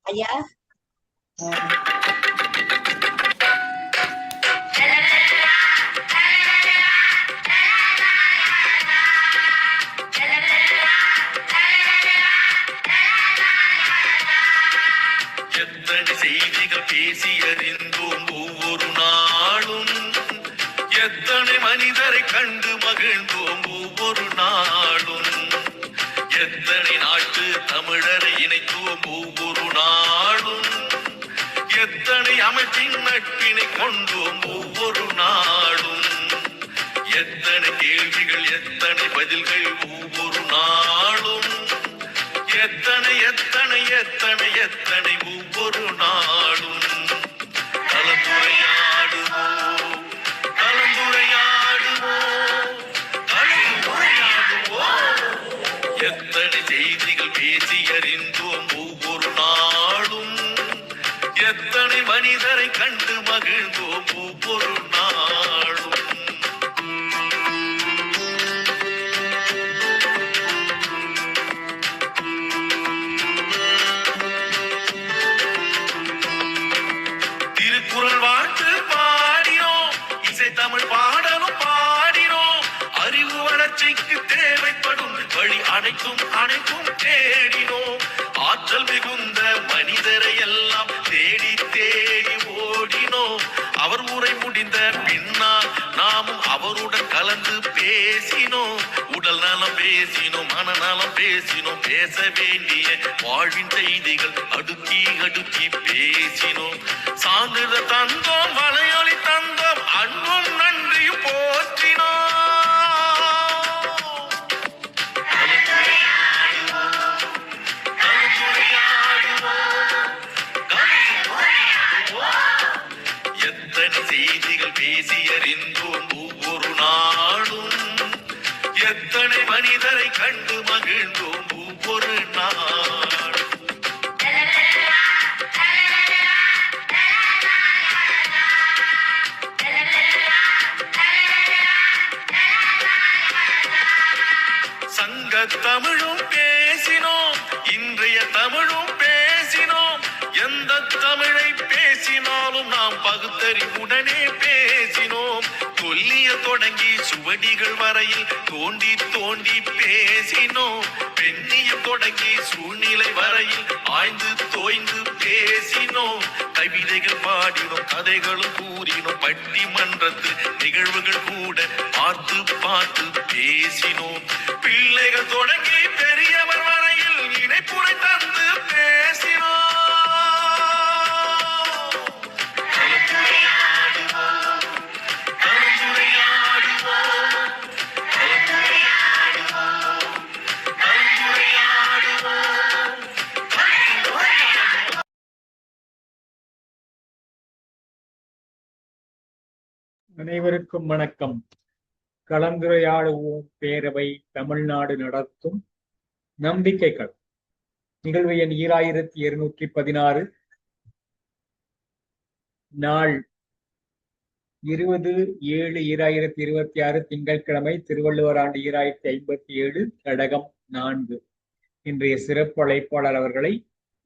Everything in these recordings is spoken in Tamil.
ஐயா. எத்தனை செய்திகள் பேசி அறிந்தோம் ஒவ்வொரு நாளும், எத்தனை மனிதரை கண்டு மகிழ்ந்தோம் ஒவ்வொரு நாளும், எத்தனை நாட்டு தமிழரை இணைத்தோம் ஒவ்வொரு நாளும், எத்தனை அமைப்பின் நட்பினை கொண்டோம் ஒவ்வொரு நாளும், எத்தனை கேள்விகள் எத்தனை பதில்கள் ஒவ்வொரு நாளும், எத்தனை எத்தனை எத்தனை எத்தனை ஒவ்வொரு நாளும். கலந்துரையாடுவோம் கலந்துரையாடுவோம் கலந்துரையாடுவோம். எத்தனை செய்திகள் பேசி அறிந்தோம் ஒவ்வொரு நாளும், எத்தனை மனிதரை கண்டு மகிழ்ந்தோம் ஒவ்வொரு நாளும். திருக்குறள் வாழ்த்து பாடினோம், இசை தமிழ் பாடலும் பாடினோம், அறிவு வளர்ச்சிக்கு தேவைப்படும் வழி அனைத்தும் அனைத்தும் தேடினோம். ஆற்றல் மிகுந்த மனிதரை எல்லாம் தேடி தேடி ஓடினோம். அவர் உரை முடிந்த பின்னால் நாமும் அவருடன் கலந்து பேசினோம். உடல் நலம் பேசினோம், மனநலம் பேசினோம், பேச வேண்டிய வாழ்வின் செய்திகள் அடுக்கி அடுக்கி பேசினோம். சான்றிதழ் தந்தோம், வலையொலி தந்தோம், அன்பும் நன்றியும் போற்றினோம். எத்தனை செய்திகள் பேசி அறிந்தோம் ஒவ்வொரு நாளும், எத்தனை மனிதரை கண்டு மகிழ்ந்தோம் ஒவ்வொரு நாள். சங்க தமிழும் பேசினோம், இன்றைய தமிழும் பேசினோம். எந்த தமிழை பேசினாலும் நாம் பகுத்தறிவுடனே பேசினோம். தொல்லிய தொடங்கி சுவடிகள் வரையில் தோண்டி தோண்டி பேசினோம். பெண்ணியம் தொடங்கி சூழ்நிலை வரையில் ஆய்ந்து தோய்ந்து பேசினோம். கவிதைகள் பாடினோம், கதைகளும் கூறினோம், பட்டிமன்றத்து நிகழ்வுகள் கூட பார்த்து பார்த்து பேசினோம். பிள்ளைகள் தொடங்கி பெரியவர் வரையில் இணைப்புரை தந்து பேசினோம். கலந்துரையாடுவோம் கலந்துரையாடுவோம் கலந்துரையாடுவோம் கலந்துரையாடுவோம் கலந்துரையாடுவோம். அனைவருக்கும் வணக்கம். கலந்துரையாடுவோம் பேரவை தமிழ்நாடு நடத்தும் நம்பிக்கை களம் நிகழ்வு எண் 2216, நாள் 20/7/2026, திங்கட்கிழமை, திருவள்ளுவர் ஆண்டு 2057, கடகம் 4. இன்றைய சிறப்பு அழைப்பாளர் அவர்களை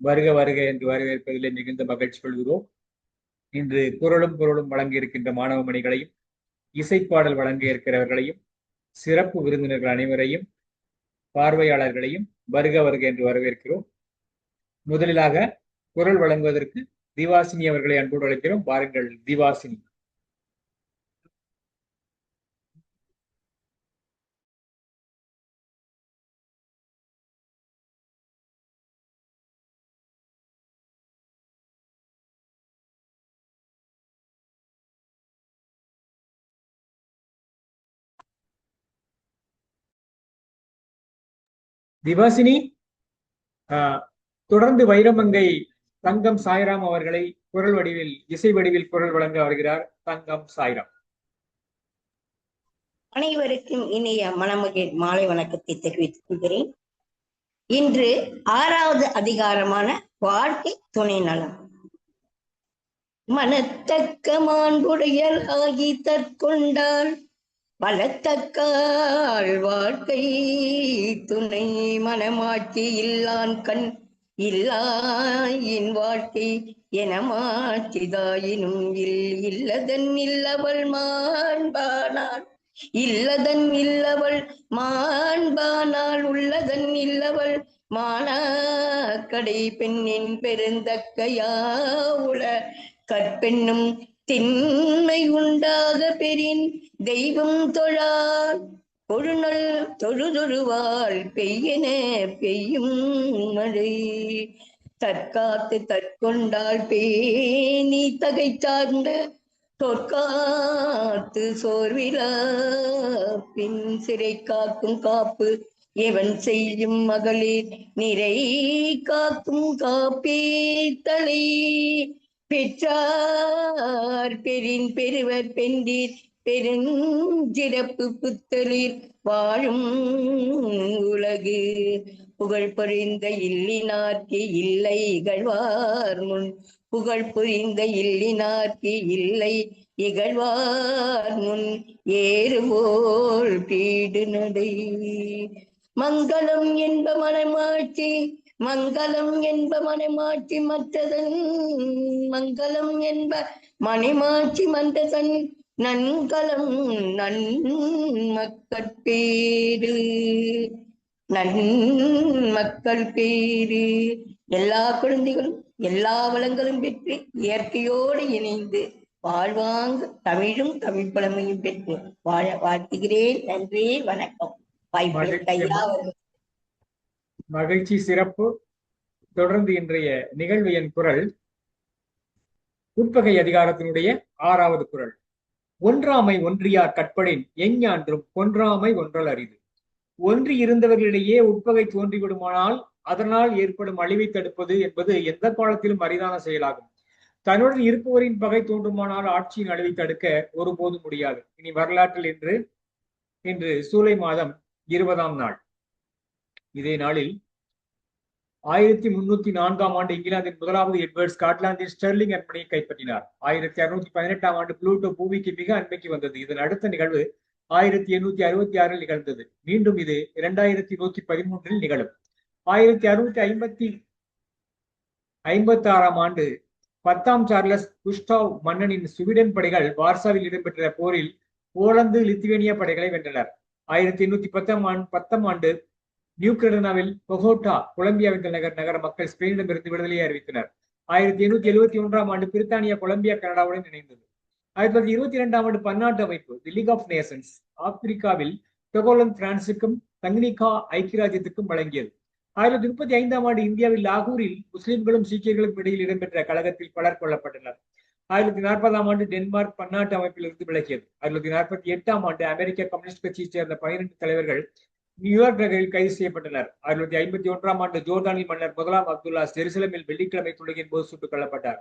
வருக வருக என்று வரவேற்பதிலே மிகுந்த மகிழ்ச்சி கொள்கிறோம். இன்று குரலும் பொருளும் வழங்க இருக்கின்ற மாணவ மணிகளையும், இசைப்பாடல் வழங்க இருக்கிறவர்களையும், சிறப்பு விருந்தினர்கள் அனைவரையும், பார்வையாளர்களையும் வருக வருக என்று வரவேற்கிறோம். முதலிலாக குரல் வழங்குவதற்கு திவாசினி அவர்களை அன்போடு அழைக்கிறோம். வாருங்கள் திவாசினி. திவாசினி, தொடர்ந்து வைரமங்கை தங்கம் சாய்ராம் அவர்களை குரல் வடிவில், இசை வடிவில் குரல் வழங்க வருகிறார். தங்கம் சாய்ராம். அனைவருக்கும் இனிய மனமகிழ் மாலை வணக்கத்தை தெரிவித்துக் கொள்கிறேன். இன்று 6வது அதிகாரமான வாழ்க்கை துணை நலம். மனத்தக்க மாண்புடையல் ஆகி தற்கொண்டால் வளத்தக்கால் வாழ்க்கை துணை மனமாட்சி இல்லான் கண் இல்லாயின் வாழ்க்கை என மாற்றிதாயினும் இல்லதன் இல்லவள் மாண்பானாள் இல்லதன் இல்லவள் மாண்பானாள் உள்ளதன் இல்லவள் மானாக்கடை பெண்ணின் பெருந்தக்கையாவுல கற்பெண்ணும் திண்மை உண்டாக பெறின் தெய்வம் தொழார் கொழுநல் தொழுதொழுவாள் பெய்யென பெய்யும் மழை தற்காத்து தற்கொண்டாள் பேணி தகை சார்ந்த தொற்காத்து சோர்விலா பின் சிறை காக்கும் காப்பு எவன் செய்யும் மகளிர் நிறை காக்கும் காப்பே தலை பெற்றார் பெரின் பெருவர் பெண்டீர் பெருஞ்சிறப்பு புத்தலில் வாழும் உலகு புகழ் பொறிந்த இல்லினார்க்கு இல்லை இகழ்வார் முன் புகழ் புரிந்த இல்லினார்க்கு இல்லை இகழ்வார் முன் ஏறுபோல் பீடு நடை மங்களம் என்ப மனமாட்சி மங்களம் என்ப மனமாட்சி மற்றதன் மங்களம் என்ப மணிமாட்சி மன்றதன் நன்கலம் நன்மக்கட்பேரு நன்மக்கள் பேரு எல்லா குழந்தைகளும் எல்லா வளங்களும் பெற்று இயற்கையோடு இணைந்து வாழ்வாங்க தமிழும் தமிழ் பழமையும் பெற்று வாழ வாழ்த்துகிறேன். நன்றி, வணக்கம். மகிழ்ச்சி, சிறப்பு. தொடர்ந்து இன்றைய நிகழ்வு என் குரல் உட்பகை அதிகாரத்தினுடைய 6வது குரல். ஒன்றாமை ஒன்றியார் கற்படின் எஞ்ஞான்றும் கொன்றாமை ஒன்றல் அரிது. ஒன்றி இருந்தவர்களிடையே உட்பகை தோன்றிவிடுமானால் அதனால் ஏற்படும் அழிவை தடுப்பது என்பது எந்த காலத்திலும் அரிதான செயலாகும். தன்னுடன் இருப்பவரின் பகை தோன்றுமானால் ஆட்சியின் அழிவை தடுக்க ஒருபோதும் முடியாது. இனி வரலாற்றில் இன்று சூலை மாதம் 20ஆம் நாள். இதே நாளில் 1304ஆம் ஆண்டு இங்கிலாந்தின் முதலாவது எட்வர்ட் ஸ்காட்லாந்தின் ஸ்டெர்லிங் அரண்மனையை கைப்பற்றினார். 1818ஆம் ஆண்டு புளூட்டோ பூமிக்கு மிக அண்மைக்கு வந்தது. இதன் அடுத்த நிகழ்வு 1866 நிகழ்ந்தது. மீண்டும் இது 2113 நிகழும். 1656ஆம் ஆண்டு 10ஆம் சார்லஸ் குஸ்டாவ் மன்னனின் ஸ்வீடன் படைகள் வார்சாவில் இடம்பெற்ற போரில் போலந்து லித்துவேனியா படைகளை வென்றனர். 1810ஆம் ஆண்டு நியூக்ரெடனாவில் பொகோட்டா கொலம்பியாவின் நகர மக்கள் ஸ்பெயினிடமிருந்து விடுதலையை அறிவித்தனர். 1871ஆம் ஆண்டு பிரித்தானியா கொலம்பியா கனடாவுடன் இணைந்தது. 1922ஆம் ஆண்டு பன்னாட்டு அமைப்பு தி லீக் ஆஃப் நேஷன்ஸ் ஆப்பிரிக்காவில் டொகோலந்து பிரான்சுக்கும் தங்னிகா ஐக்கிய ராஜ்யத்துக்கும் வழங்கியது. 1935ஆம் ஆண்டு இந்தியாவில் லாகூரில் முஸ்லிம்களும் சீக்கியர்களுக்கும் இடையில் இடம்பெற்ற கழகத்தில் பலர் கொல்லப்பட்டனர். 1940ஆம் ஆண்டு டென்மார்க் பன்னாட்டு அமைப்பிலிருந்து விலகியது. 1948ஆம் ஆண்டு அமெரிக்க கம்யூனிஸ்ட் கட்சியைச் சேர்ந்த 12 தலைவர்கள் நியூயார்க் நகரில் கைது செய்யப்பட்டனர். 1951ஆம் ஆண்டு ஜோர்டானில் மன்னர் முதலாம் அப்துல்லா ஜெருசலமில் வெள்ளிக்கிழமை தொழுகையின் போது சுட்டுக் கொல்லப்பட்டார்.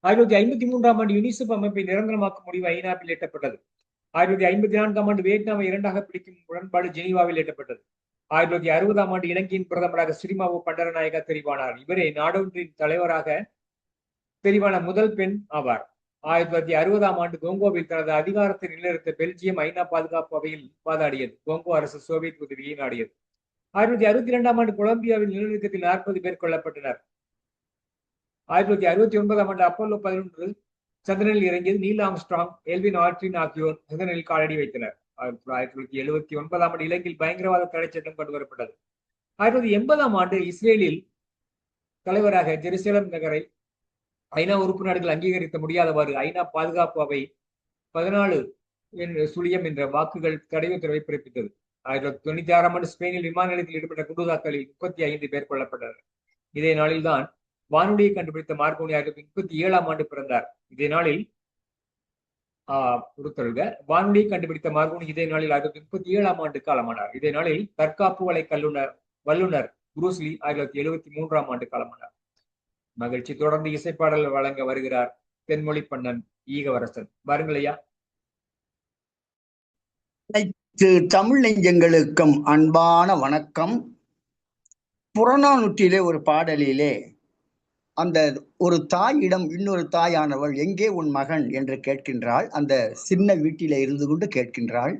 1953ஆம் ஆண்டு யுனிசெப் அமைப்பை நிரந்தரமாக்கும் முடிவு ஐநாவில் எட்டப்பட்டது. 1954ஆம் ஆண்டு வியட்நாமை 2ஆக பிடிக்கும் உடன்பாடு ஜெனீவாவில் எட்டப்பட்டது. 1960ஆம் ஆண்டு இலங்கையின் பிரதமராக ஸ்ரீமாவோ பண்டரநாயகா தெரிவானார். இவரே நாடொன்றின் தலைவராக தெரிவான முதல் பெண் ஆவார். 1960ஆம் ஆண்டு கோங்கோவில் தனது அதிகாரத்தை நிலைநிறுத்த பெல்ஜியம் ஐநா பாதுகாப்பு அவையில் வாதாடியது. கோங்கோ அரசு சோவியத் உதவியை நாடியது. 1962ஆம் ஆண்டு கொலம்பியாவில் நிலநடுக்கத்தில் 40 பேர் கொல்லப்பட்டனர். 1969ஆம் ஆண்டு அப்போலோ 11 சந்திரனில் இறங்கியது. நீல் ஆம்ஸ்ட்ராங், எல்வின் ஆல்ட்ரின் ஆகியோர் சந்திரனில் காலடி வைத்தனர். 1979ஆம் ஆண்டு இலங்கையில் பயங்கரவாத தடை சட்டம் கொண்டு வரப்பட்டது. 1980ஆம் ஆண்டு இஸ்ரேலில் தலைவராக ஜெருசலம் நகரை ஐநா உறுப்பு நாடுகள் அங்கீகரிக்க முடியாதவாறு ஐநா பாதுகாப்பு அவை 14 என்ற வாக்குகள் தடை உத்தரவை பிறப்பித்தது. 1996ஆம் ஆண்டு ஸ்பெயினில் விமான நிலையத்தில் ஈடுபட்ட குண்டுதாக்கலில் 35 பேர் கொல்லப்பட்டனர். இதே நாளில்தான் வானொலியை கண்டுபிடித்த மார்க்கோனி 1937ஆம் ஆண்டு பிறந்தார். இதே நாளில் வானொலியை கண்டுபிடித்த மார்க்கோனி இதே நாளில் 1937ஆம் ஆண்டு காலமானார். இதே நாளில் தற்காப்பு வலை வல்லுநர் புரூஸ்லி 1973ஆம் ஆண்டு காலமானார். மகிழ்ச்சி. தொடர்ந்து இசைப்பாடல் வழங்க வருகிறார் தென்மொழி பண்ணன் ஈகவரசன். வாருங்களையா. தமிழ் நெஞ்சங்களுக்கும் அன்பான வணக்கம். புறநானூற்றிலே ஒரு பாடலிலே அந்த ஒரு தாயிடம் இன்னொரு தாயானவள் எங்கே உன் மகன் என்று கேட்கின்றாள். அந்த சின்ன வீட்டிலே இருந்து கொண்டு கேட்கின்றாள்.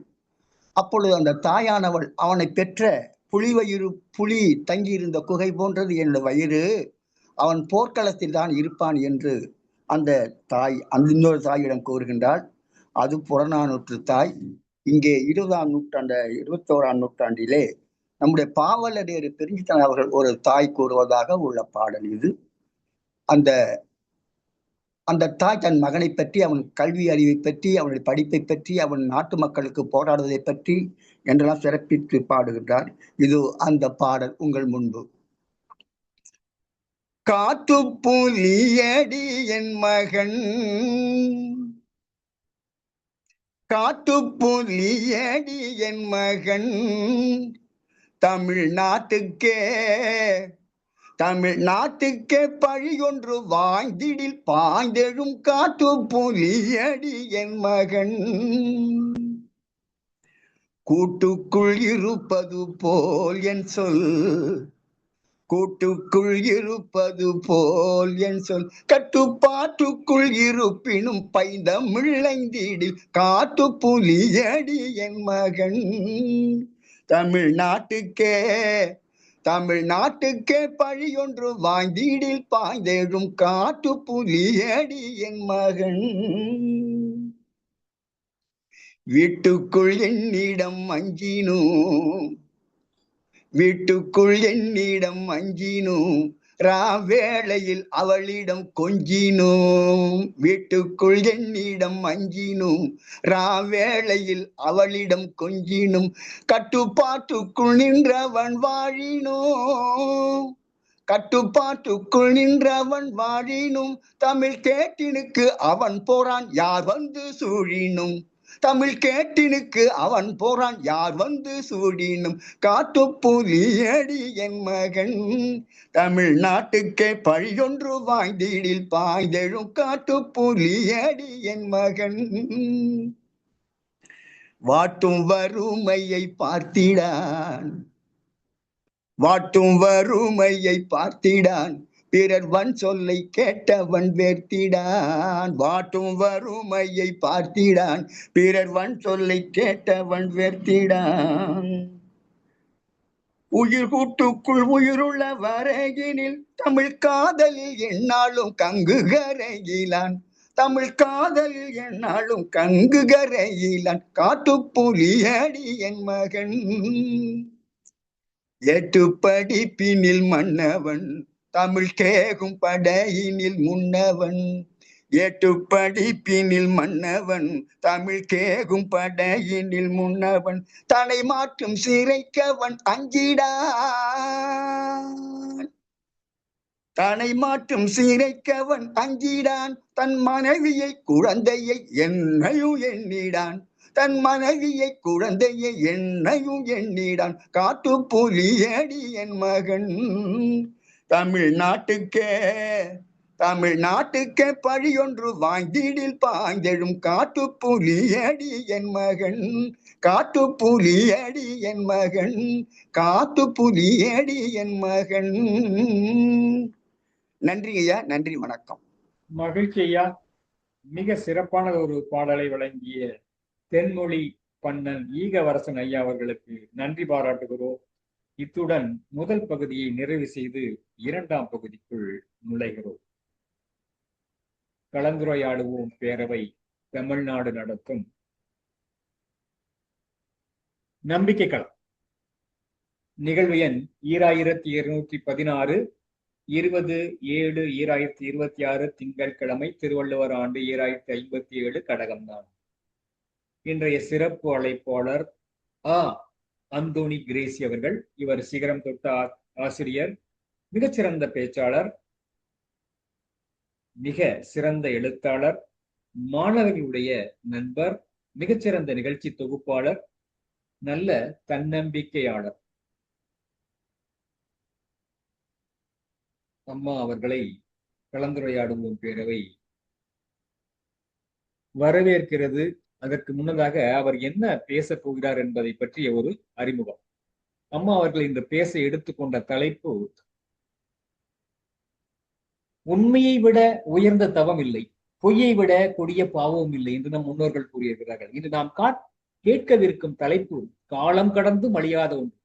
அப்பொழுது அந்த தாயானவள் அவனை பெற்ற புலி தங்கியிருந்த குகை போன்றது என்னுடைய வயிறு, அவன் போர்க்களத்தில் தான் இருப்பான் என்று அந்த தாய் அந்த இன்னொரு தாயிடம் கூறுகின்றாள். அது புறநானூற்று தாய். இங்கே 21ஆம் நூற்றாண்டிலே நம்முடைய பாவலரேறு பெருஞ்சித்தன் அவர்கள் ஒரு தாய் கூறுவதாக உள்ள பாடல் இது. அந்த தாய் தன் மகனை பற்றி, அவன் கல்வி அறிவை பற்றி, அவனுடைய படிப்பை பற்றி, அவன் நாட்டு மக்களுக்கு போராடுவதை பற்றி என்றெல்லாம் சிறப்பித்து பாடுகின்றார். இது அந்த பாடல் உங்கள் முன்பு. காட்டுப்புலியடி என் மகன், காட்டுப்புலியடி என் மகன், தமிழ்நாட்டுக்கே பழியொன்று வாய்ந்திடில் பாய்ந்தெழும் காட்டுப்புலியடி என் மகன். கூட்டுக்குள் இருப்பது போல் என் சொல், கூட்டுக்குள் இருப்பது போல் என் சொல், கட்டுப்பாட்டுக்குள் இருப்பினும் பைந்தமிழ்ந்திடில் காட்டுப்புலியடி என் மகன். தமிழ்நாட்டுக்கே பழியொன்று வாய்ந்திடில் பாய்ந்தெழும் காட்டுப்புலியடி என் மகன். வீட்டுக்குள் என்னிடம் அஞ்சினும் ராவேளையில் அவளிடம் கொஞ்சினும். வீட்டுக்குள் என்னிடம் அஞ்சினும் ராவேளையில் அவளிடம் கொஞ்சினும், கட்டுப்பாட்டுக்குள் நின்றவன் வாழினும், கட்டுப்பாட்டுக்குள் நின்றவன் வாழினும், தமிழ் கேட்டினுக்கு அவன் போறான் யார் வந்து சூழினும், தமிழ் கேட்டினுக்கு அவன் போறான் யார் வந்து சூடினும், காட்டுப்புலியடி என் மகன். தமிழ்நாட்டுக்கே பழியொன்று வாய்ந்திடில் பாய்ந்தெழும் காட்டுப்புலியடி என் மகன். வாட்டும் வறுமையை பார்த்திடான், பிறர் வன் சொல்லை கேட்டவன் வேர்த்திடான். வாட்டும் வறுமையை பார்த்திடான், பிறர் வன் சொல்லை கேட்டவன் வேர்த்திடான். உயிர் கூட்டுக்குள் உயிருள்ள வரையினில் தமிழ் காதலில் எந்நாளும் கங்கு கரையிலான், தமிழ் காதலில் எந்நாளும் கங்கு கரையிலான், காட்டுப்புலியடி என் மகன். ஏட்டுப்படிப்பினில் மன்னவன், தமிழ் கேகும் படையினில் முன்னவன். ஏட்டுப்படிப்பினில் மன்னவன், தமிழ் கேகும் படையினில் முன்னவன். தன்னை மாற்றும் சிறைக்கவன் அஞ்சிடான், தன்னை மாற்றும் சிறைக்கவன் அஞ்சிடான். தன் மனைவியை குழந்தையை என்னையும் எண்ணிடான், தன் மனைவியை குழந்தையை என்னையும் எண்ணிடான், காட்டுப்புலியடி என் மகன். தமிழ்நாட்டுக்கே பழியொன்று வாய்ந்திடில் பாய்ந்தெழும் காட்டுப்புலியடி என் மகன், காட்டுப்புலியடி என் மகன், காட்டுப்புலியடி என் மகன். நன்றி ஐயா, நன்றி, வணக்கம். மகிழ்ச்சி ஐயா. மிக சிறப்பான ஒரு பாடலை வழங்கிய தென்மொழி பண்ணன் ஈகவரசன் ஐயா அவர்களுக்கு நன்றி பாராட்டுகிறோம். இத்துடன் முதல் பகுதியை நிறைவு செய்து இரண்டாம் பகுதிக்குள் நுழைகிறோம். கலந்துரையாடுவோம் பேரவை தமிழ்நாடு நடத்தும் நம்பிக்கை களம் நிகழ்வு எண் 2216, 20/7/2026 திங்கட்கிழமை, திருவள்ளுவர் ஆண்டு 2057, கடகம்தான். இன்றைய சிறப்பு அழைப்பாளர் அந்தோணி கிரேசி அவர்கள். இவர் சிகரம் தொட்ட ஆசிரியர், மிகச்சிறந்த பேச்சாளர், மிக சிறந்த எழுத்தாளர், மாணவர்களுடைய நண்பர், மிகச்சிறந்த நிகழ்ச்சி தொகுப்பாளர், நல்ல தன்னம்பிக்கையாளர். அம்மா அவர்களை கலந்துரையாடுவோம் பேரவை வரவேற்கிறது. அதற்கு முன்னதாக அவர் என்ன பேச போகிறார் என்பதை பற்றிய ஒரு அறிமுகம். அம்மா அவர்கள் இன்று பேச எடுத்துக்கொண்ட தலைப்பு, உண்மையை விட உயர்ந்த தவம் இல்லை, பொய்யை விட கொடிய பாவம் இல்லை என்று நம் முன்னோர்கள் கூறியிருக்கிறார்கள். இன்று நாம் கேட்கவிருக்கும் தலைப்பு காலம் கடந்து அழியாத ஒன்று.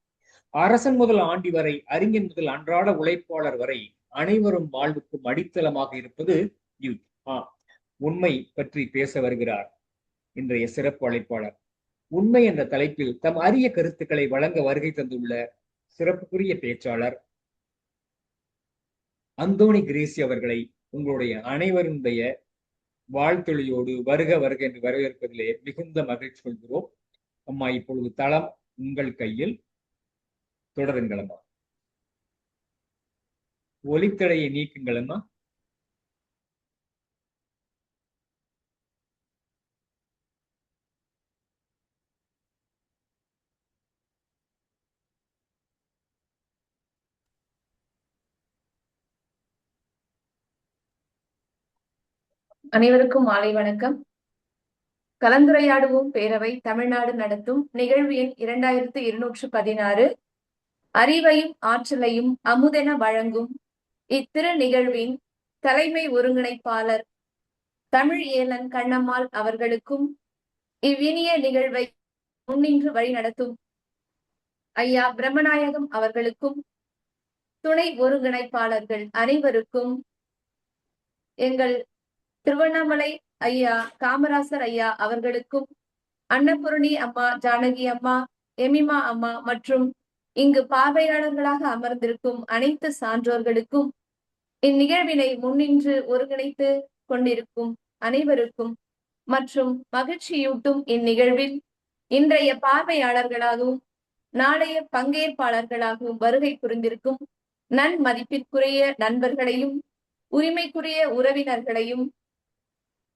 அரசன் முதல் ஆண்டி வரை, அறிஞன் முதல் அன்றாட உழைப்பாளர் வரை அனைவரும் வாழ்வுக்கும் அடித்தளமாக இருப்பது யூத். உண்மை பற்றி பேச வருகிறார் இன்றைய சிறப்பு அழைப்பாளர். உண்மை என்ற தலைப்பில் தம் அரிய கருத்துக்களை வழங்க வருகை தந்துள்ள சிறப்புக்குரிய பேச்சாளர் அந்தோணி கிரேசி அவர்களை உங்களுடைய அனைவருடைய வாழ்த்தொழியோடு வருக வருக என்று வரவேற்பதிலே மிகுந்த மகிழ்ச்சி கொள்கிறோம். அம்மா, இப்பொழுது தளம் உங்கள் கையில். தொடருங்கள் அம்மா. ஒலித்தடையை நீக்குங்கள் அம்மா. அனைவருக்கும் மாலை வணக்கம். கலந்துரையாடுவோம் பேரவை தமிழ்நாடு நடத்தும் நிகழ்வு எண் 2216 அறிவையும் ஆற்றலையும் அமுதென வழங்கும் இத்திரு நிகழ்வின் தலைமை ஒருங்கிணைப்பாளர் தமிழ் ஏலன் கண்ணம்மாள் அவர்களுக்கும், இவ்வினிய நிகழ்வை முன்னின்று வழிநடத்தும் ஐயா பிரம்மநாயகம் அவர்களுக்கும், துணை ஒருங்கிணைப்பாளர்கள் அனைவருக்கும், எங்கள் திருவண்ணாமலை ஐயா காமராசர் ஐயா அவர்களுக்கும், அன்னபூரணி அம்மா, ஜானகி அம்மா, எமிமா அம்மா மற்றும் இங்கு பார்வையாளர்களாக அமர்ந்திருக்கும் அனைத்து சான்றோர்களுக்கும், இந்நிகழ்வினை முன்னின்று ஒருங்கிணைத்து கொண்டிருக்கும் அனைவருக்கும் மற்றும் மகிழ்ச்சியூட்டும் இந்நிகழ்வில் இன்றைய பார்வையாளர்களாகவும் நாளைய பங்கேற்பாளர்களாகவும் வருகை புரிந்திருக்கும் நன்மதிப்பிற்குரிய நண்பர்களையும் உரிமைக்குரிய உறவினர்களையும்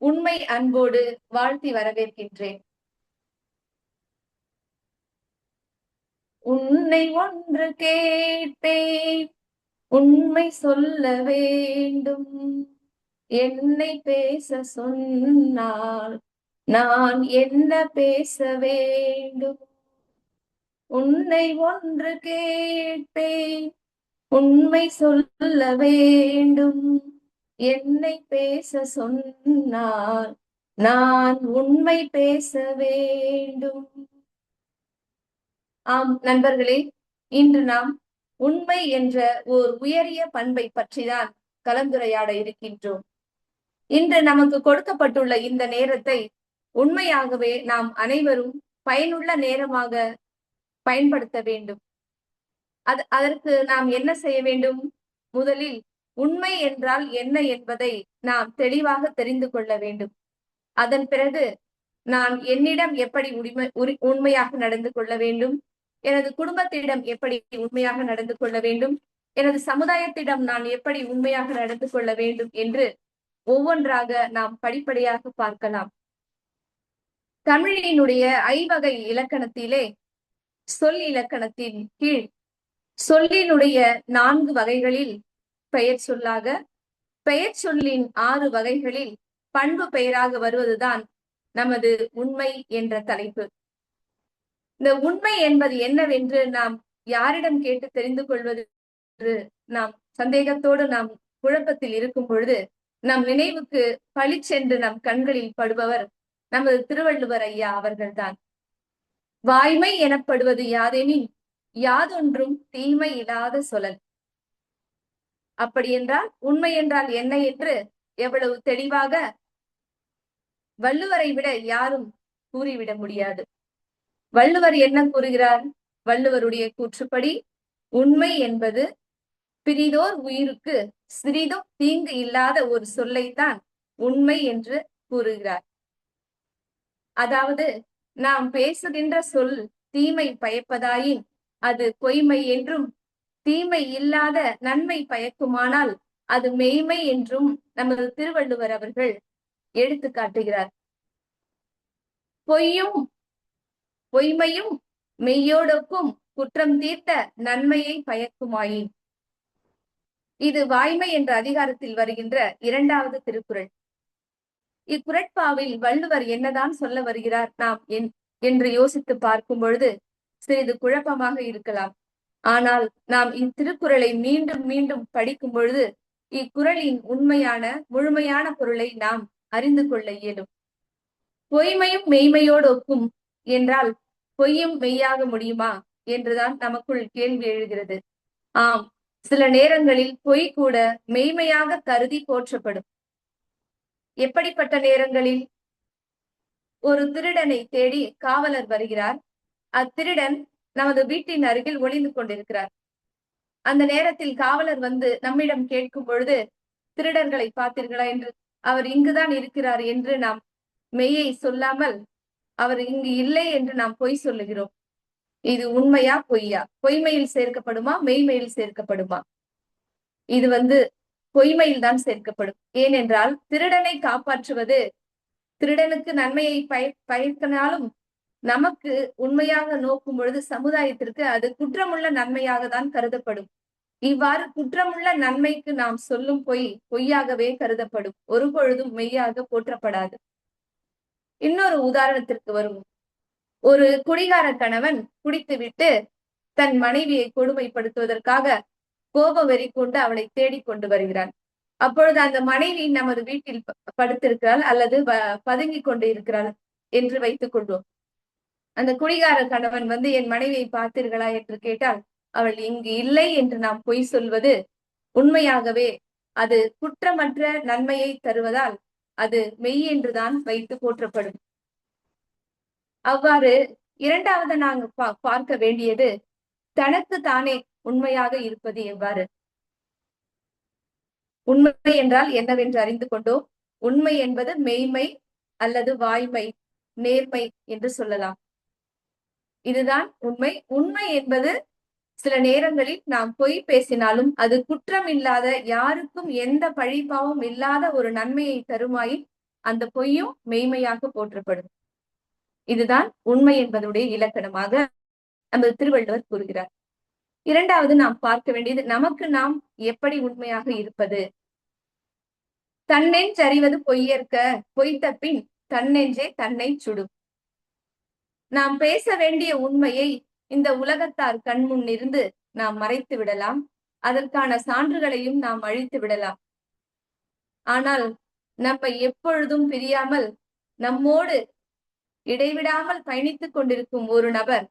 உண்மை அன்போடு வாழ்த்தி வரவேற்கின்றேன். உன்னை ஒன்று கேட்டேன், உண்மை சொல்ல வேண்டும், என்னை பேச சொன்னால் நான் என்ன பேச வேண்டும். உன்னை ஒன்று கேட்டேன், உண்மை சொல்ல வேண்டும், என்னை பேச சொன்னால் நான் உண்மை பேச வேண்டும். ஆம் நண்பர்களே, இன்று நாம் உண்மை என்ற ஓர் உயரிய பண்பை பற்றிதான் கலந்துரையாட இருக்கின்றோம். இன்று நமக்கு கொடுக்கப்பட்டுள்ள இந்த நேரத்தை உண்மையாகவே நாம் அனைவரும் பயனுள்ள நேரமாக பயன்படுத்த வேண்டும். அதற்கு நாம் என்ன செய்ய வேண்டும்? முதலில் உண்மை என்றால் என்ன என்பதை நாம் தெளிவாக தெரிந்து கொள்ள வேண்டும். அதன் பிறகு நான் என்னிடம் எப்படி உண்மையாக நடந்து கொள்ள வேண்டும், எனது குடும்பத்திடம் எப்படி உண்மையாக நடந்து கொள்ள வேண்டும், எனது சமுதாயத்திடம் நான் எப்படி உண்மையாக நடந்து கொள்ள வேண்டும் என்று ஒவ்வொன்றாக நாம் படிப்படியாக பார்க்கலாம். தமிழினுடைய ஐவகை இலக்கணத்திலே சொல் இலக்கணத்தின் கீழ் சொல்லினுடைய 4 வகைகளில் பெயர் சொல்லாக, பெயர் சொல்லின் 6 வகைகளில் பண்பு பெயராக வருவதுதான் நமது உண்மை என்ற தலைப்பு. இந்த உண்மை என்பது என்னவென்று நாம் யாரிடம் கேட்டு தெரிந்து கொள்வது என்று நாம் சந்தேகத்தோடு நாம் குழப்பத்தில் இருக்கும் பொழுது நம் நினைவுக்கு பளிச்சென்று நம் கண்களில் படுபவர் நமது திருவள்ளுவர் ஐயா அவர்கள்தான். வாய்மை எனப்படுவது யாதெனின் யாதொன்றும் தீமை இல்லாத சொலல். அப்படி என்றால் உண்மை என்றால் என்ன என்று எவ்வளவு தெளிவாக வள்ளுவரை விட யாரும் கூறிவிட முடியாது. வள்ளுவர் என்ன கூறுகிறார்? வள்ளுவருடைய கூற்றுப்படி உண்மை என்பது பிறிதோர் உயிருக்கு சிறிதும் தீங்கு இல்லாத ஒரு சொல்லைத்தான் உண்மை என்று கூறுகிறார். அதாவது நாம் பேசுகின்ற சொல் தீமை பயப்பதாயின் அது பொய்மை என்றும், தீமை இல்லாத நன்மை பயக்குமானால் அது மெய்மை என்றும் நமது திருவள்ளுவர் அவர்கள் எடுத்து காட்டுகிறார். பொய்மையும் மெய்யோடொக்கும் குற்றம் தீர்த்த நன்மையை பயக்குமாயின். இது வாய்மை என்ற அதிகாரத்தில் வருகின்ற 2வது திருக்குறள். இக்குறட்பாவில் வள்ளுவர் என்னதான் சொல்ல வருகிறார் நாம் என்று யோசித்து பார்க்கும் பொழுது சிறிது குழப்பமாக இருக்கலாம். ஆனால் நாம் இத்திருக்குறளை மீண்டும் மீண்டும் படிக்கும் பொழுது இக்குறளின் உண்மையான முழுமையான பொருளை நாம் அறிந்து கொள்ள இயலும். பொய்மையும் மெய்மையோடு ஒக்கும் என்றால் பொய்யும் மெய்யாக முடியுமா என்றுதான் நமக்குள் கேள்வி எழுகிறது. ஆம், சில நேரங்களில் பொய் கூட மெய்மையாக கருதி போற்றப்படும். எப்படிப்பட்ட நேரங்களில்? ஒரு திருடனை தேடி காவலர் வருகிறார். அத்திருடன் நமது வீட்டின் அருகில் ஒளிந்து கொண்டிருக்கிறார். அந்த நேரத்தில் காவலர் வந்து நம்மிடம் கேட்கும் பொழுது, திருடர்களை பார்த்தீர்களா என்று, அவர் இங்குதான் இருக்கிறார் என்று நாம் மெய்யை சொல்லாமல் அவர் இங்கு இல்லை என்று நாம் பொய் சொல்லுகிறோம். இது உண்மையா பொய்யா? பொய்மையில் சேர்க்கப்படுமா, மெய்மையில் சேர்க்கப்படுமா? இது பொய்மையில் தான் சேர்க்கப்படும். ஏனென்றால் திருடனை காப்பாற்றுவது திருடனுக்கு நன்மையை பயக்கனாலும் நமக்கு உண்மையாக நோக்கும் பொழுது சமுதாயத்திற்கு அது குற்றமுள்ள நன்மையாக தான் கருதப்படும். இவ்வாறு குற்றமுள்ள நன்மைக்கு நாம் சொல்லும் பொய் பொய்யாகவே கருதப்படும். ஒரு பொழுதும் மெய்யாக போற்றப்படாது. இன்னொரு உதாரணத்திற்கு வருவோம். ஒரு குடிகார கணவன் குடித்துவிட்டு தன் மனைவியை கொடுமைப்படுத்துவதற்காக கோப வெறி கொண்டு அவளை தேடிக் கொண்டு வருகிறான். அப்பொழுது அந்த மனைவி நமது வீட்டில் படுத்திருக்கிறாள் அல்லது பதுங்கி கொண்டு இருக்கிறாள் என்று வைத்துக் கொள்வோம். அந்த குடிகார கணவன் வந்து என் மனைவியை பார்த்தீர்களா என்று கேட்டால் அவள் இங்கு இல்லை என்று நாம் பொய் சொல்வது உண்மையாகவே அது குற்றமற்ற நன்மையை தருவதால் அது மெய் என்றுதான் வைத்து போற்றப்படும். அவ்வாறு இரண்டாவது நாங்கள் பார்க்க வேண்டியது தனக்கு தானே உண்மையாக இருப்பது எவ்வாறு? உண்மை என்றால் என்னவென்று அறிந்து கொண்டோம். உண்மை என்பது மெய்மை அல்லது வாய்மை, நேர்மை என்று சொல்லலாம். இதுதான் உண்மை. உண்மை என்பது சில நேரங்களில் நாம் பொய் பேசினாலும் அது குற்றம் இல்லாத, யாருக்கும் எந்த பழிபாவம் இல்லாத ஒரு நன்மையை தருமாயின் அந்த பொய்யும் மெய்மையாக போற்றப்படும். இதுதான் உண்மை என்பதுடைய இலக்கணமாக நமது திருவள்ளுவர் கூறுகிறார். இரண்டாவது நாம் பார்க்க வேண்டியது நமக்கு நாம் எப்படி உண்மையாக இருப்பது. தன்னெஞ்சு அறிவது பொய்யற்க, பொய்த்த பின் தன்னெஞ்சே தன்னை சுடும். நாம் பேச வேண்டிய உண்மையை இந்த உலகத்தார் கண்முன் இருந்து நாம் மறைத்து விடலாம். அதற்கான சான்றுகளையும் நாம் அழித்து விடலாம். ஆனால் நம்மை எப்பொழுதும் பிரியாமல் நம்மோடு இடைவிடாமல் பயணித்துக் கொண்டிருக்கும் ஒரு நபர்,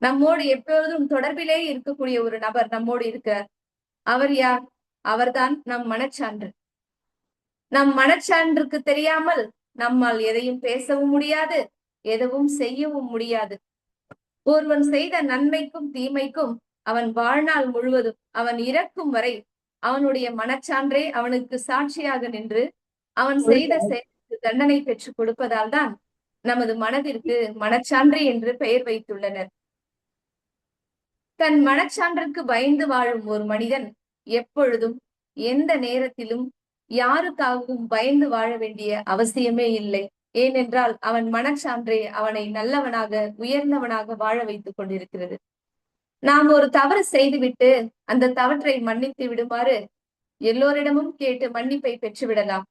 நம்மோடு எப்பொழுதும் தொடர்பிலே இருக்கக்கூடிய ஒரு நபர் நம்மோடு இருக்கிறார். அவர் யார்? அவர்தான் நம் மனச்சான்று. நம் மனச்சான்றுக்கு தெரியாமல் நம்மால் எதையும் பேசவும் முடியாது, எதுவும் செய்யவும் முடியாது. ஒருவன் செய்த நன்மைக்கும் தீமைக்கும் அவன் வாழ்நாள் முழுவதும், அவன் இறக்கும் வரை அவனுடைய மனச்சான்றே அவனுக்கு சாட்சியாக நின்று அவன் செய்த செயலுக்கு தண்டனை பெற்றுக் கொடுப்பதால் தான் நமது மனதிற்கு மனச்சான்று என்று பெயர் வைத்துள்ளனர். தன் மனச்சான்றுக்கு பயந்து வாழும் ஒரு மனிதன் எப்பொழுதும் எந்த நேரத்திலும் யாருக்காகவும் பயந்து வாழ வேண்டிய அவசியமே இல்லை. ஏனென்றால் அவன் மனச்சான்றே அவனை நல்லவனாக, உயர்ந்தவனாக வாழ வைத்துக் கொண்டிருக்கிறது. நாம் ஒரு தவறு செய்துவிட்டு அந்த தவற்றை மன்னித்து விடுமாறு எல்லோரிடமும் கேட்டு மன்னிப்பை பெற்றுவிடலாம்.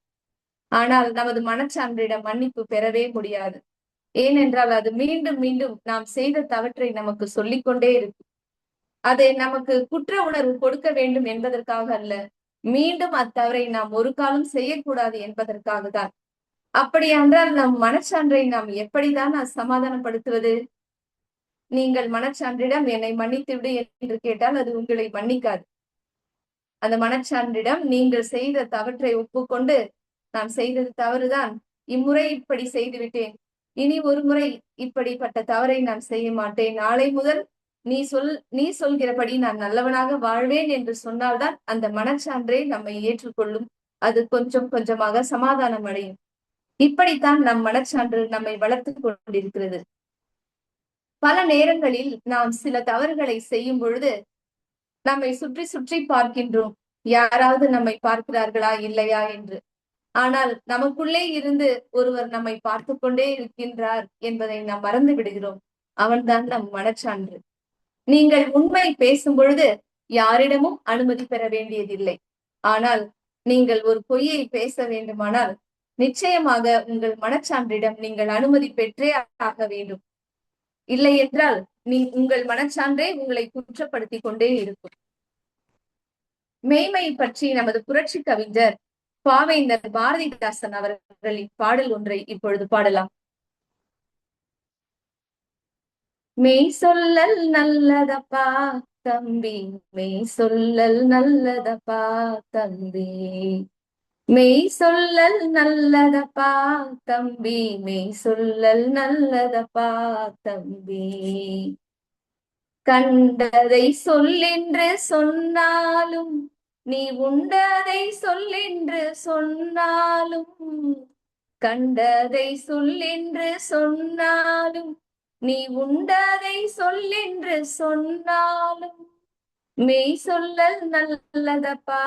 ஆனால் நமது மனச்சான்றிடம் மன்னிப்பு பெறவே முடியாது. ஏனென்றால் அது மீண்டும் மீண்டும் நாம் செய்த தவற்றை நமக்கு சொல்லிக்கொண்டே இருக்கும். அதை நமக்கு குற்ற உணர்வு கொடுக்க வேண்டும் என்பதற்காக அல்ல, மீண்டும் அத்தவறை நாம் ஒரு காலம் செய்யக்கூடாது என்பதற்காக தான். அப்படியென்றால் நம் மனச்சான்றை நாம் எப்படிதான் சமாதானப்படுத்துவது? நீங்கள் மனச்சான்றிடம் என்னை மன்னித்து விடு என்று கேட்டால் அது உங்களை மன்னிக்காது. அந்த மனச்சான்றிடம் நீங்கள் செய்த தவற்றை ஒப்புக்கொண்டு, நான் செய்தது தவறுதான், இம்முறை இப்படி செய்து விட்டேன், இனி ஒரு முறை இப்படிப்பட்ட தவறை நான் செய்ய மாட்டேன், நாளை முதல் நீ சொல்கிறபடி நான் நல்லவனாக வாழ்வேன் என்று சொன்னால்தான் அந்த மனச்சான்றே நம்மை ஏற்றுக்கொள்ளும். அது கொஞ்சம் கொஞ்சமாக சமாதானம் அடையும். இப்படித்தான் நம் மனச்சான்று நம்மை வளர்த்து கொண்டிருக்கிறது. பல நேரங்களில் நாம் சில தவறுகளை செய்யும் பொழுது நம்மை சுற்றி சுற்றி பார்க்கின்றோம், யாராவது நம்மை பார்க்கிறார்களா இல்லையா என்று. ஆனால் நமக்குள்ளே இருந்து ஒருவர் நம்மை பார்த்து கொண்டே இருக்கின்றார் என்பதை நாம் மறந்து விடுகிறோம். அவன்தான் நம் மனச்சான்று. நீங்கள் உண்மை பேசும் பொழுது யாரிடமும் அனுமதி பெற வேண்டியதில்லை. ஆனால் நீங்கள் ஒரு பொய்யை பேச வேண்டுமானால் நிச்சயமாக உங்கள் மனச்சான்றிடம் நீங்கள் அனுமதி பெற்றே ஆக வேண்டும். இல்லை என்றால் உங்கள் மனச்சான்றே உங்களை குற்றப்படுத்தி கொண்டே இருக்கும். மெய்மை பற்றி நமது புரட்சி கவிஞர் பாவேந்தர் பாரதிதாசன் அவர்களின் பாடல் ஒன்றை இப்பொழுது பாடலாம். மெய் சொல்லல் நல்லதப்பா தம்பி, மெய் சொல்லல் நல்லதப்பா தம்பி, மெய் சொல்லல் நல்லதப்பா தம்பி, மெய் சொல்லல் நல்லதப்பா தம்பி. கண்டதை சொல்லென்று சொன்னாலும், நீ உண்டதை சொல்லென்று சொன்னாலும், கண்டதை சொல்லென்று சொன்னாலும், நீ உண்டதை சொல்லென்று சொன்னாலும், மெய் சொல்லல் நல்லதப்பா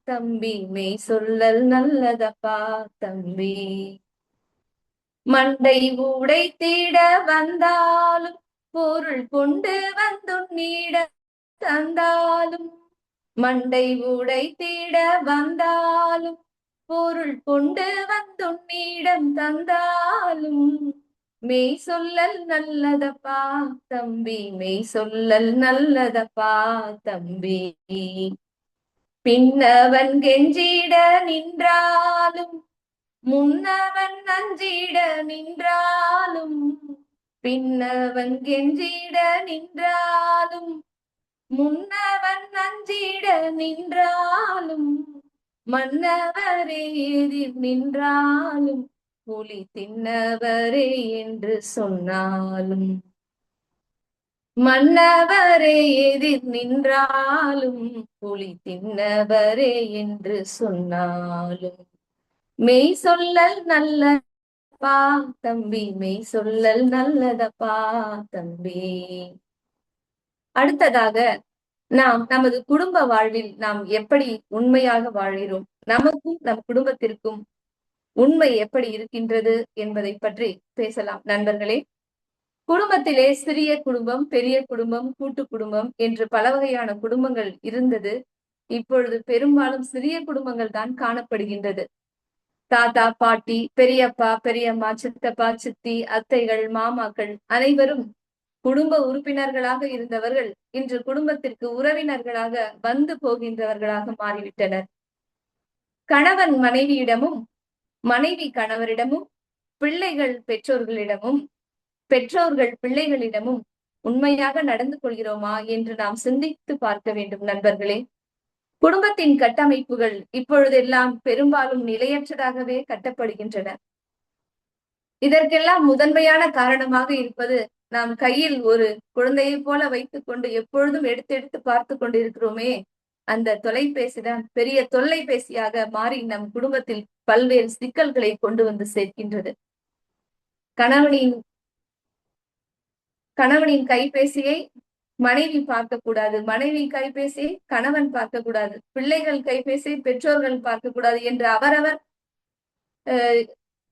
தம்பி, மெய் சொல்லல் நல்லதப்பா தம்பி. மண்டை உடைத்திட வந்தாலும், பொருள் கொண்டு வந்துன்னிட தந்தாலும், மண்டை உடைத்திட வந்தாலும், பொருள் கொண்டு வந்துன்னிடம் தந்தாலும், மெய் சொல்லல் நல்லதப்பா தம்பி, மெய் சொல்லல் நல்லதப்பா தம்பி. பின்னவன் கெஞ்சிட நின்றாலும், முன்னவன் அஞ்சிட நின்றாலும், பின்னவன் கெஞ்சிட நின்றாலும், முன்னவன் அஞ்சிட நின்றாலும், மன்னவரே எதிர் நின்றாலும், புலி தின்னவரே என்று சொன்னாலும், மன்னவரே எதிர் நின்றாலும், புலி தின்னவரே என்று சொன்னாலும், மெய் சொல்லல் நல்லதப்பா தம்பி, மெய் சொல்லல் நல்லதப்பா தம்பி. அடுத்ததாக நாம் நமது குடும்ப வாழ்வில் நாம் எப்படி உண்மையாக வாழ்கிறோம், நமக்கும் நம் குடும்பத்திற்கும் உண்மை எப்படி இருக்கின்றது என்பதை பற்றி பேசலாம் நண்பர்களே. குடும்பத்திலே சிறிய குடும்பம், பெரிய குடும்பம், கூட்டு குடும்பம் என்று பல வகையான குடும்பங்கள் இருந்தது. இப்பொழுது பெரும்பாலும் சிறிய குடும்பங்கள் தான் காணப்படுகின்றது. தாத்தா, பாட்டி, பெரியப்பா, பெரியம்மா, சித்தப்பா, சித்தி, அத்தைகள், மாமாக்கள் அனைவரும் குடும்ப உறுப்பினர்களாக இருந்தவர்கள் இன்று குடும்பத்திற்கு உறவினர்களாக வந்து போகின்றவர்களாக மாறிவிட்டனர். கணவன் மனைவியிடமும், மனைவி கணவரிடமும், பிள்ளைகள் பெற்றோர்களிடமும், பெற்றோர்கள் பிள்ளைகளிடமும் உண்மையாக நடந்து கொள்கிறோமா என்று நாம் சிந்தித்து பார்க்க வேண்டும் நண்பர்களே. குடும்பத்தின் கட்டமைப்புகள் இப்பொழுதெல்லாம் பெரும்பாலும் நிலையற்றதாகவே கட்டப்படுகின்றன. இதற்கெல்லாம் முதன்மையான காரணமாக இருப்பது, நாம் கையில் ஒரு குழந்தையை போல வைத்துக் கொண்டு எப்பொழுதும் எடுத்து பார்த்து கொண்டிருக்கிறோமே, அந்த தொலைபேசிதான் பெரிய தொல்லைபேசியாக மாறி நம் குடும்பத்தில் பல்வேறு சிக்கல்களை கொண்டு வந்து சேர்க்கின்றது. கணவனின் கைபேசியை மனைவி பார்க்க கூடாது, மனைவி கைபேசியை கணவன் பார்க்க கூடாது, பிள்ளைகள் கைபேசியை பெற்றோர்கள் பார்க்க கூடாது என்று அவரவர்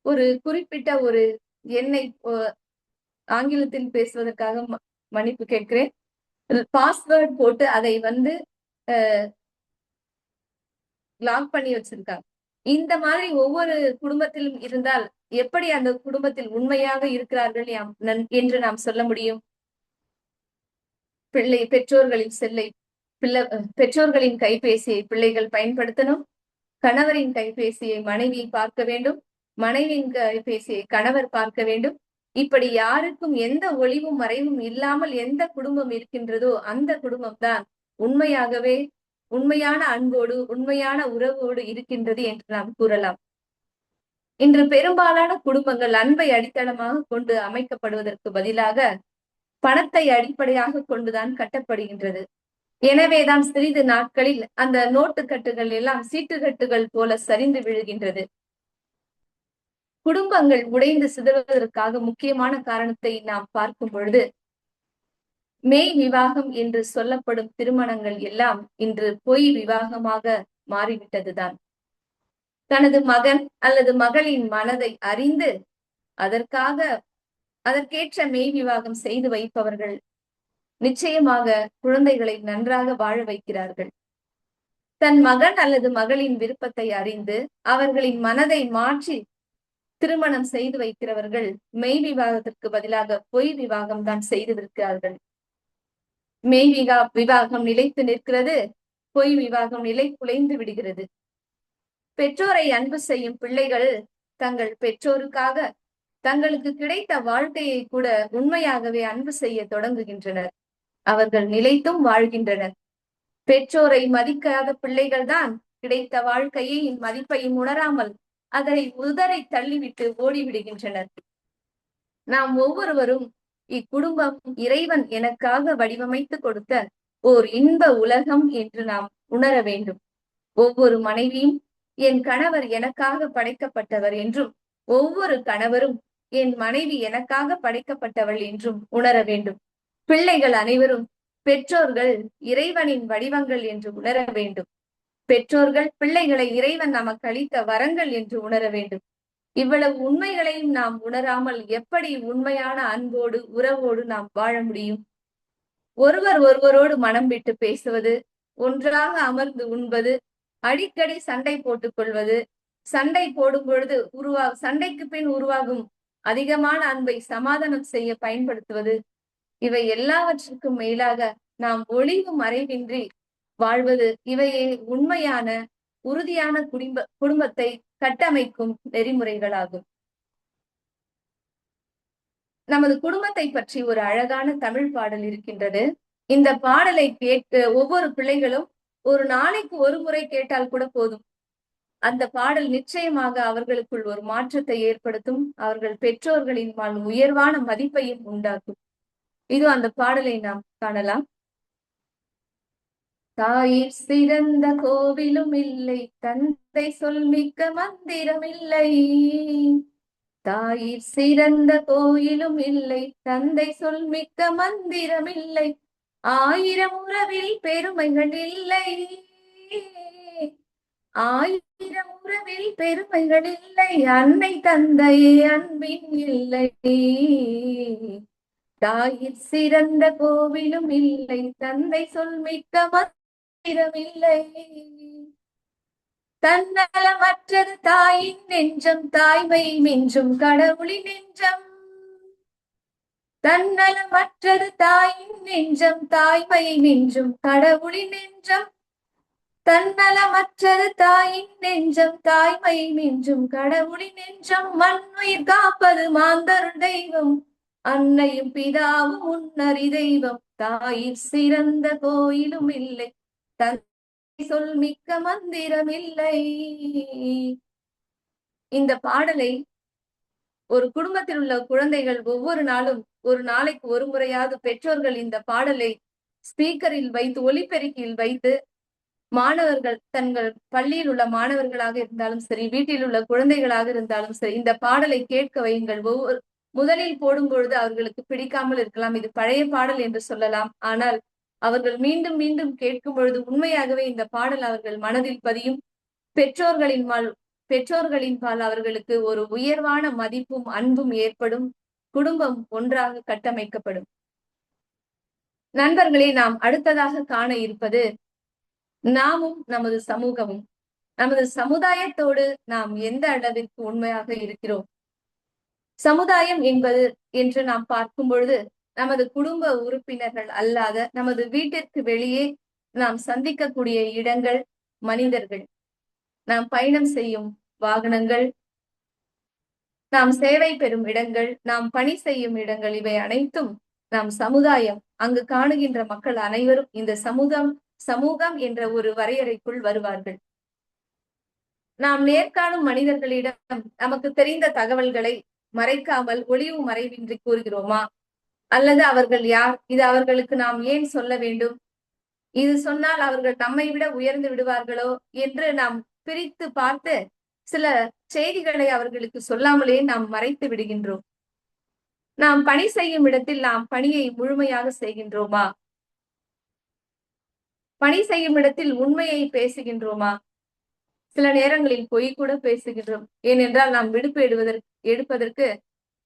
ஒரு குறிப்பிட்ட ஒரு எண்ணை, ஆங்கிலத்தில் பேசுவதற்காக மன்னிப்பு கேட்கிறேன், பாஸ்வேர்ட் போட்டு அதை லாக் பண்ணி வச்சிருக்காங்க. இந்த மாதிரி ஒவ்வொரு குடும்பத்திலும் இருந்தால் எப்படி அந்த குடும்பத்தில் உண்மையாக இருக்கிறார்கள் என்று நாம் சொல்ல முடியும்? பெற்றோர்களின் பெற்றோர்களின் கைபேசியை பிள்ளைகள் பயன்படுத்தணும், கணவரின் கைபேசியை மனைவி பார்க்க வேண்டும், மனைவியின் கைபேசியை கணவர் பார்க்க வேண்டும். இப்படி யாருக்கும் எந்த ஒளிவும் மறைவும் இல்லாமல் எந்த குடும்பம் இருக்கின்றதோ அந்த குடும்பம் தான் உண்மையாகவே உண்மையான அன்போடு, உண்மையான உறவோடு இருக்கின்றது என்று நாம் கூறலாம். இன்று பெரும்பாலான குடும்பங்கள் அன்பை அடித்தளமாக கொண்டு அமைக்கப்படுவதற்கு பதிலாக பணத்தை அடிப்படையாக கொண்டுதான் கட்டப்படுகின்றது. எனவேதான் சிறிது நாட்களில் அந்த நோட்டுக்கட்டுகள் எல்லாம் சீட்டுக்கட்டுகள் போல சரிந்து விழுகின்றது. குடும்பங்கள் உடைந்து சிதறுவதற்காக முக்கியமான காரணத்தை நாம் பார்க்கும் பொழுது, மெய் விவாகம் என்று சொல்லப்படும் திருமணங்கள் எல்லாம் இன்று பொய் விவாகமாக மாறிவிட்டதுதான். தனது மகன் அல்லது மகளின் மனதை அறிந்து அதற்கேற்ற மெய் விவாகம் செய்து வைப்பவர்கள் நிச்சயமாக குழந்தைகளை நன்றாக வாழ வைக்கிறார்கள். தன் மகன் அல்லது மகளின் விருப்பத்தை அறிந்து அவர்களின் மனதை மாற்றி திருமணம் செய்து வைக்கிறவர்கள் மெய் விவாகத்திற்கு பதிலாக பொய் விவாகம் தான் செய்திருக்கிறார்கள். மெய் விவாகம் நிலைத்து நிற்கிறது, பொய் விவாகம் நிலை குலைந்து விடுகிறது. பெற்றோரை அன்பு செய்யும் பிள்ளைகள் தங்கள் பெற்றோருக்காக தங்களுக்கு கிடைத்த வாழ்க்கையை கூட உண்மையாகவே அன்பு செய்ய தொடங்குகின்றனர். அவர்கள் நிலைத்தும் வாழ்கின்றனர். பெற்றோரை மதிக்காத பிள்ளைகள்தான் கிடைத்த வாழ்க்கையை மதிப்பையும் உணராமல் அதை உதறி தள்ளிவிட்டு ஓடிவிடுகின்றனர். நாம் ஒவ்வொருவரும் இக்குடும்பம் இறைவன் எனக்காக வடிவமைத்து கொடுத்த ஓர் இன்ப உலகம் என்று நாம் உணர வேண்டும். ஒவ்வொரு மனைவியும் என் கணவர் எனக்காக படைக்கப்பட்டவர் என்றும், ஒவ்வொரு கணவரும் என் மனைவி எனக்காக படைக்கப்பட்டவள் என்றும் உணர வேண்டும். பிள்ளைகள் அனைவரும் பெற்றோர்கள் இறைவனின் வடிவங்கள் என்று உணர வேண்டும். பெற்றோர்கள் பிள்ளைகளை இறைவன் நமக்கு அளித்த வரங்கள் என்று உணர வேண்டும். இவ்வளவு உண்மைகளையும் நாம் உணராமல் எப்படி உண்மையான அன்போடு உறவோடு நாம் வாழ முடியும்? ஒருவர் ஒருவரோடு மனம் விட்டு பேசுவது, ஒன்றாக அமர்ந்து உண்பது, அடிக்கடி சண்டை போட்டுக் கொள்வது, சண்டை போடும் பொழுது சண்டைக்கு பின் உருவாகும் அதிகமான அன்பை சமாதானம் செய்ய பயன்படுத்துவது, இவை எல்லாவற்றுக்கும் மேலாக நாம் ஒளிவு மறைவின்றி வாழ்வது, இவையே உண்மையான உறுதியான குடும்பத்தை கட்டமைக்கும் நெறிமுறைகளாகும். நமது குடும்பத்தை பற்றி ஒரு அழகான தமிழ் பாடல் இருக்கின்றது. இந்த பாடலை கேட்டு ஒவ்வொரு பிள்ளைகளும் ஒரு நாளைக்கு ஒரு முறை கேட்டால் கூட போதும். அந்த பாடல் நிச்சயமாக அவர்களுக்குள் ஒரு மாற்றத்தை ஏற்படுத்தும். அவர்கள் பெற்றோர்களின் உயர்வான மதிப்பையும் உண்டாக்கும். இது அந்த பாடலை நாம் காணலாம். தாயிற் சிறந்த கோவிலும் இல்லை, தந்தை சொல்மிக்க மந்திரம் இல்லை. தாயிற் சிறந்த கோயிலும் இல்லை, தந்தை சொல்மிக்க மந்திரம் இல்லை. ஆயிரம் உறவில் பெருமைகள் இல்லை, ஆயிரம் உறவில் பெருமைகள் இல்லை. அன்னை தந்தையே அன்பின் இல்லை. தாயிற் சிறந்த கோவிலும் இல்லை, தந்தை சொல்மிக்க மந்திரம் இல்லை. தன்னலமற்றது தாயின் நெஞ்சம், தாய்மை மிஞ்சும் கடவுளின் நெஞ்சம். தன்னலமற்றது தாயின் நெஞ்சம், தாய்மை மிஞ்சும் கடவுளின் நெஞ்சம். தன்னலமற்றது தாயின் நெஞ்சம், தாய்மை மிஞ்சும் கடவுளின் நெஞ்சம். மண்ணுயிர் காப்பது மாந்தருள் தெய்வம், அன்னையும் பிதாவும் முன்னறி தெய்வம். தாயிற் சிறந்த கோயிலும் இல்லை, தந்தை சொல் மிக்க மந்திரம் இல்லை. இந்த பாடலை ஒரு குடும்பத்தில் உள்ள குழந்தைகள் ஒவ்வொரு நாளும் ஒரு நாளைக்கு ஒரு முறையாவது பெற்றோர்கள் இந்த பாடலை ஸ்பீக்கரில் வைத்து ஒலிபெருக்கியில் வைத்து மாணவர்கள் தங்கள் பள்ளியில் உள்ள மாணவர்களாக இருந்தாலும் சரி, வீட்டில் உள்ள குழந்தைகளாக இருந்தாலும் சரி, இந்த பாடலை கேட்க வையுங்கள். முதலில் போடும் பொழுது அவர்களுக்கு பிடிக்காமல் இருக்கலாம், இது பழைய பாடல் என்று சொல்லலாம். ஆனால் அவர்கள் மீண்டும் மீண்டும் கேட்கும் பொழுது உண்மையாகவே இந்த பாடல் அவர்கள் மனதில் பதியும். பெற்றோர்களின் பால் அவர்களுக்கு ஒரு உயர்வான மதிப்பும் அன்பும் ஏற்படும். குடும்பம் ஒன்றாக கட்டமைக்கப்படும். நண்பர்களே, நாம் அடுத்ததாக காண இருப்பது நாமும் நமது சமூகமும். நமது சமுதாயத்தோடு நாம் எந்த அளவிற்கு உண்மையாக இருக்கிறோம். சமுதாயம் என்பது என்று நாம் பார்க்கும் பொழுது நமது குடும்ப உறுப்பினர்கள் அல்லாத நமது வீட்டிற்கு வெளியே நாம் சந்திக்கக்கூடிய இடங்கள், மனிதர்கள், நாம் பயணம் செய்யும் வாகனங்கள், நாம் சேவை பெறும் இடங்கள், நாம் பணி செய்யும் இடங்கள், இவை அனைத்தும் நாம் சமுதாயம். அங்கு காணுகின்ற மக்கள் அனைவரும் இந்த சமூகம் என்ற ஒரு வரையறைக்குள் வருவார்கள். நாம் நேர்காணும் மனிதர்களிடம் நமக்கு தெரிந்த தகவல்களை மறைக்காமல் ஒளிவு மறைவின்றி கூறுகிறோமா? அல்லது அவர்கள் யார், இது அவர்களுக்கு நாம் ஏன் சொல்ல வேண்டும், இது சொன்னால் அவர்கள் நம்மை விட உயர்ந்து விடுவார்களோ என்று நாம் பிரித்து பார்த்து சில செய்திகளை அவர்களுக்கு சொல்லாமலே நாம் மறைத்து விடுகின்றோம். நாம் பணி செய்யும் இடத்தில் நாம் பணியை முழுமையாக செய்கின்றோமா? பணி செய்யும் இடத்தில் உண்மையை பேசுகின்றோமா? சில நேரங்களில் பொய் கூட பேசுகின்றோம். ஏனென்றால் நாம் விடுப்பு எடுப்பதற்கு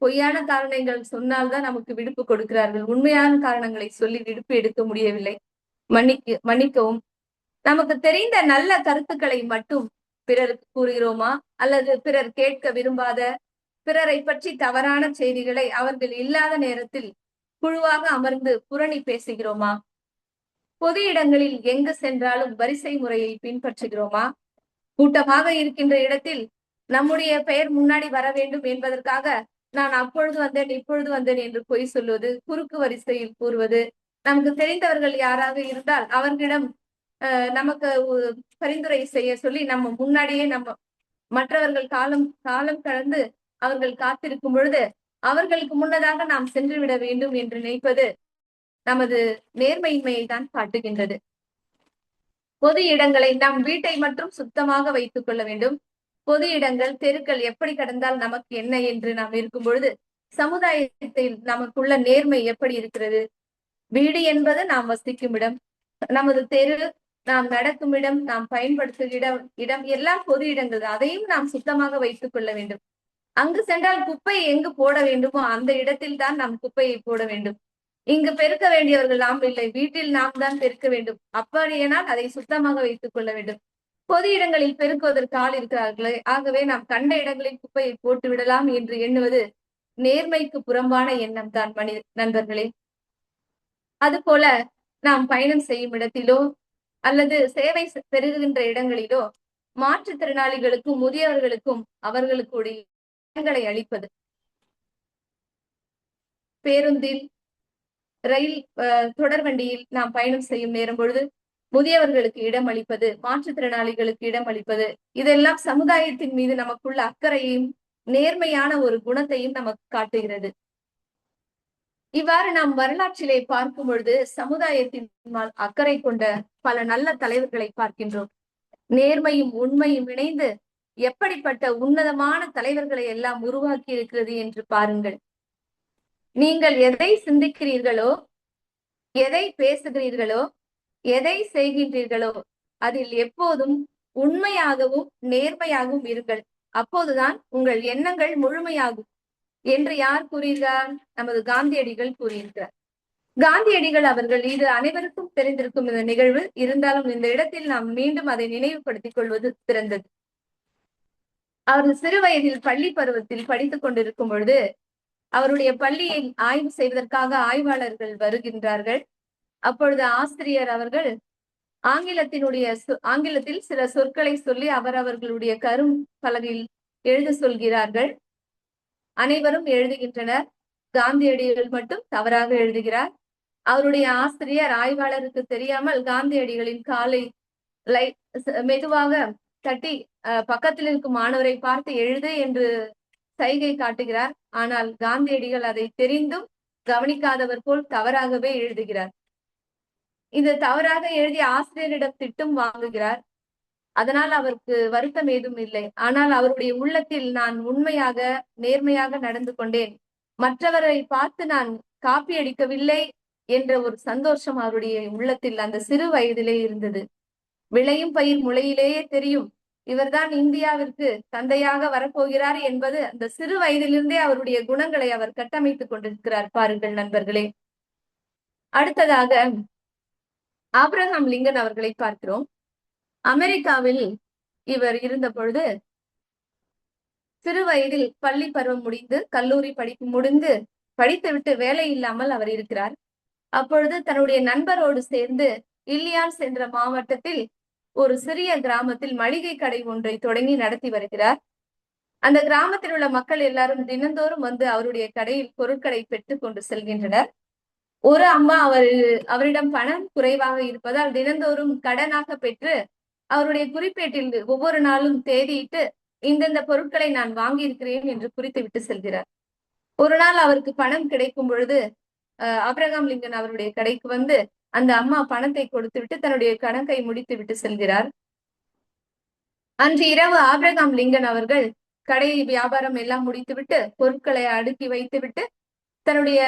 பொய்யான காரணங்கள் சொன்னால்தான் நமக்கு விடுப்பு கொடுக்கிறார்கள். உண்மையான காரணங்களை சொல்லி விடுப்பு எடுக்க முடியவில்லை. மன்னிக்கவும். நமக்கு தெரிந்த நல்ல கருத்துக்களை மட்டும் பிறருக்கு கூறுகிறோமா? அல்லது பிறர் கேட்க விரும்பாத, பிறரை பற்றி தவறான செய்திகளை அவர்கள் இல்லாத நேரத்தில் குழுவாக அமர்ந்து புரணி பேசுகிறோமா? பொது இடங்களில் எங்கு சென்றாலும் வரிசை முறையை பின்பற்றுகிறோமா? கூட்டமாக இருக்கின்ற இடத்தில் நம்முடைய பெயர் முன்னாடி வர வேண்டும் என்பதற்காக நான் அப்பொழுது வந்தேன் இப்பொழுது வந்தேன் என்று பொய் சொல்வது, குறுக்கு வரிசையில் கூறுவது, நமக்கு தெரிந்தவர்கள் யாராக இருந்தால் அவர்களிடம் நமக்கு பரிந்துரை செய்ய சொல்லி நம்ம முன்னாடியே மற்றவர்கள் காலம் காலம் கடந்து அவர்கள் காத்திருக்கும் பொழுது அவர்களுக்கு முன்னதாக நாம் சென்று விட வேண்டும் என்று நினைப்பது நமது நேர்மையின்மையை தான் காட்டுகின்றது. பொது இடங்களை நம் வீட்டை மட்டும் சுத்தமாக வைத்துக் கொள்ள வேண்டும். பொது இடங்கள், தெருக்கள் எப்படி கடந்தால் நமக்கு என்ன என்று நாம் இருக்கும் பொழுது சமுதாயத்தில் நமக்குள்ள நேர்மை எப்படி இருக்கிறது? வீடு என்பது நாம் வசிக்கும் இடம், நமது தெரு, நாம் நடக்கும் இடம், நாம் பயன்படுத்துகிற இடம் எல்லாம் பொது இடங்கள். அதையும் நாம் சுத்தமாக வைத்துக் கொள்ள வேண்டும். அங்கு சென்றால் குப்பை எங்கு போட வேண்டுமோ அந்த இடத்தில் தான் நாம் குப்பையை போட வேண்டும். இங்கு பெருக்க வேண்டியவர்கள் நாம் இல்லை, வீட்டில் நாம் தான் பெருக்க வேண்டும். அப்படியானால் அதை சுத்தமாக வைத்துக் கொள்ள வேண்டும். பொது இடங்களில் பெருக்குவதற்கு ஆள் இருக்கிறார்களே, ஆகவே நாம் கண்ட இடங்களில் குப்பையை போட்டு விடலாம் என்று எண்ணுவது நேர்மைக்கு புறம்பான எண்ணம் தான் நண்பர்களே. அதுபோல நாம் பயணம் செய்யும் இடத்திலோ அல்லது சேவை பெருகுகின்ற இடங்களிலோ மாற்றுத்திறனாளிகளுக்கும் முதியவர்களுக்கும் அவர்களுக்குடைய இடங்களை அளிப்பது, பேருந்தில், ரயில், தொடர்வண்டியில் நாம் பயணம் செய்யும் நேரம் பொழுது முதியவர்களுக்கு இடம் அளிப்பது, மாற்றுத்திறனாளிகளுக்கு இடம் அளிப்பது, இதெல்லாம் சமுதாயத்தின் மீது நமக்குள்ள அக்கறையையும் நேர்மையான ஒரு குணத்தையும் நமக்கு காட்டுகிறது. இவ்வாறு நாம் வரலாற்றிலே பார்க்கும் பொழுது சமுதாயத்தின் அக்கறை கொண்ட பல நல்ல தலைவர்களை பார்க்கின்றோம். நேர்மையும் உண்மையும் இணைந்து எப்படிப்பட்ட உன்னதமான தலைவர்களை எல்லாம் உருவாக்கி இருக்கிறது என்று பாருங்கள். நீங்கள் எதை சிந்திக்கிறீர்களோ, எதை பேசுகிறீர்களோ, எதை செய்கின்றீர்களோ அதில் எப்போதும் உண்மையாகவும் நேர்மையாகவும் இருங்கள். அப்போதுதான் உங்கள் எண்ணங்கள் முழுமையாகும் என்று யார் கூறுகிறார்? நமது காந்தியடிகள் கூறியிருக்கிறார். காந்தியடிகள் அவர்கள், இது அனைவருக்கும் தெரிந்திருக்கும் இந்த நிகழ்வு, இருந்தாலும் இந்த இடத்தில் நாம் மீண்டும் அதை நினைவுபடுத்திக் கொள்வது சிறந்தது. அவர் சிறு வயதில் பள்ளி பருவத்தில் படித்துக் கொண்டிருக்கும் பொழுது அவருடைய பள்ளியை ஆய்வு செய்வதற்காக ஆய்வாளர்கள் வருகின்றார்கள். அப்பொழுது ஆசிரியர் அவர்கள் ஆங்கிலத்தில் சில சொற்களை சொல்லி அவர்களுடைய கரும் பலகையில் எழுத சொல்கிறார்கள். அனைவரும் எழுதுகின்றனர். காந்தியடிகள் மட்டும் தவறாக எழுதுகிறார். அவருடைய ஆசிரியர் ஆய்வாளருக்கு தெரியாமல் காந்தியடிகளின் காலை மெதுவாக தட்டி பக்கத்தில் இருக்கும் மாணவரை பார்த்து எழுது என்று சைகை காட்டுகிறார். ஆனால் காந்தியடிகள் அதை தெரிந்தும் கவனிக்காதவர் போல் தவறாகவே எழுதுகிறார். இது தவறாக எழுதிய ஆசிரியரிடம் திட்டும் வாங்குகிறார். அதனால் அவருக்கு வருத்தம் ஏதும் இல்லை. ஆனால் அவருடைய உள்ளத்தில், நான் உண்மையாக நேர்மையாக நடந்து கொண்டேன், மற்றவரை பார்த்து நான் காப்பி அடிக்கவில்லை என்ற ஒரு சந்தோஷம் அவருடைய உள்ளத்தில் அந்த சிறு வயதிலே இருந்தது. விளையும் பயிர் முளையிலேயே தெரியும், இவர்தான் இந்தியாவிற்கு தந்தையாக வரப்போகிறார் என்பது அந்த சிறு வயதிலிருந்தே அவருடைய குணங்களை அவர் கட்டமைத்துக் கொண்டிருக்கிறார். பாருங்கள் நண்பர்களே. அடுத்ததாக ஆபிரகாம் லிங்கன் அவர்களை பார்க்கிறோம். அமெரிக்காவில் இவர் இருந்த பொழுது சிறு வயதில் பள்ளி பருவம் முடிந்து கல்லூரி படிப்பு முடிந்து படித்துவிட்டு வேலை இல்லாமல் அவர் இருக்கிறார். அப்பொழுது தன்னுடைய நண்பரோடு சேர்ந்து இல்லியான்ஸ் என்ற மாவட்டத்தில் ஒரு சிறிய கிராமத்தில் மளிகை கடை ஒன்றை தொடங்கி நடத்தி வருகிறார். அந்த கிராமத்தில் உள்ள மக்கள் எல்லாரும் தினந்தோறும் வந்து அவருடைய கடையில் பொருட்களை பெற்றுக் கொண்டு செல்கின்றனர். ஒரு அம்மா அவரிடம் பணம் குறைவாக இருப்பதால் தினந்தோறும் கடனாக பெற்று அவருடைய குறிப்பேட்டில் ஒவ்வொரு நாளும் தேதியிட்டு இந்தந்த பொருட்களை நான் வாங்கி இருக்கிறேன் என்று குறித்து விட்டு செல்கிறார். ஒரு நாள் அவருக்கு பணம் கிடைக்கும் பொழுது ஆபிரகாம் லிங்கன் அவருடைய கடைக்கு வந்து அந்த அம்மா பணத்தை கொடுத்து விட்டு தன்னுடைய கணக்கை முடித்து விட்டு செல்கிறார். அன்று இரவு ஆபிரகாம் லிங்கன் அவர்கள் கடை வியாபாரம் எல்லாம் முடித்துவிட்டு பொருட்களை அடுக்கி வைத்துவிட்டு தன்னுடைய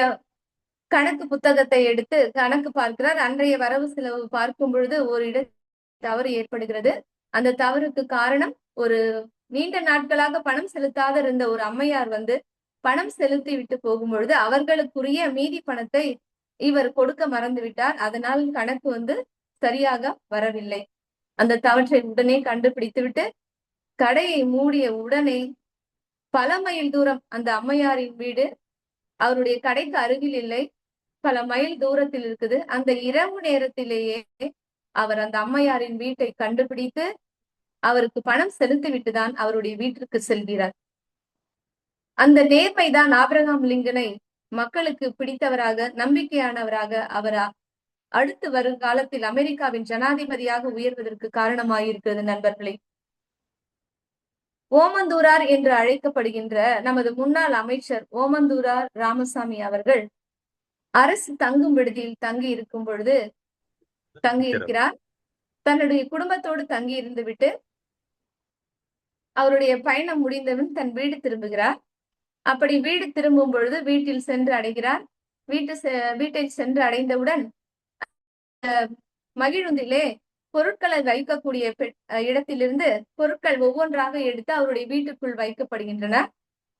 கணக்கு புத்தகத்தை எடுத்து கணக்கு பார்க்கிறார். அன்றைய வரவு செலவு பார்க்கும் பொழுது ஒரு தவறு ஏற்படுகிறது. அந்த தவறுக்கு காரணம், ஒரு நீண்ட நாட்களாக பணம் செலுத்தாத இருந்த ஒரு அம்மையார் வந்து பணம் செலுத்தி விட்டு போகும் பொழுது அவர்களுக்குரிய மீதி பணத்தை இவர் கொடுக்க மறந்து விட்டார். அதனால் கணக்கு வந்து சரியாக வரவில்லை. அந்த தவற்றை உடனே கண்டுபிடித்து விட்டு கடையை மூடிய உடனே பல மைல் தூரம், அந்த அம்மையாரின் வீடு அவருடைய கடைக்கு அருகில் இல்லை, பல மைல் தூரத்தில் இருக்குது. அந்த இரவு நேரத்திலேயே அவர் அந்த அம்மையாரின் வீட்டை கண்டுபிடித்து அவருக்கு பணம் செலுத்தி விட்டுதான் அவருடைய வீட்டிற்கு செல்கிறார். அந்த நேர்மைதான் ஆபிரகாம் லிங்கனை மக்களுக்கு பிடித்தவராக, நம்பிக்கையானவராக அவர் அடுத்து வரும் காலத்தில் அமெரிக்காவின் ஜனாதிபதியாக உயர்வதற்கு காரணமாயிருக்கிறது நண்பர்களே. ஓமந்தூரார் என்று அழைக்கப்படுகின்ற நமது முன்னாள் அமைச்சர் ஓமந்தூரார் ராமசாமி அவர்கள் அரசு தங்கும் விடுதியில் தங்கி இருக்கும் பொழுது தங்கி இருக்கிறார். தன்னுடைய குடும்பத்தோடு தங்கி இருந்து விட்டு அவருடைய பயணம் முடிந்தவன் தன் வீடு திரும்புகிறார். அப்படி வீடு திரும்பும் பொழுது வீட்டில் சென்று அடைகிறார். வீட்டை சென்று அடைந்தவுடன் மகிழுந்திலே பொருட்களை வைக்கக்கூடிய இடத்திலிருந்து பொருட்கள் ஒவ்வொன்றாக எடுத்து அவருடைய வீட்டுக்குள் வைக்கப்படுகின்றன.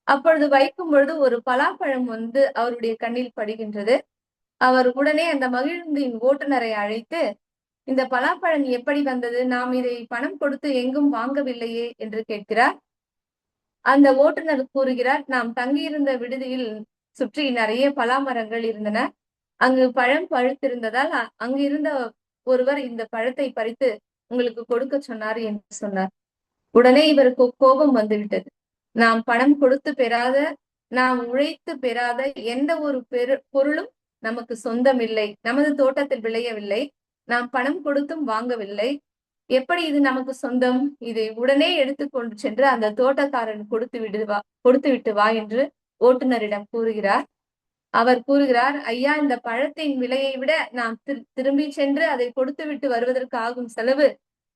அப்பொழுது வைக்கும் பொழுது ஒரு பலாப்பழம் அவருடைய கண்ணில் படுகின்றது. அவர் உடனே அந்த மகிழுந்தின் ஓட்டுநரை அழைத்து, இந்த பலாப்பழம் எப்படி வந்தது? நாம் இதை பணம் கொடுத்து எங்கும் வாங்கவில்லையே என்று கேட்கிறார். அந்த ஓட்டுநர் கூறுகிறார், நாம் தங்கியிருந்த விடுதியில் சுற்றி நிறைய பலாமரங்கள் இருந்தன. அங்கு பழம் பழுத்திருந்ததால் அங்கு இருந்த ஒருவர் இந்த பழத்தை பறித்து உங்களுக்கு கொடுக்க சொன்னார் என்று சொன்னார். உடனே இவருக்கு கோபம் வந்துவிட்டது. நாம் பணம் கொடுத்து பெறாத, நாம் உழைத்து பெறாத எந்த ஒரு பொருளும் நமக்கு சொந்தம் இல்லை, நமது தோட்டத்தில் விளையவில்லை, நாம் பணம் கொடுத்தும் வாங்கவில்லை, எப்படி இது நமக்கு சொந்தம்? இதை உடனே எடுத்துக்கொண்டு சென்று அந்த தோட்டக்காரன் கொடுத்து விட்டு வா என்று ஓட்டுநரிடம் கூறுகிறார். அவர் கூறுகிறார், ஐயா, இந்த பழத்தின் விலையை விட நாம் திரும்பி சென்று அதை கொடுத்து விட்டு வருவதற்கு ஆகும் செலவு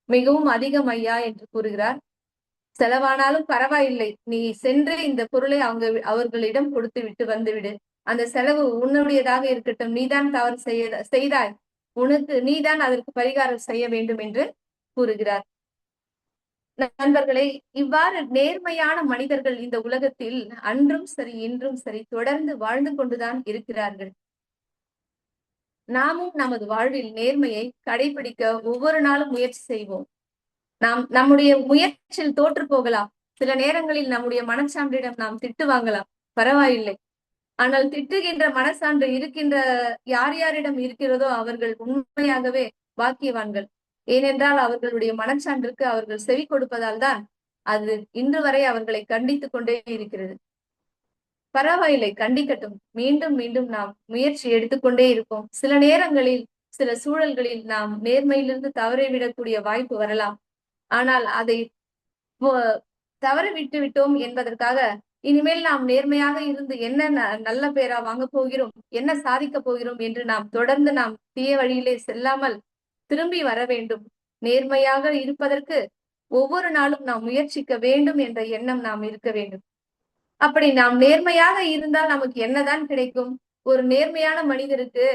மிகவும் அதிகம் ஐயா என்று கூறுகிறார். செலவானாலும் பரவாயில்லை, நீ சென்று இந்த பொருளை அவர்களிடம் கொடுத்து விட்டு வந்துவிடு, அந்த செலவு உன்னுடையதாக இருக்கட்டும், நீதான் தவறு செய்தாய், நீதான் அதற்கு பரிகாரம் செய்ய வேண்டும் என்று கூறுகிறார். நண்பர்களே, இவ்வாறு நேர்மையான மனிதர்கள் இந்த உலகத்தில் அன்றும் சரி இன்றும் சரி தொடர்ந்து வாழ்ந்து கொண்டுதான் இருக்கிறார்கள். நாமும் நமது வாழ்வில் நேர்மையை கடைபிடிக்க ஒவ்வொரு நாளும் முயற்சி செய்வோம். நம்முடைய முயற்சியில் தோற்று போகலாம். சில நேரங்களில் நம்முடைய மனச்சான்றிடம் நாம் திட்டு வாங்கலாம், பரவாயில்லை. ஆனால் திட்டுகின்ற மனசான்று இருக்கின்ற யார் யாரிடம் இருக்கிறதோ அவர்கள் உண்மையாகவே பாக்கியவான்கள். ஏனென்றால் அவர்களுடைய மனச்சான்றுக்கு அவர்கள் செவி கொடுப்பதால் தான் அது இன்று வரை அவர்களை கண்டித்துக் கொண்டே இருக்கிறது. பரவாயில்லை, கண்டிக்கட்டும். மீண்டும் மீண்டும் நாம் முயற்சி எடுத்துக்கொண்டே இருப்போம். சில நேரங்களில் சில சூழல்களில் நாம் நேர்மையிலிருந்து தவறிவிடக்கூடிய வாய்ப்பு வரலாம். ஆனால் அதை தவற விட்டு விட்டோம் என்பதற்காக இனிமேல் நாம் நேர்மையாக இருந்து என்ன நல்ல பேரா வாங்க போகிறோம், என்ன சாதிக்க போகிறோம் என்று நாம் தொடர்ந்து தீய வழியிலே செல்லாமல் திரும்பி வர வேண்டும். நேர்மையாக இருப்பதற்கு ஒவ்வொரு நாளும் நாம் முயற்சிக்க வேண்டும் என்ற எண்ணம் நாம் இருக்க வேண்டும். அப்படி நாம் நேர்மையாக இருந்தால் நமக்கு என்னதான் கிடைக்கும்? ஒரு நேர்மையான மனிதருக்கு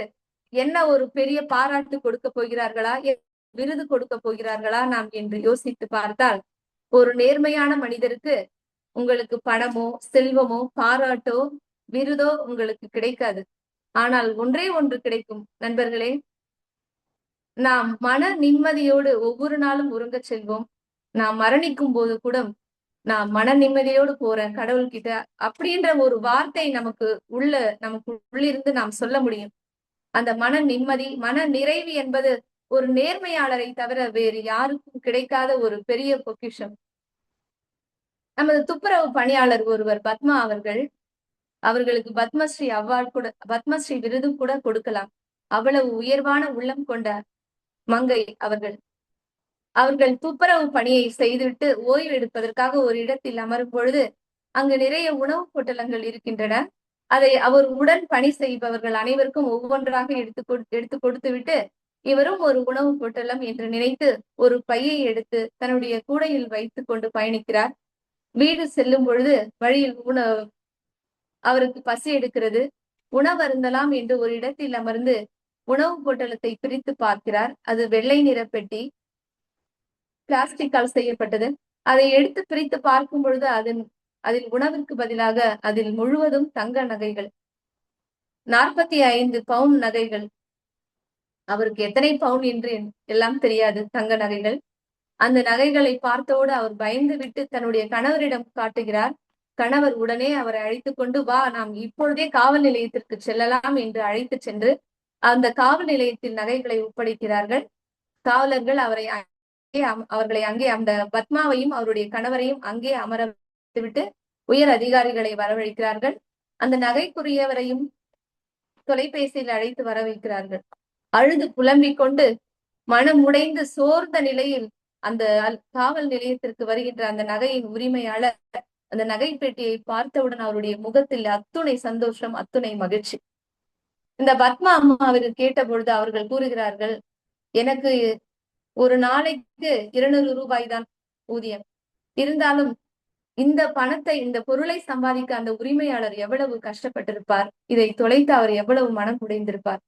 என்ன ஒரு பெரிய பாராட்டு கொடுக்க போகிறார்களா, விருது கொடுக்க போகிறார்களா நாம் என்று யோசித்து பார்த்தால், ஒரு நேர்மையான மனிதருக்கு உங்களுக்கு பணமோ செல்வமோ பாராட்டோ விருதோ உங்களுக்கு கிடைக்காது. ஆனால் ஒன்றே ஒன்று கிடைக்கும் நண்பர்களே, நாம் மன நிம்மதியோடு ஒவ்வொரு நாளும் உறங்க செல்வோம். நாம் மரணிக்கும் போது கூட நான் மன நிம்மதியோடு போறேன் கடவுள்கிட்ட அப்படின்ற ஒரு வார்த்தை நமக்கு உள்ளிருந்து நாம் சொல்ல முடியும். அந்த மன நிம்மதி, மன நிறைவு என்பது ஒரு நேர்மையாளரை தவிர வேறு யாருக்கும் கிடைக்காத ஒரு பெரிய பொக்கிஷம். நமது துப்புரவு பணியாளர் ஒருவர் பத்மா அவர்களுக்கு பத்மஸ்ரீ அவார்டு கூட, பத்மஸ்ரீ விருது கூட கொடுக்கலாம். அவ்வளவு உயர்வான உள்ளம் கொண்ட மங்கை அவர்கள் துப்புரவு பணியை செய்துவிட்டு ஓய்வு எடுப்பதற்காக ஒரு இடத்தில் அமரும் பொழுது அங்கு நிறைய உணவுப் பொட்டலங்கள் இருக்கின்றன. அதை அவர் உடன் பணி செய்பவர்கள் அனைவருக்கும் ஒவ்வொன்றாக எடுத்து கொடுத்து விட்டு இவரும் ஒரு உணவு பொட்டலம் என்று நினைத்து ஒரு பையை எடுத்து தன்னுடைய கூடையில் வைத்துக் கொண்டு பயணிக்கிறார். வீடு செல்லும் பொழுது வழியில் அவருக்கு பசி எடுக்கிறது. உணவு அருந்தலாம் என்று ஒரு இடத்தில் அமர்ந்து உணவு பொட்டலத்தை பிரித்து பார்க்கிறார். அது வெள்ளை நிற பெட்டி, பிளாஸ்டிக்கால் செய்யப்பட்டது. அதை எடுத்து பிரித்து பார்க்கும் பொழுது அதில் உணவிற்கு பதிலாக அதில் முழுவதும் தங்க நகைகள், 45 பவுன் நகைகள். அவருக்கு எத்தனை பவுன் என்று எல்லாம் தெரியாது, தங்க நகைகள். அந்த நகைகளை பார்த்தோடு அவர் பயந்து விட்டு தன்னுடைய கணவரிடம் காட்டுகிறார். கணவர் உடனே அவரை அழைத்து கொண்டு, வா, நாம் இப்பொழுதே காவல் நிலையத்திற்கு செல்லலாம் என்று அழைத்து சென்று அந்த காவல் நிலையத்தில் நகைகளை ஒப்படைக்கிறார்கள். காவலர்கள் அவர்களை அங்கே அந்த பத்மாவையும் அவருடைய கணவரையும் அங்கே அமர விட்டு உயர் அதிகாரிகளை வரவழைக்கிறார்கள். அந்த நகைக்குரியவரையும் தொலைபேசியில் அழைத்து வர வைக்கிறார்கள். அழுது புலம்பிக் கொண்டு மனம் உடைந்து சோர்ந்த நிலையில் அந்த காவல் நிலையத்திற்கு வருகின்ற அந்த நகையின் உரிமையாளர் அந்த நகை பெட்டியை பார்த்தவுடன் அவருடைய முகத்தில் அத்துணை சந்தோஷம், அத்துணை மகிழ்ச்சி. இந்த பத்மா அம்மாவிற்கு கேட்ட பொழுது அவர்கள் கூறுகிறார்கள், எனக்கு ஒரு நாளைக்கு 200 ரூபாய் தான் ஊதியம். இருந்தாலும் இந்த பணத்தை, இந்த பொருளை சம்பாதிக்க அந்த உரிமையாளர் எவ்வளவு கஷ்டப்பட்டிருப்பார், இதை தொலைத்து அவர் எவ்வளவு மனம் உடைந்திருப்பார்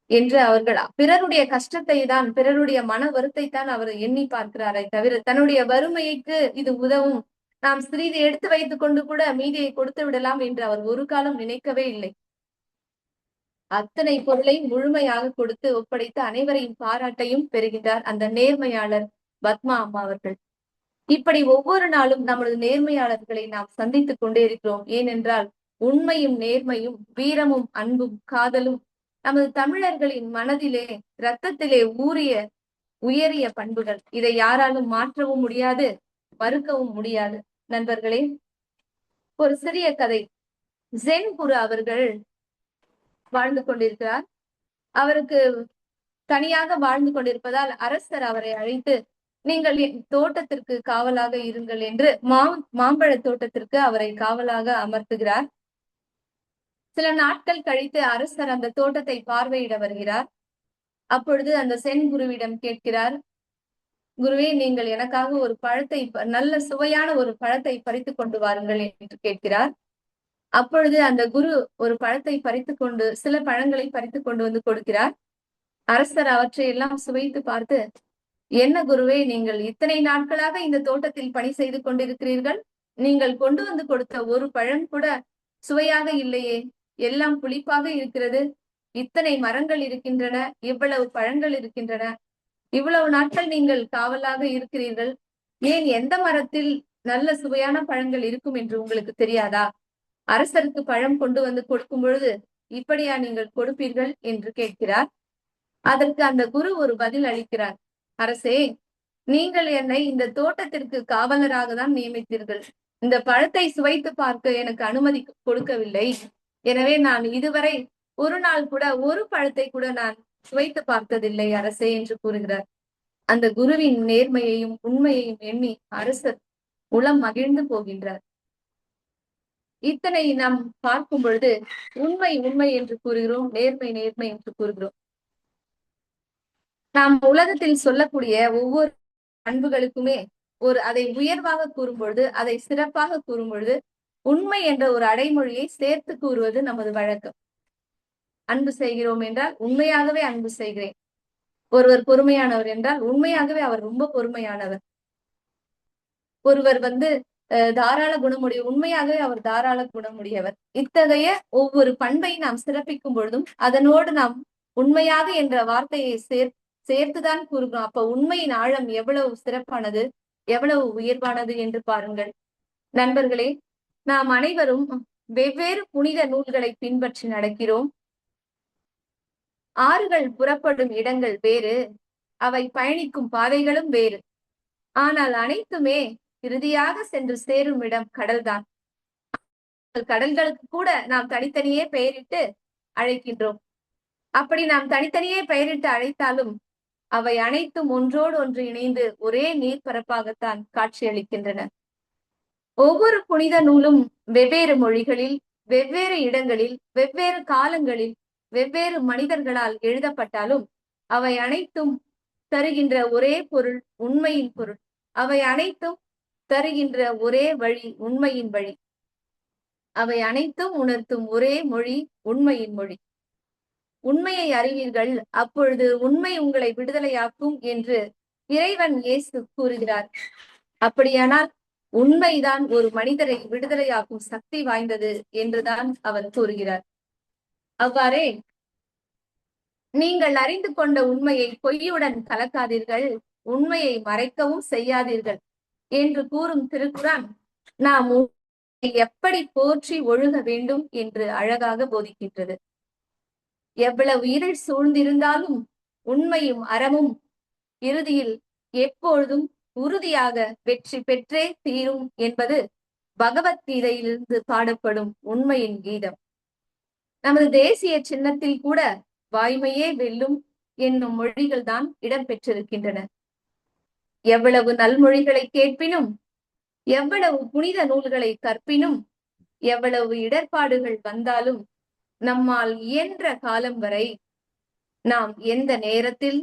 என்று அவர்கள் பிறருடைய கஷ்டத்தை தான், பிறருடைய மன வருத்தை தான் அவர் எண்ணி பார்க்கிறாரே தவிர தன்னுடைய வறுமைக்கு இது உதவும், நாம் சிறிது எடுத்து வைத்துக் கொண்டு கூட மீதியை கொடுத்து விடலாம் என்று அவர் ஒரு காலம் நினைக்கவே இல்லை. அத்தனை பொருளை முழுமையாக கொடுத்து ஒப்படைத்து அனைவரையும் பாராட்டையும் பெறுகின்றார் அந்த நேர்மையாளர் பத்மா அம்மா அவர்கள். இப்படி ஒவ்வொரு நாளும் நமது நேர்மையாளர்களை நாம் சந்தித்துக் கொண்டே இருக்கிறோம். ஏனென்றால் உண்மையும் நேர்மையும் வீரமும் அன்பும் காதலும் நமது தமிழர்களின் மனதிலே இரத்தத்திலே ஊறிய உயரிய பண்புகள். இதை யாராலும் மாற்றவும் முடியாது, மறுக்கவும் முடியாது. நண்பர்களே, ஒரு சிறிய கதை. ஜென் குரு அவர்கள் வாழ்ந்து கொண்டிருக்கிறார். அவருக்கு தனியாக வாழ்ந்து கொண்டிருப்பதால் அரசர் அவரை அழைத்து, நீங்கள் என் தோட்டத்திற்கு காவலாக இருங்கள் என்று மாம்பழ தோட்டத்திற்கு அவரை காவலாக அமர்த்துகிறார். சில நாட்கள் கழித்து அரசர் அந்த தோட்டத்தை பார்வையிட வருகிறார். அப்பொழுது அந்த சென் குருவிடம் கேட்கிறார், குருவே, நீங்கள் எனக்காக ஒரு பழத்தை, நல்ல சுவையான ஒரு பழத்தை பறித்து கொண்டு வாருங்கள் என்று கேட்கிறார். அப்பொழுது அந்த குரு ஒரு பழத்தை பறித்துக்கொண்டு, சில பழங்களை பறித்து கொண்டு வந்து கொடுக்கிறார். அரசர் அவற்றை எல்லாம் சுவைத்து பார்த்து, என்ன குருவே, நீங்கள் இத்தனை நாட்களாக இந்த தோட்டத்தில் பணி செய்து கொண்டிருக்கிறீர்கள், நீங்கள் கொண்டு வந்து கொடுத்த ஒரு பழம் கூட சுவையாக இல்லையே, எல்லாம் புளிப்பாக இருக்கிறது, இத்தனை மரங்கள் இருக்கின்றன, இவ்வளவு பழங்கள் இருக்கின்றன, இவ்வளவு நாட்கள் நீங்கள் காவலாக இருக்கிறீர்கள், ஏன் எந்த மரத்தில் நல்ல சுவையான பழங்கள் இருக்கும் என்று உங்களுக்கு தெரியாதா? அரசருக்கு பழம் கொண்டு வந்து கொடுக்கும் பொழுது இப்படியா நீங்கள் கொடுப்பீர்கள் என்று கேட்கிறார். அதற்கு அந்த குரு ஒரு பதில் அளிக்கிறார். அரசே, நீங்கள் என்னை இந்த தோட்டத்திற்கு காவலராக தான் நியமித்தீர்கள். இந்த பழத்தை சுவைத்து பார்க்க எனக்கு அனுமதி கொடுக்கவில்லை. எனவே நான் இதுவரை ஒரு நாள் கூட ஒரு பழத்தை கூட நான் சுவைத்து பார்த்ததில்லை அரசே என்று கூறுகிறார். அந்த குருவின் நேர்மையையும் உண்மையையும் எண்ணி அரசர் உளம் மகிழ்ந்து போகின்றார். இத்தனை நாம் பார்க்கும் பொழுது உண்மை உண்மை என்று கூறுகிறோம், நேர்மை நேர்மை என்று கூறுகிறோம். நாம் உலகத்தில் சொல்லக்கூடிய ஒவ்வொரு பண்புகளுக்குமே அதை உயர்வாக கூறும் பொழுது, அதை சிறப்பாக கூறும் பொழுது உண்மை என்ற ஒரு அடைமொழியை சேர்த்து கூறுவது நமது வழக்கம். அன்பு செய்கிறோம் என்றால் உண்மையாகவே அன்பு செய்கிறேன். ஒருவர் பொறுமையானவர் என்றால் உண்மையாகவே அவர் ரொம்ப பொறுமையானவர். ஒருவர் தாராள குணமுடைய, உண்மையாகவே அவர் தாராள குணமுடையவர். இத்தகைய ஒவ்வொரு பண்பை நாம் சிறப்பிக்கும் பொழுதும் அதனோடு நாம் உண்மையாக என்ற வார்த்தையை சேர்த்துதான் கூறுகிறோம். அப்ப உண்மையின் ஆழம் எவ்வளவு சிறப்பானது, எவ்வளவு உயர்வானது என்று பாருங்கள். நண்பர்களே, நாம் அனைவரும் வெவ்வேறு புனித நூல்களை பின்பற்றி நடக்கிறோம். ஆறுகள் புறப்படும் இடங்கள் வேறு, அவை பயணிக்கும் பாதைகளும் வேறு. ஆனால் அனைத்துமே இறுதியாக சென்று சேரும் இடம் கடல்தான். கடல்களுக்கு கூட நாம் தனித்தனியே பெயரிட்டு அழைக்கின்றோம். அப்படி நாம் தனித்தனியே பெயரிட்டு அழைத்தாலும் அவை அனைத்தும் ஒன்றோடு ஒன்று இணைந்து ஒரே நீர்ப்பரப்பாகத்தான் காட்சியளிக்கின்றன. ஒவ்வொரு புனித நூலும் வெவ்வேறு மொழிகளில், வெவ்வேறு இடங்களில், வெவ்வேறு காலங்களில், வெவ்வேறு மனிதர்களால் எழுதப்பட்டாலும் அவை அனைத்தும் தருகின்ற ஒரே பொருள், உண்மையின் பொருள். அவை அனைத்தும் தருகின்ற ஒரே வழி, உண்மையின் வழி. அவை அனைத்தும் உணர்த்தும் ஒரே மொழி, உண்மையின் மொழி. உண்மையை அறிவீர்கள், அப்பொழுது உண்மை உங்களை விடுதலையாக்கும் என்று இறைவன் இயேசு கூறுகிறார். அப்படியானால் உண்மைதான் ஒரு மனிதரை விடுதலையாக்கும் சக்தி வாய்ந்தது என்றுதான் அவர் கூறுகிறார். அவ்வாறே நீங்கள் அறிந்து கொண்ட உண்மையை பொய்யுடன் கலக்காதீர்கள், உண்மையை மறைக்கவும் செய்யாதீர்கள் என்று கூறும் திருக்குரான் நாம் எப்படி போற்றி ஒழுக வேண்டும் என்று அழகாக போதிக்கின்றது. எவ்வளவு இருள் சூழ்ந்திருந்தாலும் உண்மையும் அறமும் இறுதியில் எப்பொழுதும் உறுதியாக வெற்றி பெற்றே தீரும் என்பது பகவத்கீதையிலிருந்து பாடப்படும் உண்மையின் கீதம். நமது தேசிய சின்னத்தில் கூட வாய்மையே வெல்லும் என்னும் மொழிகள் தான் இடம்பெற்றிருக்கின்றன. எவ்வளவு நல்மொழிகளை கேட்பினும், எவ்வளவு புனித நூல்களை கற்பினும், எவ்வளவு இடர்பாடுகள் வந்தாலும், நம்மால் இயன்ற காலம் வரை நாம் எந்த நேரத்தில்,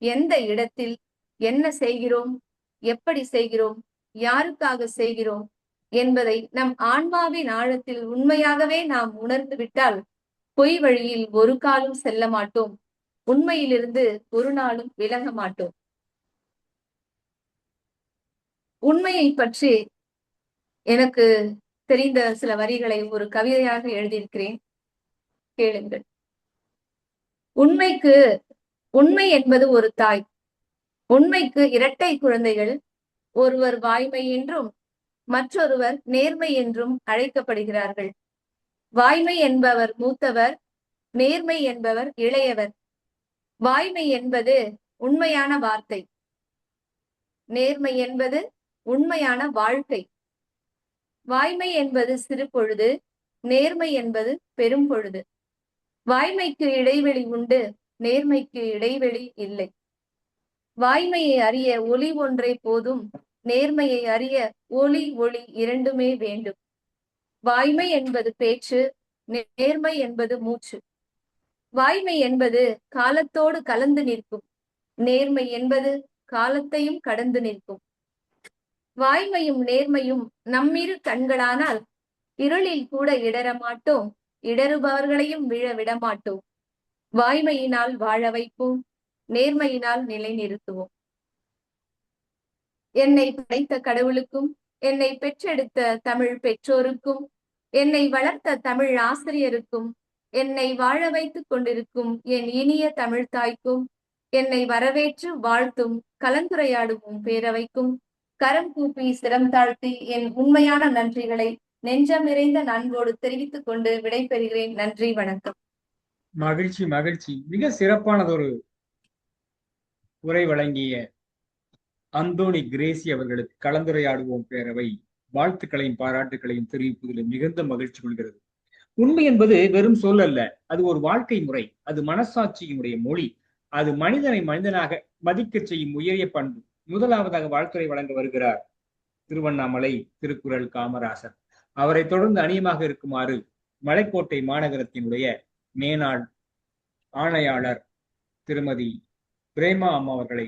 எந்த இடத்தில் என்ன செய்கிறோம், எப்படி செய்கிறோம், யாருக்காக செய்கிறோம் என்பதை நம் ஆன்மாவின் ஆழத்தில் உண்மையாகவே நாம் உணர்ந்து விட்டால் பொய் வழியில் ஒரு காலும் செல்ல மாட்டோம், உண்மையிலிருந்து ஒரு நாளும் விலக மாட்டோம். உண்மையை பற்றி எனக்கு தெரிந்த சில வரிகளை ஒரு கவிதையாக எழுதியிருக்கிறேன், கேளுங்கள். உண்மை என்பது ஒரு தாய். உண்மைக்கு இரட்டை குழந்தைகள். ஒருவர் வாய்மை என்றும் மற்றொருவர் நேர்மை என்றும் அழைக்கப்படுகிறார்கள். வாய்மை என்பவர் மூத்தவர், நேர்மை என்பவர் இளையவர். வாய்மை என்பது உண்மையான வார்த்தை, நேர்மை என்பது உண்மையான வாழ்க்கை. வாய்மை என்பது சிறு பொழுது, நேர்மை என்பது பெரும் பொழுது. வாய்மைக்கு இடைவெளி உண்டு, நேர்மைக்கு இடைவெளி இல்லை. வாய்மையை அறிய ஒளி ஒன்றே போதும், நேர்மையை அறிய ஒளி இரண்டுமே வேண்டும். வாய்மை என்பது பேச்சு, நேர்மை என்பது மூச்சு. வாய்மை என்பது காலத்தோடு கலந்து நிற்கும், நேர்மை என்பது காலத்தையும் கடந்து நிற்கும். வாய்மையும் நேர்மையும் நம்மிரு கண்களானால் இருளில் கூட இடர மாட்டோம், இடறுபவர்களையும் விழ விடமாட்டோம். வாய்மையினால் வாழ வைப்போம், நேர்மையினால் நிலைநிறுத்துவோம். என்னை படைத்த கடவுளுக்கும், என்னை பெற்றெடுத்த தமிழ் பெற்றோருக்கும், என்னை வளர்த்த தமிழ் ஆசிரியருக்கும், என்னை வாழ வைத்துக் கொண்டிருக்கும் என் இனிய தமிழ் தாய்க்கும், என்னை வரவேற்று வாழ்த்தும் கலந்துரையாடும் பேரவைக்கும் கரம் கூப்பி சிரம் தாழ்த்தி என் உண்மையான நன்றிகளை நெஞ்சம் நிறைந்த நன்கோடு தெரிவித்துக் கொண்டு விடைபெறுகிறேன். நன்றி, வணக்கம். மகிழ்ச்சி மகிழ்ச்சி. மிக சிறப்பானதொரு உரை வழங்கிய அந்தோணி கிரேசி அவர்களுக்கு கலந்துரையாடுவோம் பேரவை வாழ்த்துக்களையும் பாராட்டுகளையும் தெரிவிப்பதில் மிகுந்த மகிழ்ச்சி கொள்கிறது. உண்மை என்பது வெறும் சொல் அல்ல, அது ஒரு வாழ்க்கை முறை, அது மனசாட்சியினுடைய மொழி, அது மனிதனை மனிதனாக மதிக்க செய்யும் உயரிய பண்பு. முதலாவதாக வாழ்த்துரை வழங்க வருகிறார் திருவண்ணாமலை திருக்குறள் காமராசர். அவரை தொடர்ந்து அணியமாக இருக்குமாறு மலைக்கோட்டை மாநகரத்தினுடைய மேனாள் ஆணையாளர் திருமதி பிரேமா அம்மா அவர்களை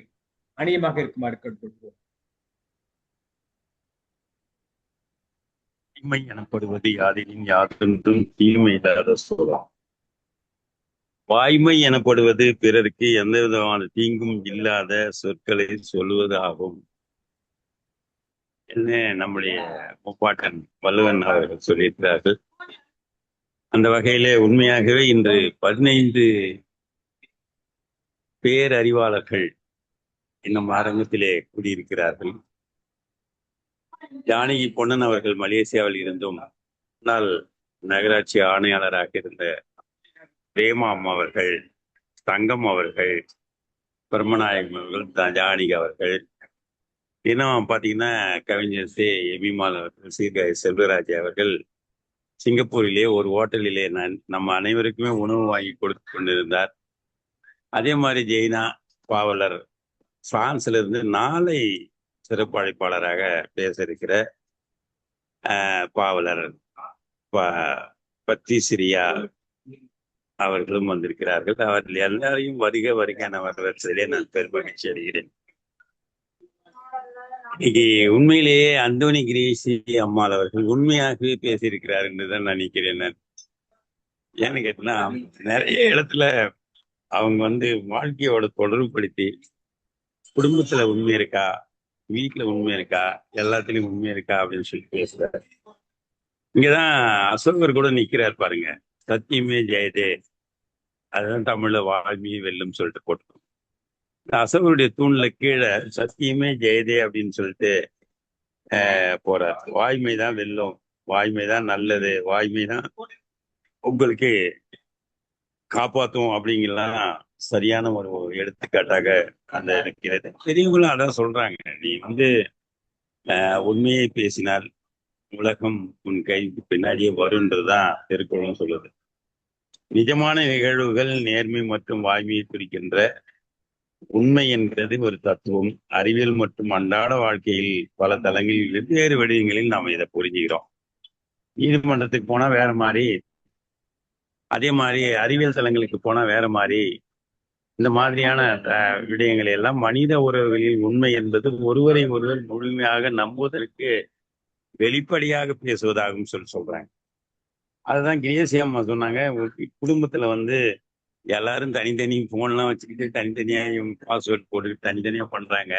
அணியமாக இருக்குமாறு கேட்டுக்கொள்கிறோம். தீமை எனப்படுவது யாதெனின் யாதொன்றும் தீமை இல்லாத சொல்லாம். வாய்மை எனப்படுவது பிறருக்கு எந்த விதமான தீங்கும் இல்லாத சொற்களை சொல்லுவது ஆகும். என்ன நம்முடைய முப்பாட்டன் வள்ளுவன் அவர்கள் சொல்லியிருக்கிறார்கள். அந்த வகையிலே உண்மையாகவே இன்று 15 பேரறிவாளர்கள் இன்னும் அரங்கத்திலே கூடியிருக்கிறார்கள். ஜானகி பொன்னன் அவர்கள் மலேசியாவில் இருந்தும் முன்னாள் நகராட்சி ஆணையாளராக இருந்த பிரேமா அம்மா அவர்கள், தங்கம் அவர்கள், பிரம்மநாயகம் அவர்கள், ஜானகி அவர்கள், இன்னும் பார்த்தீங்கன்னா கவிஞர் எபிமால் அவர்கள், சீர்காழி செல்வராஜ் அவர்கள் சிங்கப்பூரிலே ஒரு ஹோட்டலிலே நம்ம அனைவருக்குமே உணவு வாங்கி கொடுத்து கொண்டிருந்தார். அதே மாதிரி ஜெய்னா பாவலர் பிரான்ஸ்ல இருந்து நாளை சிறப்பு அழைப்பாளராக பேச இருக்கிற பாவலர் பத்திசிரியா அவர்களும் வந்திருக்கிறார்கள். அவர்கள் எல்லாரையும் வருக வருக வரவேற்பதிலே நான் பெருமகிழ்ச்சி அடைகிறேன். இன்னைக்கு உண்மையிலேயே அந்தோணி கிரேசி அம்மாள் அவர்கள் உண்மையாகவே பேசியிருக்கிறார் என்றுதான் நான் நினைக்கிறேன். ஏன்னு கேட்டா நிறைய இடத்துல அவங்க வாழ்க்கையோட தொடர்புபடுத்தி குடும்பத்துல உண்மை இருக்கா, வீட்டுல உண்மை இருக்கா, எல்லாத்துலயும் உண்மை இருக்கா அப்படின்னு சொல்லி பேசுறாரு. இங்கதான் அசோகர் கூட நிக்கிறார் பாருங்க, சத்தியமே ஜெயதே, அதுதான் தமிழ்ல வாய்மையை வெல்லும் சொல்லிட்டு போட்டோம். அசோகருடைய தூண்ல கீழே சத்தியமே ஜெயதே அப்படின்னு சொல்லிட்டு போறார். வாய்மைதான் வெல்லும், வாய்மைதான் நல்லது, வாய்மைதான் உங்களுக்கு காப்பாத்தும் அப்படிங்கலாம் சரியான ஒரு எடுத்துக்காட்டாக அந்த இருக்கிறது. பெரியவங்களும் அதான் சொல்றாங்க, நீ உண்மையை பேசினால் உலகம் உன் கைக்கு பின்னாடியே வருன்றதுதான் திருக்குறளும் சொல்லுது. நிஜமான நிகழ்வுகள் நேர்மை மற்றும் வாய்மையை குறிக்கின்ற உண்மை என்பது ஒரு தத்துவம். அறிவியல் மற்றும் அன்றாட வாழ்க்கையில் பல தளங்களில் வெவ்வேறு வடிவங்களில் நாம் இதை புரிஞ்சுக்கிறோம். நீதிமன்றத்துக்கு போனா வேற மாதிரி, அதே மாதிரி அறிவியல் தளங்களுக்கு போனா வேற மாதிரி. இந்த மாதிரியான விடயங்களை எல்லாம் மனித உறவுகளில் உண்மை என்பது ஒருவரை ஒருவர் முழுமையாக நம்புவதற்கு வெளிப்படையாக பேசுவதாகவும் சொல்றாங்க. அதுதான் கிரேசி அம்மா சொன்னாங்க. குடும்பத்துல எல்லாரும் தனித்தனி போன்லாம் வச்சுக்கிட்டு தனித்தனியா பாஸ்வேர்ட் போட்டு தனித்தனியா பண்றாங்க.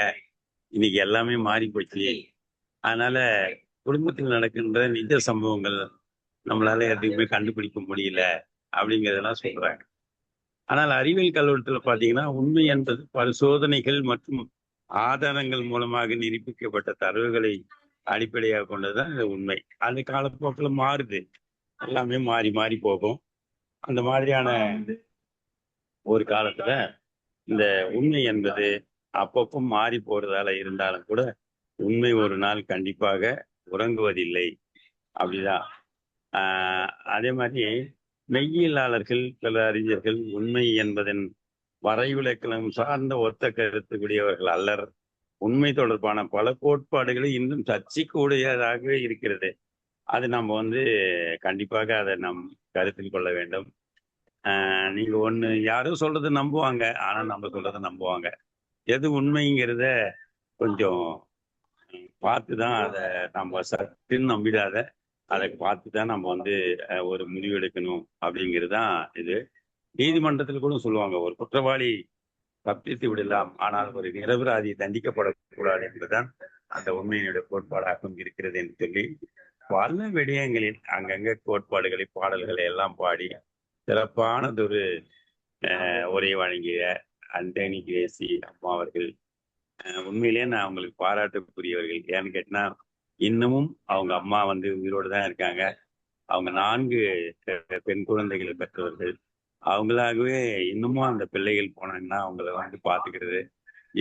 இன்னைக்கு எல்லாமே மாறி போச்சு. அதனால குடும்பத்தில் நடக்கின்ற நிஜ சம்பவங்கள் நம்மளால எதுவுமே கண்டுபிடிக்க முடியல அப்படிங்கிறதெல்லாம் சொல்றாங்க. ஆனால் அறிவியல் கல்லூரத்துல பாத்தீங்கன்னா உண்மை என்பது பரிசோதனைகள் மற்றும் ஆதாரங்கள் மூலமாக நிரூபிக்கப்பட்ட தரவுகளை அடிப்படையாக கொண்டதுதான் இந்த உண்மை. அது காலப்போக்கில் மாறுது, எல்லாமே மாறி மாறி போகும். அந்த மாதிரியான ஒரு காலத்துல இந்த உண்மை என்பது அப்பப்போ மாறி போறதால இருந்தாலும் கூட உண்மை ஒரு நாள் கண்டிப்பாக உறங்குவதில்லை. அப்படிதான். அதே மாதிரி மெய்யியலாளர்கள், பல அறிஞர்கள் உண்மை என்பதன் வரைவிலக்கணம் சார்ந்த ஒத்த கருத்துக்குரியவர்கள் அல்லர். உண்மை தொடர்பான பல கோட்பாடுகளை இன்னும் சர்ச்சைக்குடையதாக இருக்கிறது. அது நம்ம கண்டிப்பாக அதை நம் கருத்தில் கொள்ள வேண்டும். நீங்க ஒண்ணு யாரும் சொல்றது நம்புவாங்க, ஆனா நம்ம சொல்றதை நம்புவாங்க. எது உண்மைங்கிறத கொஞ்சம் பார்த்துதான் அதை நம்ம சட்டுன்னு நம்பிடாத, அதை பார்த்துதான் நம்ம ஒரு முடிவு எடுக்கணும் அப்படிங்கிறதுதான் இது. நீதிமன்றத்தில் கூட சொல்லுவாங்க, ஒரு குற்றவாளி தப்பித்து விடலாம், ஆனால் ஒரு நிரபராதி தண்டிக்கப்படக்கூடாது என்பதுதான் அந்த உண்மையினுடைய கோட்பாடாகவும் இருக்கிறது என்று சொல்லி பல விடயங்களில் அங்கங்க கோட்பாடுகளை, பாடல்களை எல்லாம் பாடி சிறப்பானதொரு உரை வழங்கிய ஆண்டனி கிரேசி அம்மா அவர்கள் உண்மையிலேயே நான் அவங்களுக்கு பாராட்டுக்குரியவர்கள். ஏன்னு கேட்டினா இன்னமும் அவங்க அம்மா உயிரோடு தான் இருக்காங்க. அவங்க 4 பெண் குழந்தைகளை பெற்றவர்கள். அவங்களாகவே இன்னமும் அந்த பிள்ளைகள் போனாங்கன்னா அவங்கள பார்த்துக்கிறது.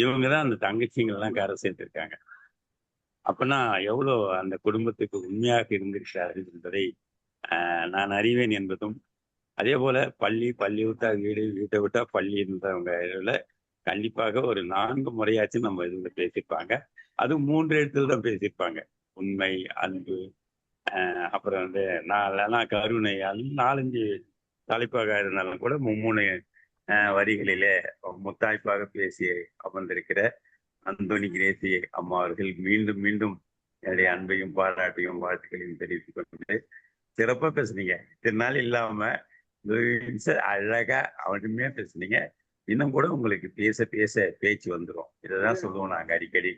இவங்க தான் அந்த தங்கச்சிங்கள்லாம் கரை சேர்த்திருக்காங்க. அப்பனா எவ்வளோ அந்த குடும்பத்துக்கு உண்மையாக இருந்திருக்கிறார்கள் என்பதை நான் அறிவேன் என்பதும், அதே போல பள்ளி விட்டா வீடு, வீட்டை விட்டா பள்ளி இருந்தவங்க கண்டிப்பாக ஒரு 4 முறையாச்சும் நம்ம இதுல பேசியிருப்பாங்க. அதுவும் 3 எழுத்துல தான் பேசியிருப்பாங்க. உண்மை, அன்பு, அப்புறம் நான் கருணை, 4-5 தலைப்பாக இருந்தாலும் கூட 3 வரிகளிலே முத்தாய்ப்பாக பேசி அமர்ந்திருக்கிற அந்தோனி கிரேசி அம்மா அவர்கள் மீண்டும் மீண்டும் என்னுடைய அன்பையும் பாராட்டையும் வாழ்த்துக்களையும் தெரிவித்துக் கொண்டு சிறப்பா பேசுனீங்க. இத்தனை நாள் இல்லாம அழகா அவனுமே பேசுனீங்க. இன்னும் கூட உங்களுக்கு பேச பேச பேச்சு வந்துடும். இதைதான் சொல்லுவோம் நாங்க அடிக்கடி.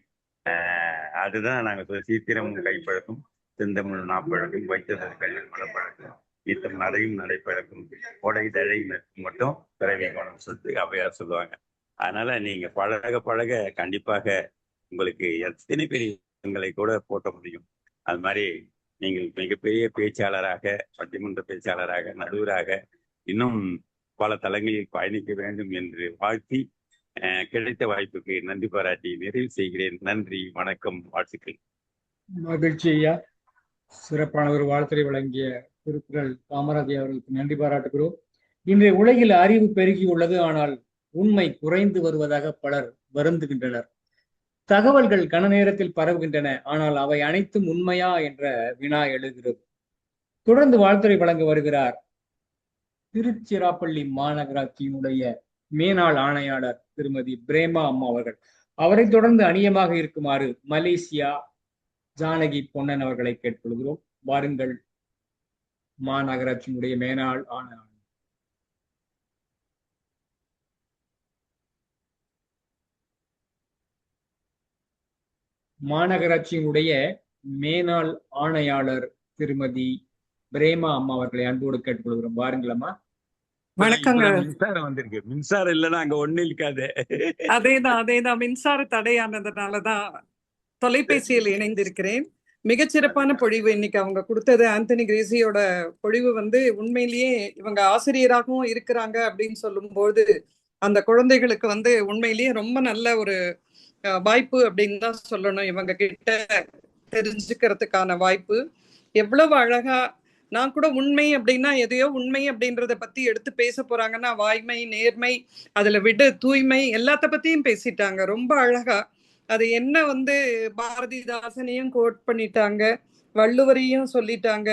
அதுதான் நாங்க சீத்திரமும் கைப்பழக்கம், செந்தமிழ் நாப்பழக்கம், வைத்ததர் கல்வி மலப்பழக்கம், இத்தம் நடையும் நடைப்பழக்கம், கொடை தழை மட்டும் பிறவி கோணம் சொல்லிட்டு அவையார் சொல்லுவாங்க. அதனால நீங்க பழக பழக கண்டிப்பாக உங்களுக்கு எத்தனை பெரிய கூட போட்ட முடியும். அது மாதிரி நீங்கள் மிகப்பெரிய பேச்சாளராக, பட்டிமன்ற பேச்சாளராக, நடுவராக இன்னும் பல தளங்களில் பயணிக்க வேண்டும் என்று வாழ்த்தி கிடைத்த வாய்ப்புக்கு நன்றி பாராட்டி நிறைவு செய்கிறேன். நன்றி, வணக்கம், வாழ்த்துக்கள். மகிழ்ச்சி ஐயா. சிறப்பான ஒரு வாழ்த்துறை வழங்கிய திருக்குறள் காமராஜ் அவர்களுக்கு நன்றி பாராட்டுகிறோம். இன்றைய உலகில் அறிவு பெருகியுள்ளது, ஆனால் உண்மை குறைந்து வருவதாக பலர் வருந்துகின்றனர். தகவல்கள் கன நேரத்தில் பரவுகின்றன, ஆனால் அவை அனைத்தும் உண்மையா என்ற வினா எழுகிறது. தொடர்ந்து வாழ்த்துறை வழங்க வருகிறார் திருச்சிராப்பள்ளி மாநகராட்சியினுடைய மேனாள் ஆணையாளர் திருமதி பிரேமா அம்மா அவர்கள். அவரை தொடர்ந்து அணியமாக இருக்குமாறு மலேசியா ஜானகி பொன்னன் அவர்களை கேட்டுக்கொள்கிறோம். வாருங்கள், மாநகராட்சியினுடைய மேனாள் ஆணையாளர். மாநகராட்சியினுடைய மேனாள் ஆணையாளர் திருமதி பிரேமா அம்மா அவர்களை அன்போடு கேட்டுக்கொள்கிறோம். வாருங்களம்மா. வணக்கங்க. மின்சாரம் வந்திருக்கு. மின்சாரம் இல்லைன்னா அங்க ஒண்ணு இருக்காது. அதேதான் மின்சார தடையானதுனாலதான் தொலைபேசியில் இணைந்திருக்கிறேன். மிகச்சிறப்பான பொழிவு இன்னைக்கு அவங்க கொடுத்தது. ஆந்தனி கிரேசியோட பொழிவு உண்மையிலேயே இவங்க ஆசிரியராகவும் இருக்கிறாங்க அப்படின்னு சொல்லும்போது அந்த குழந்தைகளுக்கு உண்மையிலேயே ரொம்ப நல்ல ஒரு வாய்ப்பு அப்படின்னு தான் சொல்லணும். இவங்க கிட்ட தெரிஞ்சுக்கிறதுக்கான வாய்ப்பு. எவ்வளவு அழகா நான் கூட உண்மை அப்படின்னா எதையோ உண்மை அப்படின்றத பத்தி எடுத்து பேச போறாங்கன்னா வாய்மை, நேர்மை, அதுல விட தூய்மை எல்லாத்த பத்தியும் பேசிட்டாங்க ரொம்ப அழகா. அது என்ன வந்து பாரதிதாசனையும் கோட் பண்ணிட்டாங்க, வள்ளுவரையும் சொல்லிட்டாங்க,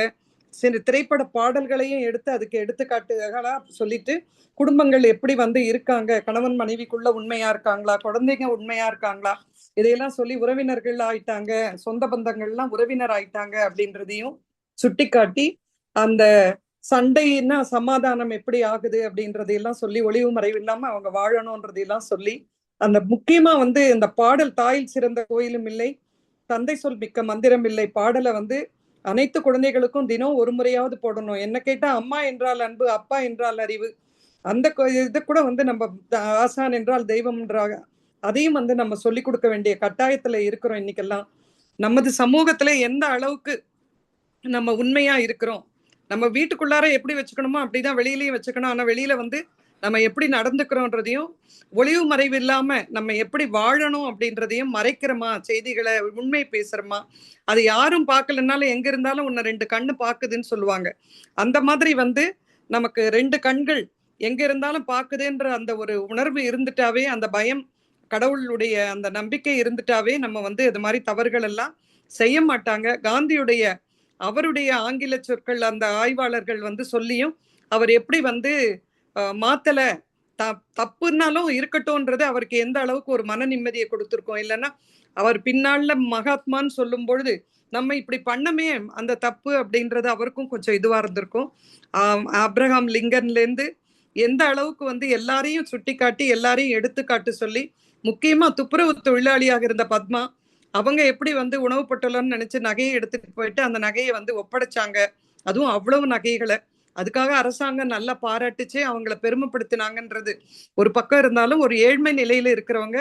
சில திரைப்பட பாடல்களையும் எடுத்து அதுக்கு எடுத்துக்காட்டுகளா சொல்லிட்டு குடும்பங்கள் எப்படி வந்து இருக்காங்க, கணவன் மனைவிக்குள்ள உண்மையா இருக்காங்களா, குழந்தைங்க உண்மையா இருக்காங்களா, இதையெல்லாம் சொல்லி உறவினர்கள் ஆயிட்டாங்க, சொந்த பந்தங்கள்லாம் உறவினர் ஆயிட்டாங்க அப்படின்றதையும் சுட்டிக்காட்டி அந்த சண்டைன்னா சமாதானம் எப்படி ஆகுது அப்படின்றதையெல்லாம் சொல்லி ஒளிவு மறைவு இல்லாம அவங்க வாழணும்ன்றதையெல்லாம் சொல்லி அந்த முக்கியமா வந்து இந்த பாடல் தாயில் சிறந்த கோயிலும் இல்லை, தந்தை சொல் மிக்க மந்திரம் இல்லை பாடலை வந்து அனைத்து குழந்தைகளுக்கும் தினம் ஒரு முறையாவது போடணும். என்ன கேட்டா அம்மா என்றால் அன்பு, அப்பா என்றால் அறிவு, அந்த இது கூட வந்து நம்ம ஆசான் என்றால் தெய்வம்ன்றாங்க, அதையும் வந்து நம்ம சொல்லிக் கொடுக்க வேண்டிய கட்டாயத்துல இருக்கிறோம் இன்னைக்கெல்லாம். நமது சமூகத்துல எந்த அளவுக்கு நம்ம உண்மையா இருக்கிறோம், நம்ம வீட்டுக்குள்ளார எப்படி வச்சுக்கணுமோ அப்படிதான் வெளியிலயும் வச்சுக்கணும். ஆனா வெளியில வந்து நம்ம எப்படி நடந்துக்கிறோன்றதையும் ஒளிவு மறைவு இல்லாம நம்ம எப்படி வாழணும் அப்படின்றதையும் மறைக்கிறோமா, செய்திகளை உண்மை பேசுறோமா, அது யாரும் பார்க்கலனாலும் எங்க இருந்தாலும் உன்னை 2 கண்ணு பாக்குதுன்னு சொல்லுவாங்க. அந்த மாதிரி வந்து நமக்கு 2 கண்கள் எங்க இருந்தாலும் பாக்குதுன்ற அந்த ஒரு உணர்வு இருந்துட்டாவே, அந்த பயம், கடவுளுடைய அந்த நம்பிக்கை இருந்துட்டாவே நம்ம வந்து இது மாதிரி தவறுகள் எல்லாம் செய்ய மாட்டாங்க. காந்தியுடைய அவருடைய ஆங்கில சொற்கள் அந்த ஆய்வாளர்கள் வந்து சொல்லியும் அவர் எப்படி வந்து மாத்தல, தப்புன்னாலும் இருக்கட்டும்ன்றது அவருக்கு எந்த அளவுக்கு ஒரு மன நிம்மதியை கொடுத்துருக்கோம். இல்லைன்னா அவர் பின்னால மகாத்மான்னு சொல்லும் பொழுது நம்ம இப்படி பண்ணமே அந்த தப்பு அப்படின்றது அவருக்கும் கொஞ்சம் இதுவா இருந்திருக்கும். ஆப்ரஹாம் லிங்கன்ல இருந்து எந்த அளவுக்கு வந்து எல்லாரையும் சுட்டி காட்டி எல்லாரையும் எடுத்துக்காட்டு சொல்லி, முக்கியமா துப்புரவு தொழிலாளியாக இருந்த பத்மா அவங்க எப்படி வந்து உணவு பட்டலன்னு நினைச்சு நகையை எடுத்துட்டு போயிட்டு அந்த நகையை வந்து ஒப்படைச்சாங்க, அதுவும் அவ்வளவு நகைகளை. அதுக்காக அரசாங்கம் நல்லா பாராட்டுச்சு, அவங்கள பெருமைப்படுத்தினாங்கன்றது ஒரு பக்கம் இருந்தாலும் ஒரு ஏழ்மை நிலையில இருக்கிறவங்க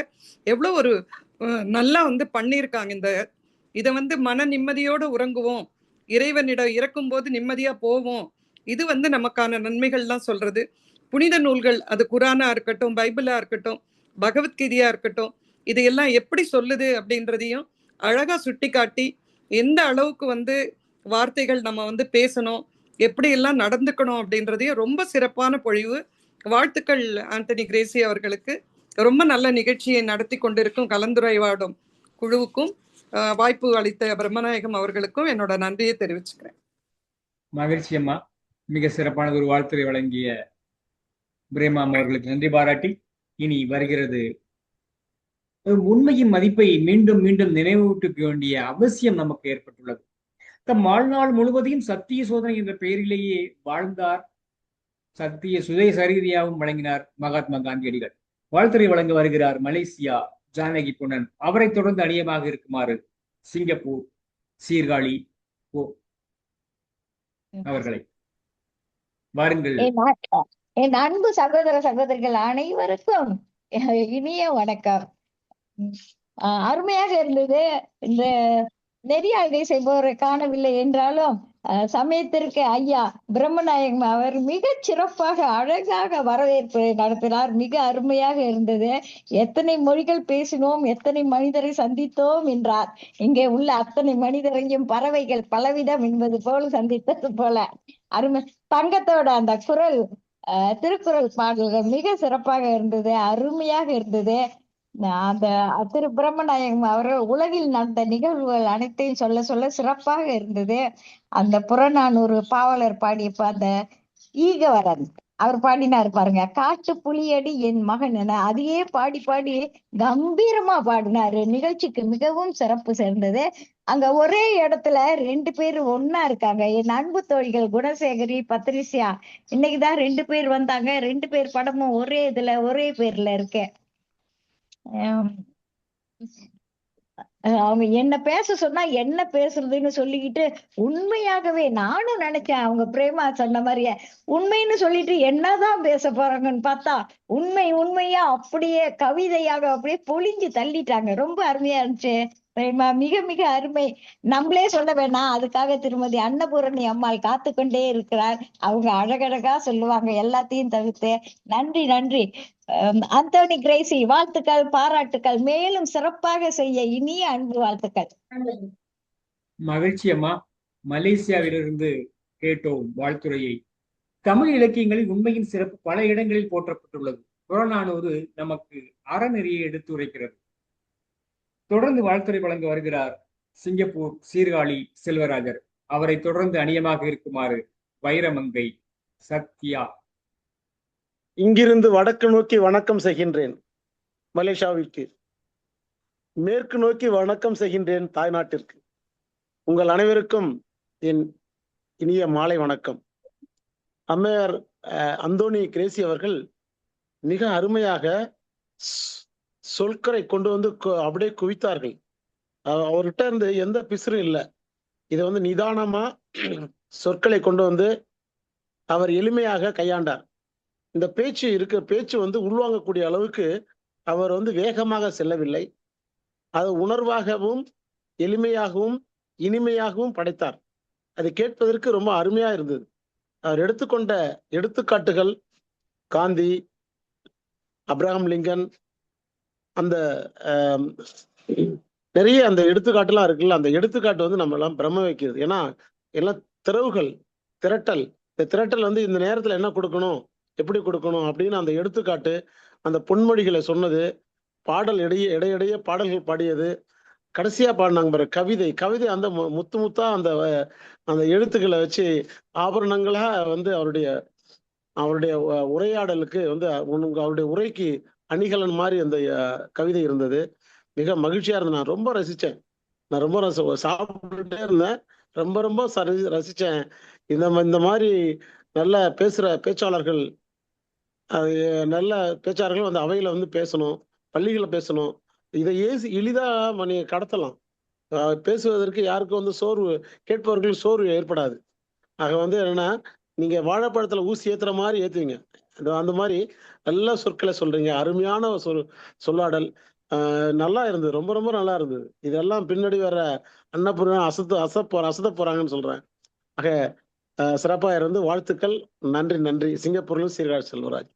எவ்வளவு ஒரு நல்லா வந்து பண்ணியிருக்காங்க. இதை வந்து மன நிம்மதியோடு உறங்குவோம், இறைவனிடம் இறக்கும் போது நிம்மதியா போவோம், இது வந்து நமக்கான நன்மைகள்லாம் சொல்றது. புனித நூல்கள், அது குரானா இருக்கட்டும், பைபிளா இருக்கட்டும், பகவத்கீதையா இருக்கட்டும், இதையெல்லாம் எப்படி சொல்லுது அப்படின்றதையும் அழகா சுட்டி காட்டி எந்த அளவுக்கு வந்து வார்த்தைகள் நம்ம வந்து பேசணும், எப்படி எல்லாம் நடந்துக்கணும் அப்படின்றதையும் ரொம்ப சிறப்பான பொழிவு. வாழ்த்துக்கள் ஆண்டனி கிரேசி அவர்களுக்கு. ரொம்ப நல்ல நிகழ்ச்சியை நடத்தி கொண்டிருக்கும் கலந்துரையாடும் குழுவுக்கும் வாய்ப்பு அளித்த பிரம்மநாயகம் அவர்களுக்கும் என்னோட நன்றியை தெரிவிச்சுக்கிறேன். மகிழ்ச்சி அம்மா. மிக சிறப்பான ஒரு வாழ்த்துரை வழங்கிய பிரேமாம் அவர்களுக்கு நன்றி பாராட்டி, இனி வருகிறது உண்மையின் மதிப்பை மீண்டும் மீண்டும் நினைவூட்டுக்க வேண்டிய அவசியம் நமக்கு ஏற்பட்டுள்ளது. தம் வாழ்நாள் முழுவதையும் சத்திய சோதனை என்ற பெயரிலேயே வாழ்ந்தார், சத்திய சுயசரீதியாகவும் வழங்கினார் மகாத்மா காந்தியடிகள். வாழ்த்துரை வழங்க வருகிறார் மலேசியா ஜானகி பொன்னன். அவரை தொடர்ந்து அணியமாக இருக்குமாறு சிங்கப்பூர் சீர்காழி அவர்களை வாருங்கள். என் அன்பு சகோதர சகோதரிகள் அனைவருக்கும் இனிய வணக்கம். அருமையாக இருந்தது. இந்த நெறியாழ்கை செய்பவரை காணவில்லை என்றாலும் சமயத்திற்கு ஐயா பிரம்மநாயகம் அவர் மிக சிறப்பாக அழகாக வரவேற்பு நடத்தினார். மிக அருமையாக இருந்தது. எத்தனை மொழிகள் பேசினோம், எத்தனை மனிதரை சந்தித்தோம் என்றார். இங்கே உள்ள அத்தனை மனிதரையும் பறவைகள் பலவிதம் என்பது போல சந்தித்தது போல அருமை. தங்கத்தோட அந்த குரல் திருக்குறள் பாடல்கள் மிக சிறப்பாக இருந்தது, அருமையாக இருந்தது. அந்த திரு பிரம்மநாயகம் அவர் உலகில் நடந்த நிகழ்வுகள் அனைத்தையும் சொல்ல சொல்ல சிறப்பாக இருந்தது. அந்த புறநானூறு பாவலர் பாடிய அந்த ஈகவரன் அவர் பாடினார் பாருங்க, காட்டு புலியடி என் மகன் என அதையே பாடி பாடி கம்பீரமா பாடினாரு. நிகழ்ச்சிக்கு மிகவும் சிறப்பு சேர்ந்தது. அங்க ஒரே இடத்துல 2 பேர் ஒன்னா இருக்காங்க. என் அன்பு தோழிகள் குணசேகரி, பத்ரிசியா, இன்னைக்குதான் 2 பேர் வந்தாங்க. 2 பேர் படமும் ஒரே இதுல ஒரே பேர்ல இருக்கு. அவங்க என்ன பேச சொன்னா என்ன பேசுறதுன்னு சொல்லிக்கிட்டு உண்மையாகவே நானும் நினைச்சேன் அவங்க பிரேமா சொன்ன மாதிரியே உண்மைன்னு சொல்லிட்டு என்னதான் பேச போறாங்கன்னு பார்த்தா உண்மையா அப்படியே கவிதையாக அப்படியே பொழிஞ்சு தள்ளிட்டாங்க. ரொம்ப அருமையா இருந்துச்சு பிரேமா, மிக மிக அருமை. நம்மளே சொல்ல வேணாம், அதுக்காக திருமதி அன்னபூரணி அம்மாள் காத்து கொண்டே இருக்கிறார். அவங்க அழகழகா சொல்லுவாங்க எல்லாத்தையும் தவிர்த்து. நன்றி நன்றி. அந்தோனி கிரேசி வாழ்த்துக்கள், பாராட்டுக்கள், மேலும் சிறப்பாக செய்ய இனிய அன்பு வாழ்த்துக்கள். மகிழ்ச்சி அம்மா. மலேசியாவிலிருந்து கேட்டோம் வாழ்த்துறையை. தமிழ் இலக்கியங்களில் உண்மையின் சிறப்பு பல இடங்களில் போற்றப்பட்டுள்ளது. புறநானூறு நமக்கு அறநெறியை எடுத்துரைக்கிறது. தொடர்ந்து வாழ்த்துறை வழங்க வருகிறார் சிங்கப்பூர் சீர்காழி செல்வராஜர். அவரை தொடர்ந்து அணியமாக இருக்குமாறு வைரமங்கை சத்யா. இங்கிருந்து வடக்கு நோக்கி வணக்கம் செய்கின்றேன் மலேசியாவிற்கு. மேற்கு நோக்கி வணக்கம் செய்கின்றேன் தாய்நாட்டிற்கு. உங்கள் அனைவருக்கும் என் இனிய மாலை வணக்கம். அம்மையார் அந்தோனி கிரேசி அவர்கள் மிக அருமையாக சொற்களை கொண்டு வந்து அப்படியே குவித்தார்கள். அவர்கிட்ட இருந்து எந்த பிசுறும் இல்லை. இதை வந்து நிதானமா சொற்களை கொண்டு வந்து அவர் எளிமையாக கையாண்டார். இந்த பேச்சு வந்து உள்வாங்கக்கூடிய அளவுக்கு அவர் வந்து வேகமாக செல்லவில்லை. அது உணர்வாகவும் எளிமையாகவும் இனிமையாகவும் படைத்தார். அது கேட்பதற்கு ரொம்ப அருமையா இருந்தது. அவர் எடுத்துக்கொண்ட எடுத்துக்காட்டுகள் காந்தி, அப்ரஹாம் லிங்கன், அந்த நிறைய அந்த எடுத்துக்காட்டுலாம் இருக்குல்ல, அந்த எடுத்துக்காட்டு வந்து நம்ம எல்லாம் பிரம வைக்கிறது. ஏன்னா எல்லாம் திரட்டல். இந்த திரட்டல் வந்து இந்த நேரத்துல என்ன கொடுக்கணும், எப்படி கொடுக்கணும் அப்படின்னு அந்த எடுத்துக்காட்டு, அந்த பொன்மொழிகளை சொன்னது, பாடல் இடையிடையே பாடல்கள் பாடியது, கடைசியா பாடினாங்க பாரு கவிதை அந்த முத்தா அந்த எழுத்துக்களை வச்சு ஆபரணங்களா வந்து அவருடைய உரையாடலுக்கு வந்து அவருடைய உரைக்கு அணிகலன் மாதிரி அந்த கவிதை இருந்தது. மிக மகிழ்ச்சியா இருந்தது. நான் ரொம்ப ரசிச்சேன். நான் ரொம்ப சாப்பிட்டுட்டே இருந்தேன். ரொம்ப ரசிச்சேன். இந்த மாதிரி நல்ல பேச்சாளர்கள் நல்ல பேச்சாளர்கள் வந்து அவையில வந்து பேசணும், பள்ளிகளை பேசணும். இதை எளிதா நீங்க கடத்தலாம். பேசுவதற்கு யாருக்கும் வந்து கேட்பவர்கள் சோர்வு ஏற்படாது. ஆக வந்து என்னன்னா, நீங்க வாழைப்பழத்துல ஊசி ஏத்துற மாதிரி ஏத்துவீங்க. அந்த மாதிரி நல்ல சொற்களை சொல்றீங்க. அருமையான சொல்லாடல் நல்லா இருந்தது. ரொம்ப நல்லா இருந்தது. இதெல்லாம் பின்னாடி வர அன்னபூர்ணா அசத்த போறாங்கன்னு சொல்றேன். ஆக சிறப்பா இருந்து வாழ்த்துக்கள். நன்றி. சிங்கப்பூர்ல சீர்காழி செல்வராஜ்.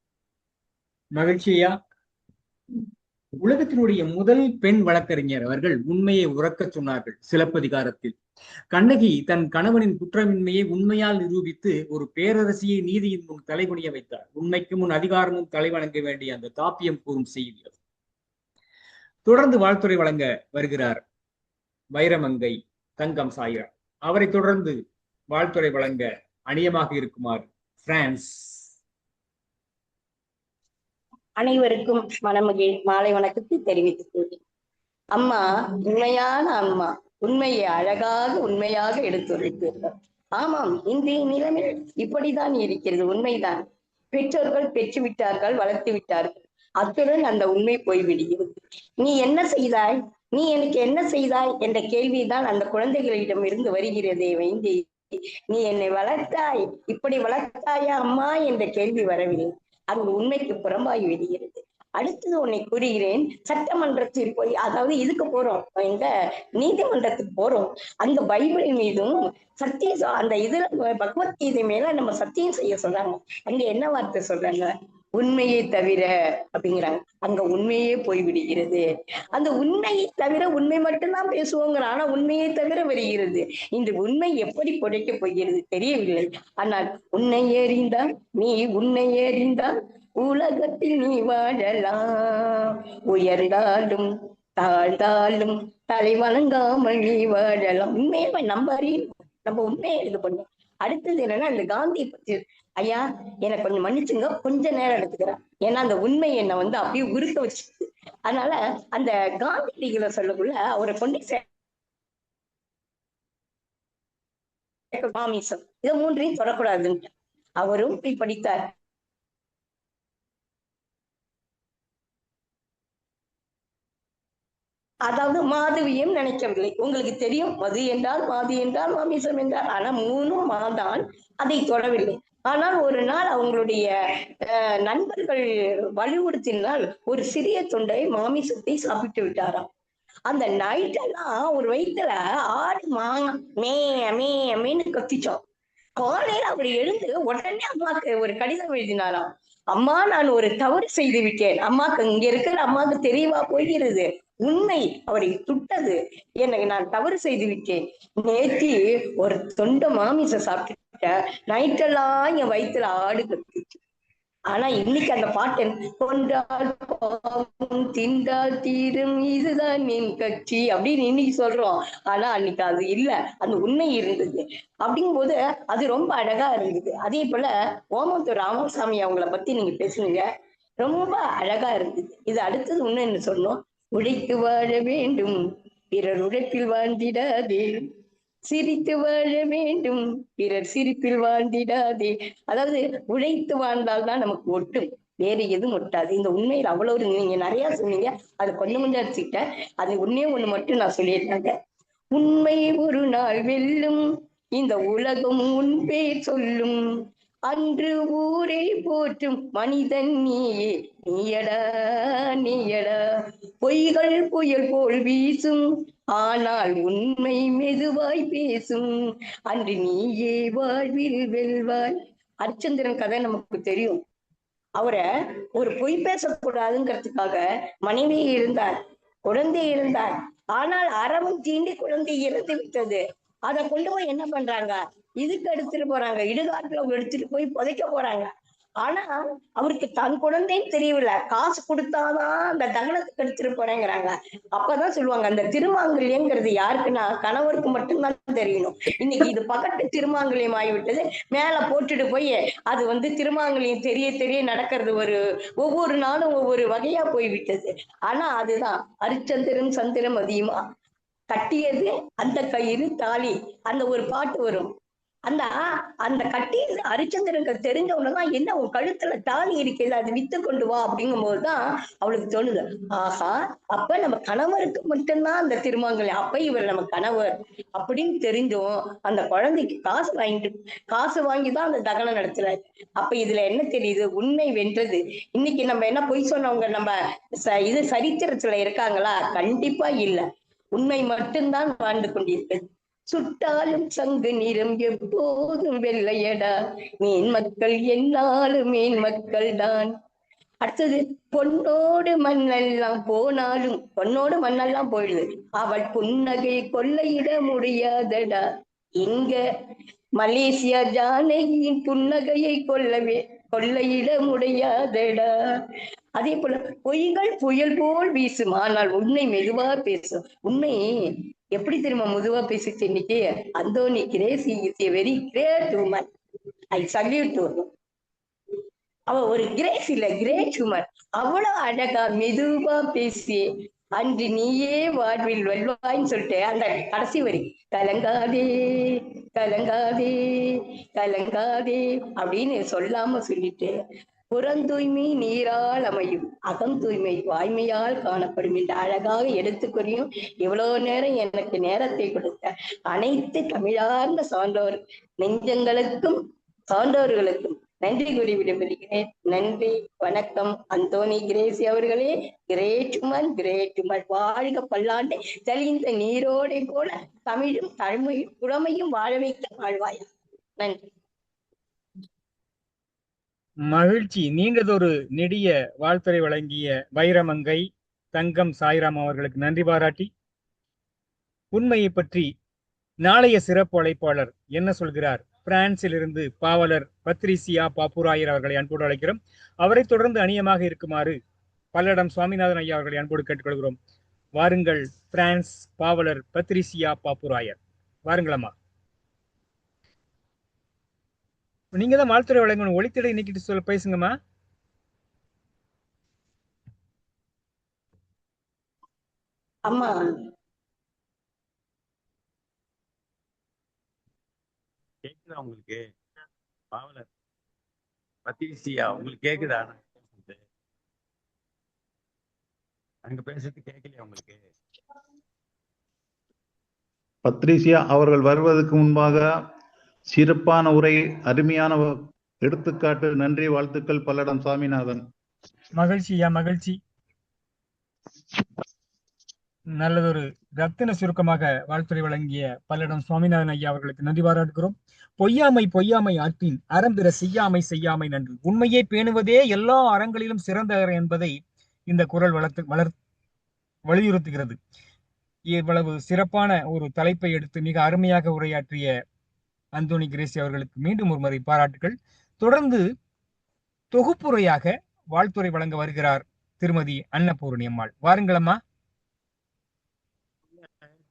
மகிழ்ச்சியா. உலகத்தினுடைய முதல் பெண் வழக்கறிஞர் அவர்கள் உண்மையை உறக்க சொன்னார்கள் சிலப்பதிகாரத்தில். கண்ணகி தன் கணவனின் குற்றமின்மையை உண்மையால் நிரூபித்து ஒரு பேரரசியை நீதியின் முன் தலைகுனிய வைத்தார். உண்மைக்கு முன் அதிகாரமும் தலைவணங்க வேண்டிய அந்த தாப்பியம் கூறும் செய்தி. தொடர்ந்து வாழ்த்துறை வழங்க வருகிறார் வைரமங்கை தங்கம் சாயிரா. அவரை தொடர்ந்து வாழ்த்துறை வழங்க அணியமாக இருக்குமாறு பிரான்ஸ். அனைவருக்கும் மனமகிழ் மாலை வணக்கத்தை தெரிவித்துக் கொள்கிறேன். அம்மா உண்மையான அம்மா, உண்மையை உண்மையாக எடுத்துரைத்தீர்கள். ஆமாம், இன்றைய நிலைமை இப்படிதான் இருக்கிறது. உண்மைதான். பெற்றோர்கள் பெற்று விட்டார்கள், வளர்த்து விட்டார்கள். அத்துடன் அந்த உண்மை போய்விடுகிறது. நீ என்ன செய்தாய், நீ எனக்கு என்ன செய்தாய் என்ற கேள்விதான் அந்த குழந்தைகளிடம் இருந்து வருகிறதே வைந்து, நீ என்னை வளர்த்தாய், இப்படி வளர்த்தாயா அம்மா என்ற கேள்வி வரவில்லை. அங்கு உண்மைக்கு புறம்பாகி விடுகிறது. அடுத்தது உன்னை கூறுகிறேன். சட்டமன்றத்தில் போய், அதாவது இதுக்கு போறோம், எங்க நீதிமன்றத்துக்கு போறோம். அங்க பைபிள் மீதும் சத்தியம், அந்த இதுல பகவத்கீதை மேல நம்ம சத்தியம் செய்ய சொல்றாங்க. அங்க என்ன வார்த்தை சொல்றாங்க? உண்மையை தவிர அப்படிங்கிறாங்க. அங்க உண்மையே போய்விடுகிறது. அந்த உண்மையை தவிர உண்மை மட்டும்தான் பேசுவோங்கிற, ஆனா உண்மையை தவிர வருகிறது. இன்று உண்மை எப்படி புடைக்க போகிறது தெரியவில்லை. ஆனால் உன்னை எறிந்தால் உலகத்தில் நீ வாழலாம். உயர்ந்தாலும் தாழ்ந்தாலும் தலை வணங்காமல் நீ வாழலாம். உண்மையை நம்ம உண்மையை இது பண்ணுவோம். அடுத்தது என்னன்னா, இந்த காந்தி பற்றி, ஐயா எனக்கு கொஞ்சம் மன்னிச்சுங்க, கொஞ்ச நேரம் எடுத்துக்கிறேன். ஏன்னா அந்த உண்மை என்னை வந்து அப்படியே உருக்க வச்சுது. அதனால அந்த காந்தியடிகளை சொல்லக்குள்ள அவரை கொண்டு மாமிசம் இதை மூன்றையும் தொடக்கூடாதுன்னு அவரும் போய் படித்தார். அதாவது மாதவியம் நினைக்கவில்லை. உங்களுக்கு தெரியும், மது என்றால் மாது என்றால் மாமிசம் என்றால், ஆனா மூணும் மாதான். அதை தொடவில்லை. ஆனால் ஒரு நாள் அவங்களுடைய நண்பர்கள் வலியுறுத்தினால் ஒரு சிறிய தொண்டை மாமிசத்தை சாப்பிட்டு விட்டாராம். அந்த நைட்டெல்லாம் ஒரு வயிற்றுல ஆடு மேன்னு கத்திச்சோம். காலையில அவர் எழுந்து உடனே அம்மாக்கு ஒரு கடிதம் எழுதினாராம். அம்மா, நான் ஒரு தவறு செய்து விட்டேன். அம்மாக்கு இங்க இருக்கிற அம்மாவுக்கு தெரியவா போகிறது? உண்மை அவரை சுட்டது. எனக்கு நான் தவறு செய்து விட்டேன். நேத்தி ஒரு தொண்டை மாமிசம் சாப்பிட்டுட்ட, நைட்டெல்லாம் என் வயிற்றுல ஆடு கட்டுச்சு. ஆனா இன்னைக்கு அந்த பாட்டன் கொண்டால் பாவம் திண்டால் தீரும் இதுதான் என் கட்சி அப்படின்னு இன்னைக்கு சொல்றோம். ஆனா அன்னைக்கு அது இல்ல, அந்த உண்மை இருந்தது. அப்படிங்கும் போது அது ரொம்ப அழகா இருந்தது. அதே போல ஓமத்தூர் ராமசாமி அவங்கள பத்தி நீங்க பேசுனீங்க, ரொம்ப அழகா இருந்தது. இது அடுத்தது இன்னும் என்ன சொன்னோம், உழைத்து வாழ வேண்டும் பிறர் உழைப்பில் வாழ்ந்திடாதே, சிரித்து வாழ வேண்டும் பிறர் சிரிப்பில் வாழ்ந்திடாதே. அதாவது உழைத்து வாழ்ந்தால்தான் நமக்கு ஒட்டும், வேறு எதுவும் ஒட்டாது. இந்த உண்மையில் அவ்வளவு நீங்க நிறைய சொன்னீங்க, அது கொஞ்சம் கொஞ்சம் அடிச்சுக்கிட்டேன். அது ஒண்ணு மட்டும் நான் சொல்லியிருந்தாங்க. உண்மை ஒரு நாள் வெல்லும், இந்த உலகம் உன் பேர் சொல்லும், அன்று ஊரே போற்றும் மனிதன் நீயே நீயடா நீயடா. பொய்கள் புயல் போல் வீசும், ஆனால் உண்மை மெதுவாய் பேசும், அன்று நீயே வாழ்வில் வெல்வாய். அரிச்சந்திரன் கதை நமக்கு தெரியும். அவரை ஒரு பொய் பேசக்கூடாதுங்கிறதுக்காக மனைவி இருந்தார், குழந்தை இருந்தார். ஆனால் அறவும் தீண்டி குழந்தை இறந்து விட்டது. அதை கொண்டு போய் என்ன பண்றாங்க, இதுக்கு எடுத்துட்டு போறாங்க, இடுகாட்டுல எடுத்துட்டு போய் புதைக்க போறாங்க. ஆனா அவருக்கு தன் குழந்தைன்னு தெரியவில்லை, காசு கொடுத்தாதான் அந்த தகனத்துக்கு எடுத்துட்டு போறேங்கிறாங்க. அப்பதான் சொல்லுவாங்க, அந்த திருமாங்கல்யங்கிறது யாருக்குன்னா கணவருக்கு மட்டும்தான் தெரியணும். இன்னைக்கு இது பக்கத்து திருமாங்கல்யம் ஆகிவிட்டது. மேல போட்டுட்டு போய் அது திருமாங்கல்யம் தெரிய தெரிய நடக்கிறது, ஒவ்வொரு நாளும் ஒவ்வொரு வகையா போய்விட்டது. ஆனா அதுதான் அரிச்சந்திரன் சந்திரம் அதிகமா கட்டியது அந்த கயிறு தாலி, அந்த ஒரு பாட்டு வரும். அந்த கட்டி அரிச்சந்திரனுக்கு தெரிஞ்ச உடனேதான், என்ன உன் கழுத்துல தாலி இருக்கிறது, அது வித்து கொண்டு வா அப்படிங்கும் போதுதான் அவளுக்கு தோணுது, ஆஹா அப்ப நம்ம கணவருக்கு மட்டும்தான் அந்த திருமாங்கல்யம், அப்ப இவர் நம்ம கணவர் அப்படின்னு தெரிஞ்சும் அந்த குழந்தைக்கு காசு வாங்கிதான் அந்த தகனம் நடத்துறாரு. அப்ப இதுல என்ன தெரியுது, உண்மை வென்றது. இன்னைக்கு நம்ம என்ன பொய் சொன்னவங்க நம்ம இது சரித்திரத்துல இருக்காங்களா? கண்டிப்பா இல்ல. உண்மை மட்டும்தான் வாழ்ந்து கொண்டிருக்கிறது. சுட்டாலும் சங்கு நிறம் எப்போதும் வெள்ளையடா, மீன் மக்கள் என்னாலும் மீன் மக்கள் தான். அடுத்தது, பொன்னோடு மண்ணெல்லாம் போனாலும், பொன்னோடு மண்ணெல்லாம் போயிடுது, அவள் புன்னகை கொள்ளையிட முடியாதடா. இங்க மலேசியா ஜானகியின் புன்னகையை கொள்ளையிட முடியாதடா. அதே போல பொய்கள் புயல் போல் வீசும், ஆனால் உண்மை மெதுவா பேசும். உண்மை எப்படி தெரியுமா மெதுவா பேசிச்சு இன்னைக்கு? Anthony Gracy is a very great woman. I salute to her. அவ ஒரு கிரேஸ் இல்ல, கிரேட் உமன். அவ்வளவு அழகா மெதுவா பேசி அன்று நீயே வாழ்வில் வெல்வாயின்னு சொல்லிட்டு அந்த கடைசி வரி, கலங்காதே கலங்காதே கலங்காதே அப்படின்னு சொல்லாம சொல்லிட்டு, புறந்தூய்மை நீரால் அமையும், அகம் தூய்மை வாய்மையால் காணப்படும் என்று அழகாக எடுத்துக்கொரியும். இவ்வளவு நேரம் எனக்கு நேரத்தை கொடுத்த அனைத்து தமிழார்ந்த சான்றோர் நெஞ்சங்களுக்கும் சான்றோர்களுக்கும் நன்றி கூறி விடைபெறுகிறேன். நன்றி, வணக்கம். அந்தோனி கிரேசி அவர்களே, கிரேட் உமன், கிரேட் உமன். வாழ்க பல்லாண்டு தெளிந்த நீரோடை போல தமிழும் தமிழையும் புலமையும் வாழ வைக்க வாழ்வாயா. நன்றி. மகிழ்ச்சி. நீண்டதொரு நெடிய வாழ்த்துரை வழங்கிய வைரமங்கை தங்கம் சாய்ராம் அவர்களுக்கு நன்றி பாராட்டி, உண்மையை பற்றி நாளைய சிறப்பு அழைப்பாளர் என்ன சொல்கிறார், பிரான்சிலிருந்து பாவலர் பத்ரிசியா பாப்புராயர் அவர்களை அன்போடு அழைக்கிறோம். அவரை தொடர்ந்து அணியமாக இருக்குமாறு பல்லடம் சுவாமிநாதன் ஐயா அவர்களை அன்போடு கேட்டுக்கொள்கிறோம். வாருங்கள் பிரான்ஸ் பாவலர் பத்ரிசியா பாப்புராயர், வாருங்களம்மா. நீங்க தான் வாழ்த்துறை வழங்கணும், ஒளித்தடை நீக்கிட்டு பேசுங்கம்மா. அம்மா கேக்குதா உங்களுக்கு? பாவலர் பத்ரிசியா உங்களுக்கு கேக்குதா? அங்க பேசுறது கேட்கலையா உங்களுக்கு? பத்ரிசியா அவர்கள் வருவதற்கு முன்பாக சிறப்பான உரை, அருமையான எடுத்துக்காட்டு. நன்றி, வாழ்த்துக்கள். பல்லடம் சாமிநாதன். மகிழ்ச்சியா, மகிழ்ச்சி. நல்லதொரு ரத்தின சுருக்கமாக வாழ்த்துறை வழங்கிய பல்லடம் சுவாமிநாதன் ஐயா அவர்களுக்கு நன்றி பாராட்டுகிறோம். பொய்யாமை ஆற்றின் அறம்பிற செய்யாமை நன்று. உண்மையை பேணுவதே எல்லா அறங்களிலும் சிறந்த அறம் என்பதை இந்த குரல் வலியுறுத்துகிறது. இவ்வளவு சிறப்பான ஒரு தலைப்பை எடுத்து மிக அருமையாக உரையாற்றிய அந்தோணி கிரேசி அவர்களுக்கு மீண்டும் ஒரு முறை பாராட்டுகள். தொடர்ந்து தொகுப்புரையாக வாழ்த்துரை வழங்க வருகிறார் திருமதி அன்னபூரணி அம்மாள். வாருங்கள் அம்மா.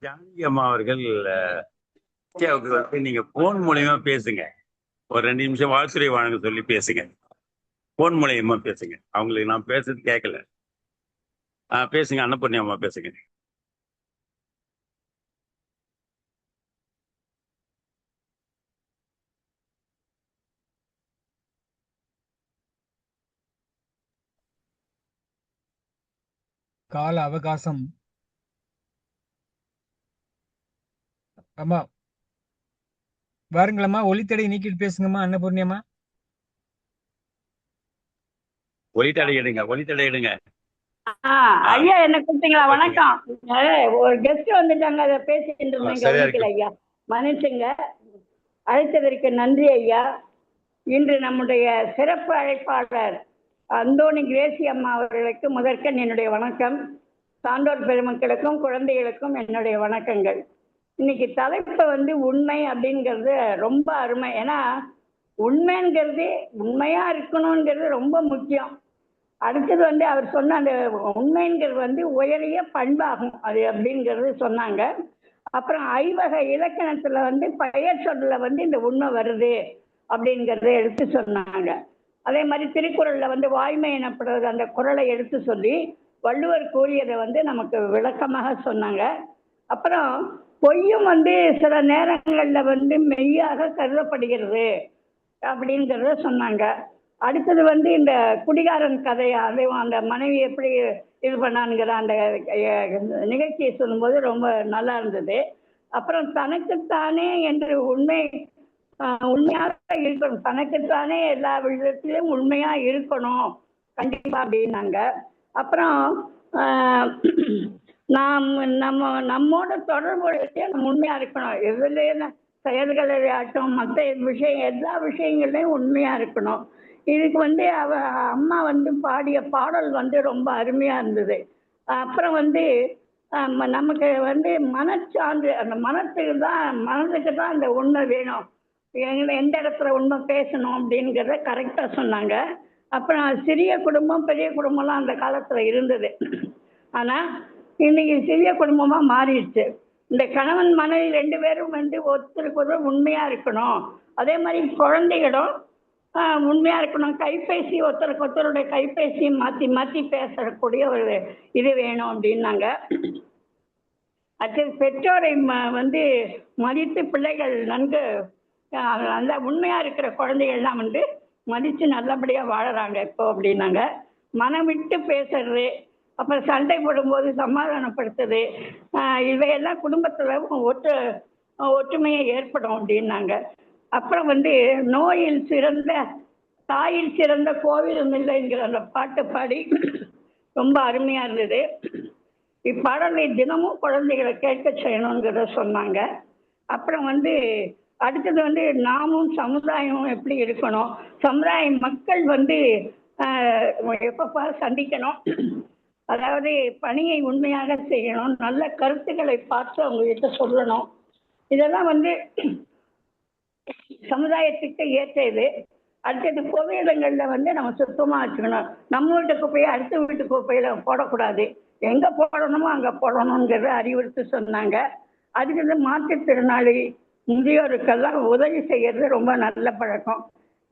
ஜானகி அம்மா அவர்கள் நீங்க போன் மூலியமா பேசுங்க. ஒரு 2 நிமிஷம் வாழ்த்துறை வழங்க சொல்லி பேசுங்க. போன் மூலியமா பேசுங்க. அவங்களுக்கு நான் பேசுறது கேட்கல. பேசுங்க அன்னபூரணி அம்மா, பேசுங்க. கால அவகாசம். அம்மா வாருங்களம்மா, ஒளித்தடை நீக்கிட்டு பேசுங்கம்மா அன்னபூர்ணி அம்மா. ஒளித்தடை எடுங்க, ஒளித்தடை எடுங்க. ஐயா என்ன கூப்பிட்டீங்களா? வணக்கம். ஒரு கெஸ்ட் வந்துட்டாங்க, அதை பேசிட்டு இருந்தேன், கவனிக்கல ஐயா, மன்னிச்சுங்க. அழைத்ததற்கு நன்றி ஐயா. இன்று நம்முடைய சிறப்பு அழைப்பாளர் அந்தோணி கிரேசி அம்மா அவர்களுக்கு முதற்கண் என்னுடைய வணக்கம். சான்றோர் பெருமக்களுக்கும் குழந்தைகளுக்கும் என்னுடைய வணக்கங்கள். இன்னைக்கு தலைப்பு உண்மை அப்படிங்கிறது ரொம்ப அருமை. ஏன்னா உண்மைங்கிறது உண்மையா இருக்கணுங்கிறது ரொம்ப முக்கியம். அடுத்தது அவர் சொன்ன அந்த உண்மைங்கிறது உயரிய பண்பாகும் அது அப்படிங்கிறது சொன்னாங்க. அப்புறம் ஐவகை இலக்கணத்துல பெயர் சொல்ல இந்த உண்மை வருது அப்படிங்கிறத எடுத்து சொன்னாங்க. அதே மாதிரி திருக்குறள்ல வாய்மை எனப்படுறது அந்த குறளை எடுத்து சொல்லி வள்ளுவர் கூறியதை நமக்கு விளக்கமாக சொன்னாங்க. அப்புறம் பொய்யும் சில நேரங்கள்ல மெய்யாக கருதப்படுகிறது அப்படிங்கிறத சொன்னாங்க. அடுத்தது இந்த குடிகாரன் கதையா, அது அந்த மனைவி எப்படி இது பண்ணான்ங்கிற அந்த நிகழ்ச்சியை சொல்லும்போது ரொம்ப நல்லா இருந்தது. அப்புறம் தனக்குத்தானே என்று உண்மையாக இருக்கணும், தனக்குத்தானே எல்லா விஷயத்திலும் உண்மையா இருக்கணும் கண்டிப்பா அப்படின்னாங்க. அப்புறம் நம்மோட தொடர்புடைய நம்ம உண்மையா இருக்கணும். எதுல செயல்களையாட்டும் மற்ற எல்லா விஷயங்களையும் உண்மையா இருக்கணும். இதுக்கு அம்மா பாடிய பாடல் ரொம்ப அருமையா இருந்தது. அப்புறம் நமக்கு மனச்சான்று, அந்த மனதுக்கு தான் அந்த உண்மை வேணும், எந்த இடத்துல உண்மை பேசணும் அப்படிங்கிறத கரெக்டா சொன்னாங்க. அப்புறம் சிறிய குடும்பம் பெரிய குடும்பம்லாம் அந்த காலத்துல இருந்தது. ஆனா இன்னைக்கு சிறிய குடும்பமா மாறிடுச்சு. இந்த கணவன் மனைவி 2 பேரும் ஒருத்தருக்கு ஒருத்தர் உண்மையா இருக்கணும். அதே மாதிரி குழந்தைகளும் உண்மையா இருக்கணும். கைபேசி ஒருத்தருக்கு ஒருத்தருடைய கைபேசியை மாத்தி மாத்தி பேசக்கூடிய ஒரு இது வேணும் அப்படின்னாங்க. அடுத்தது பெற்றோரை மதித்து பிள்ளைகள் நன்கு நல்லா உண்மையா இருக்கிற குழந்தைகள்லாம் மதிச்சு நல்லபடியா வாழறாங்க இப்போ அப்படின்னாங்க. மனம் விட்டு பேசுறது, அப்புறம் சண்டை போடும்போது சமாதானப்படுத்துறது, இவையெல்லாம் குடும்பத்துல ஒற்றுமையை ஏற்படும் அப்படின்னாங்க. அப்புறம் நோயில் சிறந்த தாயில் சிறந்த கோவிலும் இல்லைங்கிற அந்த பாட்டு பாடி ரொம்ப அருமையா இருந்தது. இப்பாடலை தினமும் குழந்தைகளை கேட்க செய்யணுங்கிறத சொன்னாங்க. அப்புறம் அடுத்தது நாமும் சமுதாயமும் எப்படி இருக்கணும், சமுதாய மக்கள் எப்பப்பா சந்திக்கணும், அதாவது பணியை உண்மையாக செய்யணும், நல்ல கருத்துக்களை பார்த்து அவங்க கிட்ட சொல்லணும். இதெல்லாம் சமுதாயத்துக்கு ஏற்றது. அடுத்தது பொது இடங்கள்ல நம்ம சுத்தமா வச்சுக்கணும். நம்ம வீட்டு குப்பையை அடுத்த வீட்டு குப்பையில போடக்கூடாது, எங்க போடணுமோ அங்க போடணுங்கிறத அறிவுறுத்தி சொன்னாங்க. அதுக்கு மாற்றுத்திறனாளி முதியோருக்கெல்லாம் உதவி செய்யறது ரொம்ப நல்ல பழக்கம்.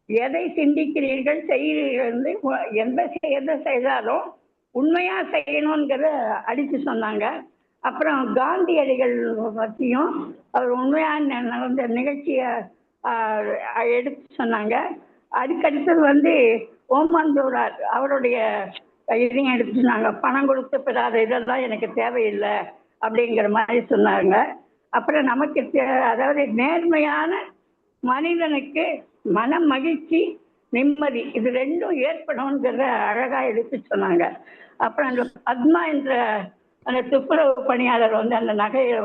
எதை சிந்திக்கிறீர்கள் செய்கிறீர்கள், எதை செய்தாலும் உண்மையா செய்யணுங்கிறத அடித்து சொன்னாங்க. அப்புறம் காந்தியடிகள் பற்றியும் அவர் உண்மையான நடந்த நிகழ்ச்சியை எடுத்து சொன்னாங்க. அதுக்கடுத்தது ஓமாந்தூரார் அவருடைய இதையும் எடுத்து சொன்னாங்க. பணம் கொடுத்து பெறாத இதெல்லாம் எனக்கு தேவையில்லை அப்படிங்கிற மாதிரி சொன்னாங்க. அப்புறம் நமக்கு அதாவது நேர்மையான மனிதனுக்கு மன மகிழ்ச்சி நிம்மதி இது 2ம் ஏற்படும்ங்கிறத அழகா எடுத்து சொன்னாங்க. அப்புறம் அந்த பத்மா என்ற அந்த துப்புரவு பணியாளர் அந்த நகையை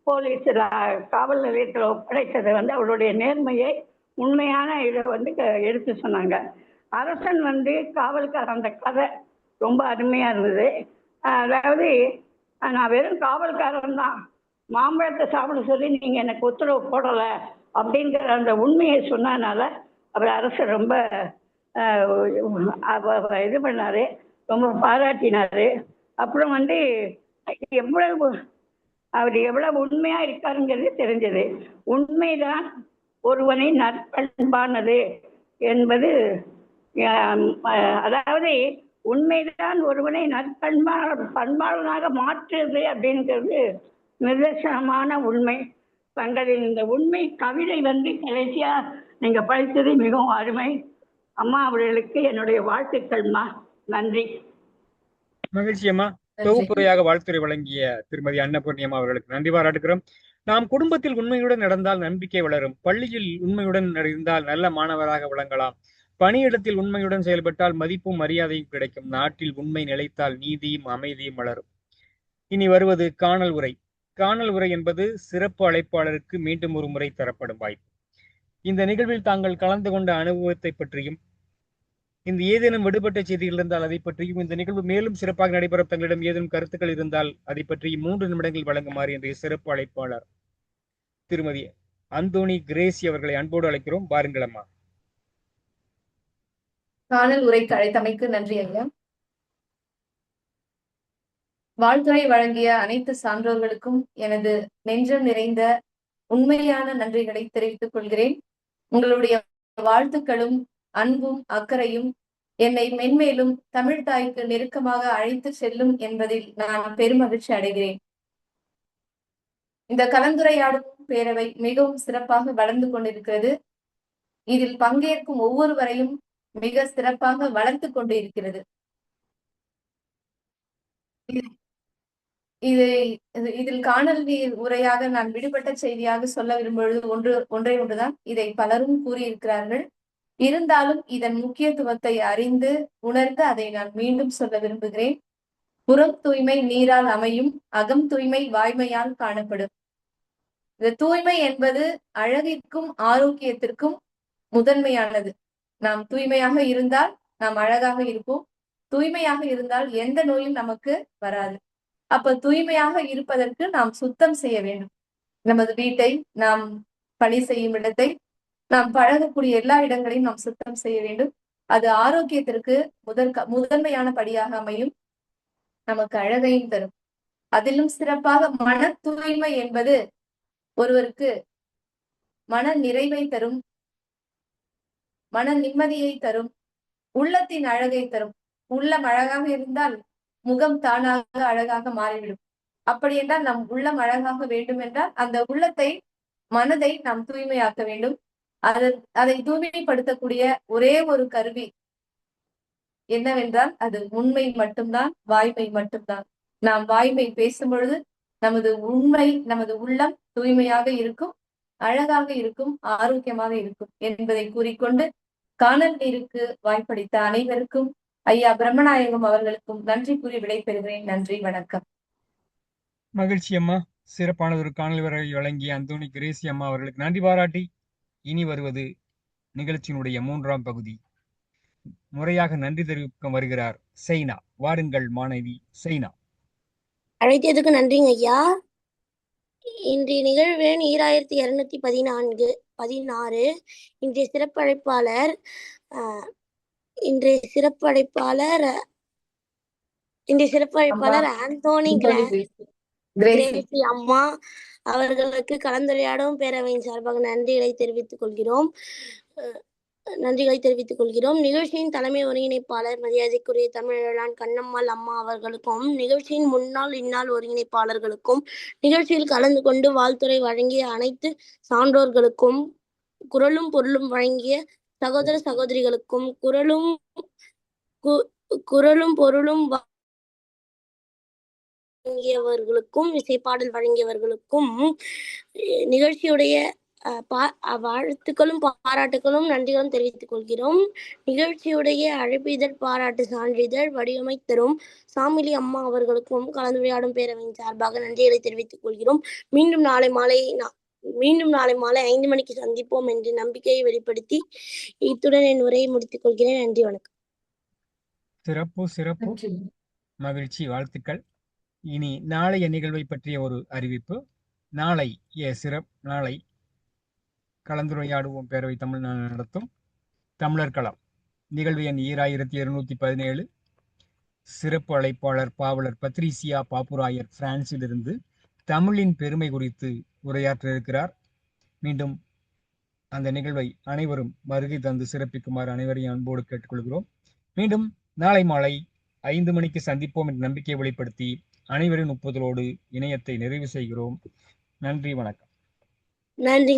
போலீஸ் காவல் நிலையத்தில் ஒப்படைத்ததை அவருடைய நேர்மையை உண்மையான இதை எடுத்து சொன்னாங்க. அரசன் காவல்காரன் அந்த கதை ரொம்ப அருமையா இருந்தது. அதாவது நான் வெறும் காவல்காரன் தான், மாம்பழத்தை சாப்பிட சொல்லி நீங்கள் எனக்கு உத்தரவு போடலை அப்படிங்கிற அந்த உண்மையை சொன்னதுனால அவர் அரசர் ரொம்ப இது பண்ணார், ரொம்ப பாராட்டினார். அப்புறம் எவ்வளவு அவர் எவ்வளவு உண்மையா இருக்காருங்கிறது தெரிஞ்சது. உண்மைதான் ஒருவனை நற்பண்பானது என்பது, அதாவது உண்மைதான் ஒருவனை பண்பாளனாக மாற்றுது அப்படிங்கிறது நிதர்சனமான உண்மை. தங்களின் இந்த உண்மை கவிதை கடைசியா நீங்க படித்தது மிகவும் அருமை. அம்மா அவர்களுக்கு என்னுடைய வாழ்த்துக்கள்மா. நன்றி. மகிழ்ச்சி அம்மா. தொகுப்புரையாக வாழ்த்துரை வழங்கிய திருமதி அன்னபூர்ணி அம்மா அவர்களுக்கு நன்றி பாராட்டுகிறோம். நாம் குடும்பத்தில் உண்மையுடன் நடந்தால் நம்பிக்கை வளரும். பள்ளியில் உண்மையுடன் இருந்தால் நல்ல மாணவராக விளங்கலாம். பணியிடத்தில் உண்மையுடன் செயல்பட்டால் மதிப்பும் மரியாதையும் கிடைக்கும். நாட்டில் உண்மை நிலைத்தால் நீதியும் அமைதியும் வளரும். இனி வருவது காணல் உரை. காணல் உரை என்பது சிறப்பு அழைப்பாளருக்கு மீண்டும் ஒரு முறை தரப்படும் வாய்ப்பு. இந்த நிகழ்வில் தாங்கள் கலந்து கொண்ட அனுபவத்தை பற்றியும், இந்த ஏதேனும் விடுபட்ட செய்திகள் இருந்தால் அதை பற்றியும், இந்த நிகழ்வு மேலும் சிறப்பாக நடைபெற தங்களிடம் ஏதேனும் கருத்துக்கள் இருந்தால் அதை பற்றி 3 நிமிடங்கள் வழங்குமாறு இன்றைய சிறப்பு அழைப்பாளர் திருமதி அந்தோணி கிரேசி அவர்களை அன்போடு அழைக்கிறோம். வாருங்கள் அம்மா. காணல் உரைக்கு அழைத்தமைக்கு நன்றி ஐயா. வாழ்த்துரை வழங்கிய அனைத்து சான்றோர்களுக்கும் எனது நெஞ்சம் நிறைந்த உண்மையான நன்றிகளை தெரிவித்துக் கொள்கிறேன். உங்களுடைய வாழ்த்துக்களும் அன்பும் அக்கறையும் என்னை மென்மேலும் தமிழ் தாய்க்கு நெருக்கமாக அழைத்து செல்லும் என்பதில் நான் பெருமகிழ்ச்சி அடைகிறேன். இந்த கலந்துரையாடும் பேரவை மிகவும் சிறப்பாக வளர்ந்து கொண்டிருக்கிறது. இதில் பங்கேற்கும் ஒவ்வொருவரையும் மிக சிறப்பாக வளர்த்து கொண்டு இருக்கிறது. இதில் காணல் உரையாக நான் விடுபட்ட செய்தியாக சொல்ல விரும்புவது ஒன்றுதான். இதை பலரும் கூறியிருக்கிறார்கள். இருந்தாலும் இதன் முக்கியத்துவத்தை அறிந்து உணர்ந்து அதை நான் மீண்டும் சொல்ல விரும்புகிறேன். புறம் தூய்மை நீரால் அமையும், அகம் தூய்மை வாய்மையால் காணப்படும். இந்த தூய்மை என்பது அழகிற்கும் ஆரோக்கியத்திற்கும் முதன்மையானது. நாம் தூய்மையாக இருந்தால் நாம் அழகாக இருப்போம். தூய்மையாக இருந்தால் எந்த நோயும் நமக்கு வராது. அப்ப தூய்மையாக இருப்பதற்கு நாம் சுத்தம் செய்ய வேண்டும். நமது வீட்டை, நாம் பணி செய்யும் இடத்தை, நாம் பழகக்கூடிய எல்லா இடங்களையும் நாம் சுத்தம் செய்ய வேண்டும். அது ஆரோக்கியத்திற்கு முதன்மையான படியாக அமையும், நமக்கு அழகையும் தரும். அதிலும் சிறப்பாக மன தூய்மை என்பது ஒருவருக்கு மன நிறைவை தரும், மன நிம்மதியை தரும், உள்ளத்தின் அழகை தரும். உள்ளம் அழகாக இருந்தால் முகம் தானாக அழகாக மாறிவிடும். அப்படி என்றால் நம் உள்ளம் அழகாக வேண்டும் என்றால் அந்த உள்ளத்தை, மனதை நாம் தூய்மையாக்க வேண்டும். அதை தூய்மைப்படுத்தக்கூடிய ஒரே ஒரு கருவி என்னவென்றால் அது உண்மை மட்டும்தான், வாய்மை மட்டும்தான். நாம் வாய்மை பேசும் பொழுது நமது உண்மை, நமது உள்ளம் தூய்மையாக இருக்கும், அழகாக இருக்கும், ஆரோக்கியமாக இருக்கும் என்பதை கூறிக்கொண்டு காணல் நீருக்கு வாய்ப்பளித்த அனைவருக்கும், ஐயா பிரம்மநாயகம் அவர்களுக்கும் நன்றி கூறி விடைபெறுகிறேன். நன்றி, வணக்கம். மகிழ்ச்சி அம்மா. சிறப்பான ஒரு காணல் உரை வழங்கிய அந்தோணி கிரேசி அம்மா அவர்களுக்கு நன்றி பாராட்டி இனி வருவது நிகழ்ச்சியினுடைய 3ஆம் பகுதி. முறையாக நன்றி தெரிவிக்க வருகிறார் சைனா. வாருங்கள் மாணவி சைனா. அழைத்ததுக்கு நன்றிங்க ஐயா. இன்றைய நிகழ்வு 2216. இன்றைய சிறப்பழைப்பாளர் அந்தோணி கிரேசி அம்மா அவர்களுக்கு கலந்துரையாடும் பேரவையின் சார்பாக நன்றிகளை தெரிவித்துக் கொள்கிறோம். நிகழ்ச்சியின் தலைமை ஒருங்கிணைப்பாளர் மரியாதைக்குரிய தமிழான் கண்ணம்மாள் அம்மா அவர்களுக்கும், நிகழ்ச்சியின் முன்னாள் இந்நாள் ஒருங்கிணைப்பாளர்களுக்கும், நிகழ்ச்சியில் கலந்து கொண்டு வாழ்த்துரை வழங்கிய அனைத்து சான்றோர்களுக்கும், குரலும் பொருளும் வழங்கிய சகோதர சகோதரிகளுக்கும், குரலும் பொருளும் வழங்கியவர்களுக்கும், இசைப்பாடல் வழங்கியவர்களுக்கும் நிகழ்ச்சியுடைய வாழ்த்துக்களும் பாராட்டுகளும் நன்றிகளும் தெரிவித்துக் கொள்கிறோம். நிகழ்ச்சியுடைய அழைப்பிதழ் பாராட்டு சான்றிதழ் வடிவமைத்தரும் சாமிலி அம்மா அவர்களுக்கும் கலந்துரையாடும் பேரவையின் சார்பாக நன்றிகளை தெரிவித்துக் கொள்கிறோம். மீண்டும் நாளை மாலை 5 மணிக்கு சந்திப்போம் என்று நம்பிக்கையை வெளிப்படுத்தி இத்துடன் என் உரையை முடித்துக் கொள்கிறேன். நன்றி, வணக்கம். சிறப்பு. மகிழ்ச்சி, வாழ்த்துக்கள். இனி நாளைய நிகழ்வை பற்றிய ஒரு அறிவிப்பு. நாளை நாளை கலந்துரையாடுவோம் பேரவை தமிழ்நாடு நடத்தும் தமிழர் களம் நிகழ்வு எண் 2217. சிறப்பு அழைப்பாளர் பாவலர் பத்ரீசியா பாப்புராயர் பிரான்சிலிருந்து தமிழின் பெருமை குறித்து உரையாற்ற இருக்கிறார். மீண்டும் அந்த நிகழ்வை அனைவரும் வருகை தந்து சிறப்பிக்குமாறு அனைவரையும் அன்போடு கேட்டுக்கொள்கிறோம். மீண்டும் நாளை மாலை 5 மணிக்கு சந்திப்போம் என்ற நம்பிக்கையை வெளிப்படுத்தி அனைவரின் ஒப்புதலோடு இணையத்தை நிறைவு செய்கிறோம். நன்றி, வணக்கம். நன்றி.